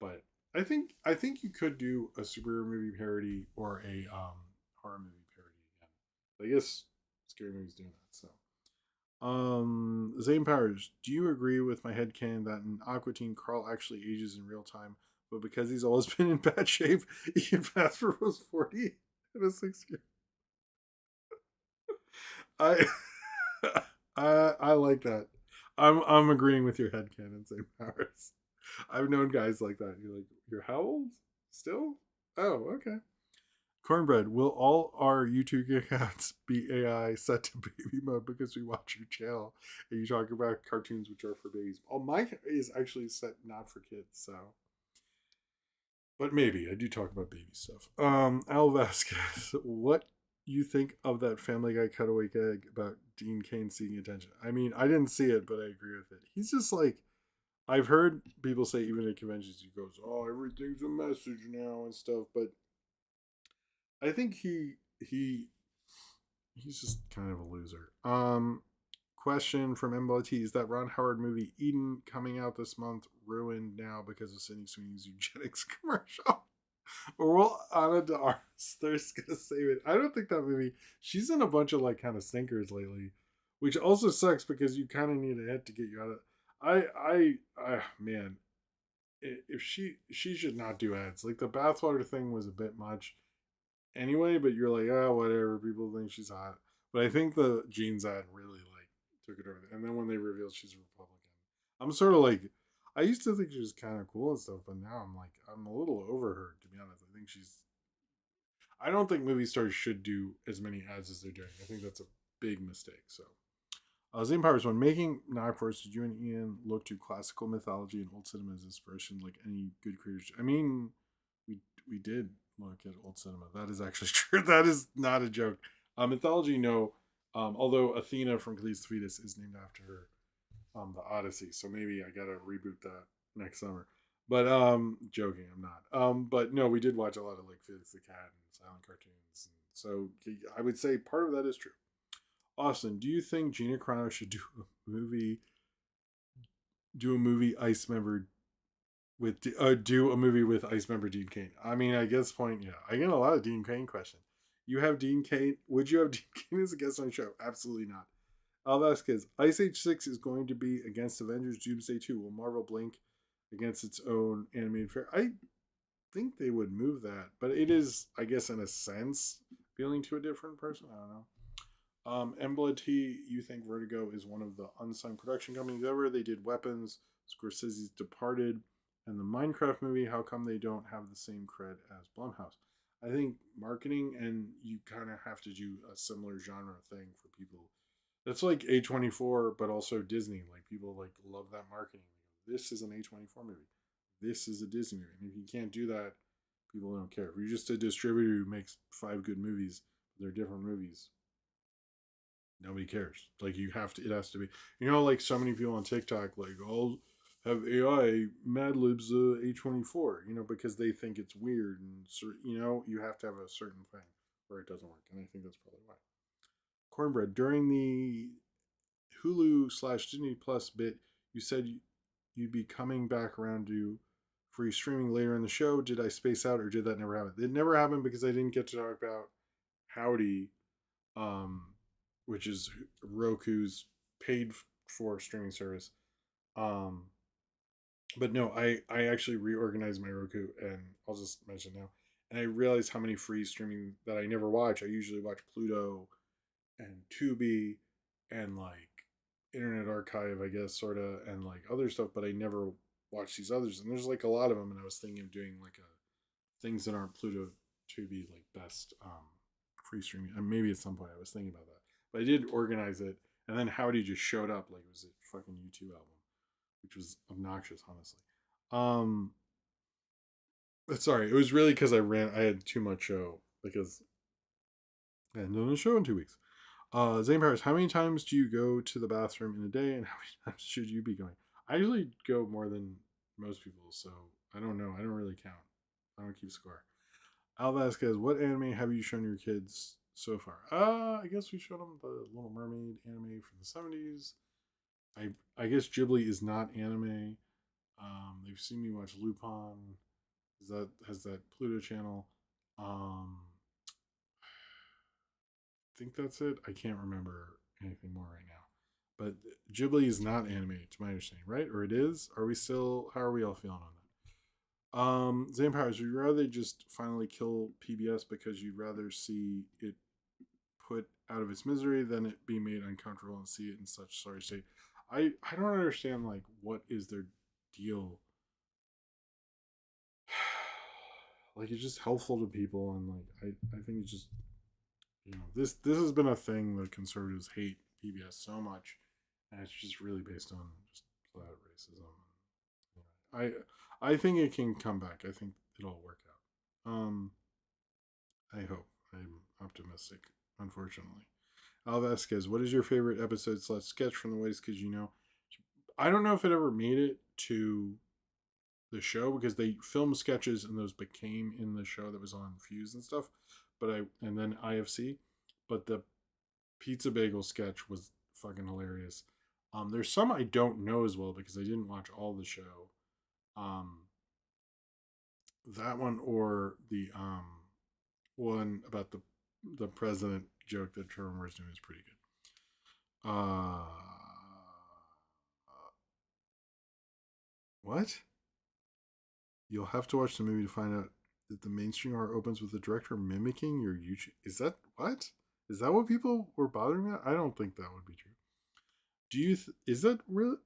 [SPEAKER 1] But I think you could do a superhero movie parody or a horror movie parody again. I guess Scary Movie's doing that. So Zane Powers, do you agree with my headcanon that in Aqua Teen Carl actually ages in real time, but because he's always been in bad shape, he can pass for was 40 in a 6 year? I I like that. I'm agreeing with your headcanon, Zane Powers. I've known guys like that. You're like, you're how old? Still? Oh, okay. Cornbread, will all our YouTube accounts be AI set to baby mode because we watch your channel and you talk about cartoons which are for babies? Oh, mine is actually set not for kids, so. But maybe. I do talk about baby stuff. Al Vasquez, what you think of that Family Guy cutaway gag about Dean Cain seeking attention? I mean, I didn't see it, but I agree with it. He's just like, I've heard people say even at conventions, he goes, "Oh, everything's a message now" and stuff. But I think he's just kind of a loser. Question from MLT: is that Ron Howard movie Eden coming out this month ruined now because of Sydney Sweeney's eugenics commercial? Or will Anna de Armas Thirst gonna save it? I don't think that movie. She's in a bunch of like kind of stinkers lately, which also sucks because you kind of need a hit to get you out of. Man, if she should not do ads. Like the bathwater thing was a bit much anyway, but you're like, oh, whatever. People think she's hot, but I think the jeans ad really like took it over. And then when they revealed she's a Republican, I'm sort of like, I used to think she was kind of cool and stuff, but now I'm like, I'm a little over her, to be honest. I think she's. I don't think movie stars should do as many ads as they're doing. I think that's a big mistake. So. Zane Powers, when making Nightforce, did you and Ian look to classical mythology and old cinema as inspiration, like any good creators? I mean, we did look at old cinema. That is actually true. That is not a joke. Mythology, no. Although Athena from Achilles Fetus is named after her, the Odyssey. So maybe I gotta reboot that next summer. But joking, I'm not. But no, we did watch a lot of like Felix the Cat and silent cartoons. So I would say part of that is true. Austin, do you think Gina Carano should do a movie Ice member with do a movie with Ice member Dean Cain. I mean, I guess point. Yeah, I get a lot of Dean Cain questions. You have Dean Cain. Would you have Dean Cain as a guest on the show? Absolutely not. I'll ask is Ice Age 6 is going to be against Avengers Doomsday 2. Will Marvel blink against its own animated fair? I think they would move that, but it is, I guess, in a sense, feeling to a different person. I don't know. Embla T, you think Vertigo is one of the unsung production companies ever? They did Weapons, Scorsese's Departed, and the Minecraft movie. How come they don't have the same cred as Blumhouse? I think marketing, and you kind of have to do a similar genre thing for people. That's like A24, but also Disney. Like people like love that marketing. This is an A24 movie. This is a Disney movie. And if you can't do that, people don't care. If you're just a distributor who makes 5 good movies, they're different movies, nobody cares. Like you have to, it has to be. Like so many people on TikTok, like I'll have AI Mad Libs A24, because they think it's weird, and you have to have a certain thing, or it doesn't work. And I think that's probably why. Cornbread, during the Hulu/Disney Plus bit, you said you'd be coming back around to free streaming later in the show. Did I space out, or did that never happen? It never happened because I didn't get to talk about Howdy, um, which is Roku's paid for streaming service. Um, but no, I actually reorganized my Roku, and I'll just mention now. And I realized how many free streaming that I never watch. I usually watch Pluto and Tubi and like Internet Archive, I guess, sort of, and like other stuff, but I never watch these others. And there's like a lot of them, and I was thinking of doing like a things that aren't Pluto, Tubi, like best free streaming. And maybe at some point I was thinking about that, but I did organize it. And then Howdy just showed up like it was a fucking U2 album, which was obnoxious, honestly. Um, but sorry, it was really because I had too much show because I hadn't done a show in 2 weeks. Zane Paris, how many times do you go to the bathroom in a day, and how many times should you be going? I usually go more than most people, so I don't know. I don't really count. I don't keep score. Al Vasquez, what anime have you shown your kids so far? I guess we showed them the Little Mermaid anime from the 70s. I guess Ghibli is not anime. They've seen me watch Lupin. That has that Pluto channel. I think that's it. I can't remember anything more right now. But Ghibli is not anime, to my understanding, right? Or it is? Are we still? How are we all feeling on that? Zampires, would you rather just finally kill PBS because you'd rather see it put out of its misery than it be made uncomfortable and see it in such sorry state? I don't understand like what is their deal. Like it's just helpful to people, and like I think it's just this has been a thing that conservatives hate PBS so much, and it's just really based on just flat racism. I think it can come back. I think it'll work out. I hope. I'm optimistic. Unfortunately, Al Vasquez, what is your favorite episode/sketch from the latest? Because I don't know if it ever made it to the show because they filmed sketches and those became in the show that was on Fuse and stuff. And then IFC, but the pizza bagel sketch was fucking hilarious. There's some I don't know as well because I didn't watch all the show. That one or the one about the president joke that Trevor Moore's doing is pretty good. What? You'll have to watch the movie to find out that the mainstream horror opens with the director mimicking your YouTube. Is that what? Is that what people were bothering about? I don't think that would be true. Is that really?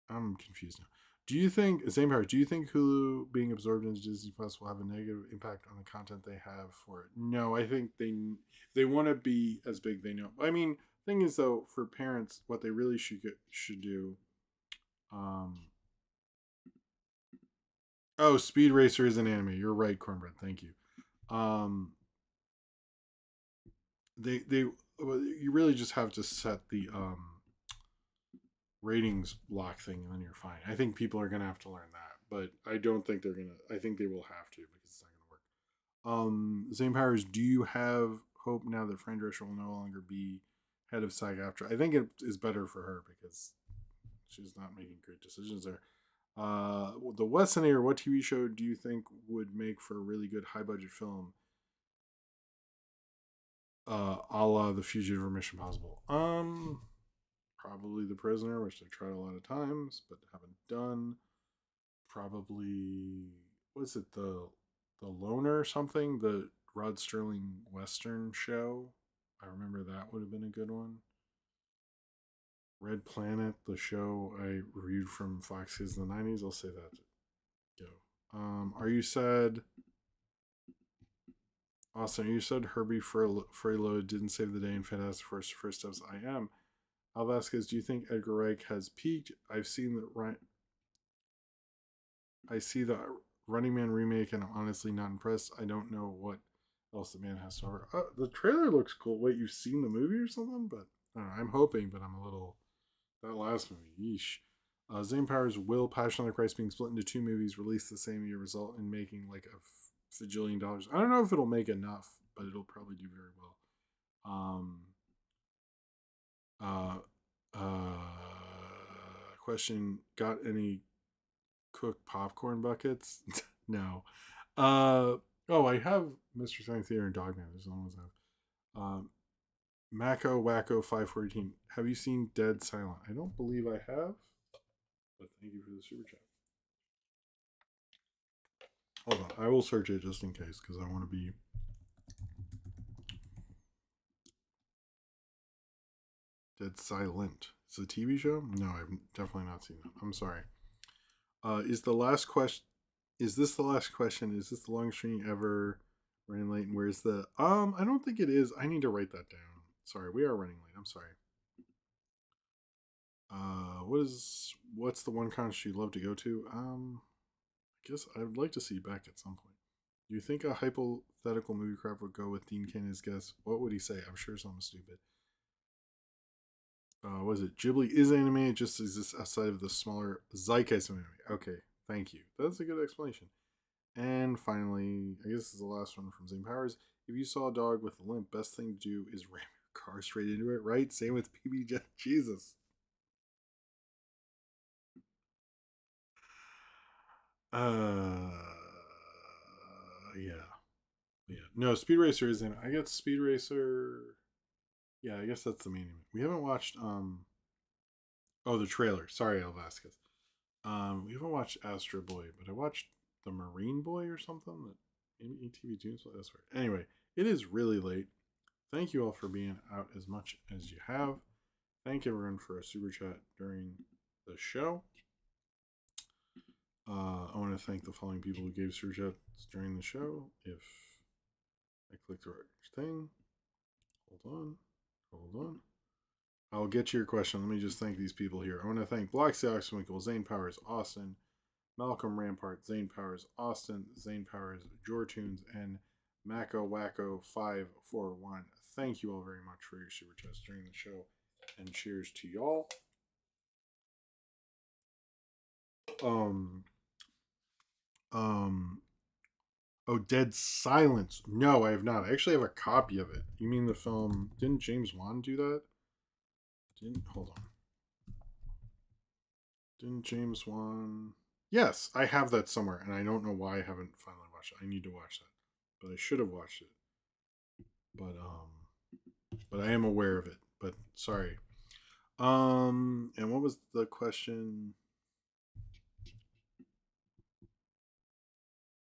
[SPEAKER 1] I'm confused now. Do you think same power? Do you think Hulu being absorbed into Disney Plus will have a negative impact on the content they have for it? No, I think they want to be as big. They know. I mean, thing is though, for parents, what they really should do. Oh, Speed Racer is an anime. You're right, Cornbread. Thank you. Um, they you really just have to set the ratings block thing, and then you're fine. I think people are gonna have to learn that, but I don't think they're gonna. I think they will have to because it's not gonna work. Same powers. Do you have hope now that Fran Drescher will no longer be head of SAG after? I think it is better for her because she's not making great decisions there. The Westonator, what TV show do you think would make for a really good high budget film? A la The Fugitive or Mission Possible. Probably The Prisoner, which I've tried a lot of times but haven't done. Probably was it the Loner or something? The Rod Sterling Western show. I remember that would have been a good one. Red Planet, the show I reviewed from Fox Kids in the 90s. I'll say that. Go. Are you sad? Austin, you said Herbie Frelo didn't save the day in Fantastic First Steps. I am. Al Vasquez, do you think Edgar Wright has peaked? I've seen the right. I see the Running Man remake, and I'm honestly not impressed. I don't know what else the man has to offer. The trailer looks cool. Wait, you've seen the movie or something? But I don't know. I'm hoping, but I'm a little. That last movie, yeesh. Zane Powers' Will, Passion of the Christ being split into two movies released the same year result in making like a fajillion dollars. I don't know if it'll make enough, but it'll probably do very well. Um, uh, question: got any cooked popcorn buckets? No. Oh, I have Mr. Science Theater and Dogman. There's almost have. Mako Wacko 514. Have you seen Dead Silent? I don't believe I have, but thank you for the super chat. Hold on, I will search it just in case because I want to be. Dead Silent. It's a TV show? No, I've definitely not seen that. I'm sorry. Is the last question? Is this the last question? Is this the longest stream ever running late? And where's the? I don't think it is. I need to write that down. Sorry, we are running late. I'm sorry. What's the one concert you'd love to go to? I guess I would like to see you back at some point. Do you think a hypothetical movie crowd would go with Dean Cain as guest? What would he say? I'm sure something stupid. Was it Ghibli is anime? It just exists outside of the smaller zeitgeist of anime. Okay, thank you. That's a good explanation. And finally, I guess this is the last one from Zane Powers. If you saw a dog with a limp, best thing to do is ram your car straight into it, right? Same with PB. Jesus. Uh, yeah, yeah. No, Speed Racer isn't. I guess Speed Racer. Yeah, I guess that's the main. We haven't watched. Oh, the trailer. Sorry, El Vasquez. We haven't watched Astro Boy, but I watched the Marine Boy or something that ETV Tunes. That's right. Anyway, it is really late. Thank you all for being out as much as you have. Thank everyone for a super chat during the show. I want to thank the following people who gave super chats during the show. If I click the right thing, hold on. I'll get to your question. Let me just thank these people here. I want to thank Bloxy Oxwinkle, Zane Powers, Austin, Malcolm Rampart, Zane Powers, Austin, Zane Powers, Jortunes, and Mako Wacko 541. Thank you all very much for your super chats during the show, and cheers to y'all. Um, um, oh, Dead Silence. No, I have not. I actually have a copy of it. You mean the film? Didn't James Wan do that? Didn't hold on. Didn't James Wan? Yes, I have that somewhere, and I don't know why I haven't finally watched it. I need to watch that, but I should have watched it. But I am aware of it. But sorry. And what was the question?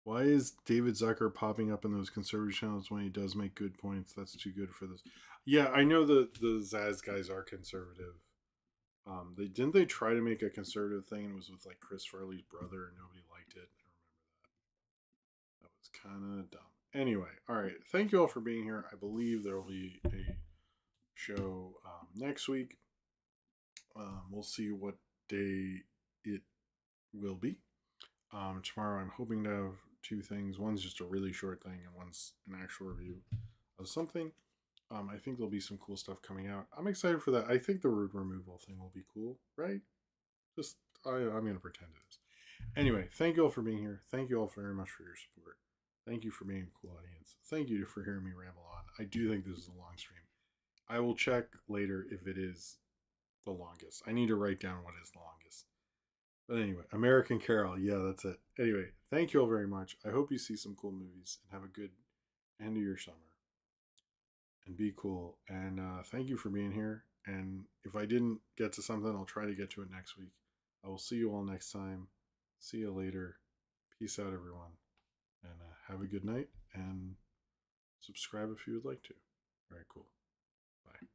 [SPEAKER 1] Why is David Zucker popping up in those conservative channels when he does make good points? That's too good for this. Yeah, I know the Zaz guys are conservative. They try to make a conservative thing and it was with like Chris Farley's brother and nobody liked it. I remember that. That was kind of dumb. Anyway, all right. Thank you all for being here. I believe there will be a show next week. We'll see what day it will be. Tomorrow, I'm hoping to have two things. One's just a really short thing, and one's an actual review of something. I think there'll be some cool stuff coming out. I'm excited for that. I think the root removal thing will be cool, right? Just I'm gonna pretend it is. Anyway, thank you all for being here. Thank you all very much for your support. Thank you for being a cool audience. Thank you for hearing me ramble on. I do think this is a long stream. I will check later if it is the longest. I need to write down what is the longest. But anyway, American Carol. Yeah, that's it. Anyway, thank you all very much. I hope you see some cool movies and have a good end of your summer and be cool. And thank you for being here. And if I didn't get to something, I'll try to get to it next week. I will see you all next time. See you later. Peace out, everyone. And have a good night and subscribe if you would like to. All right, cool. Bye.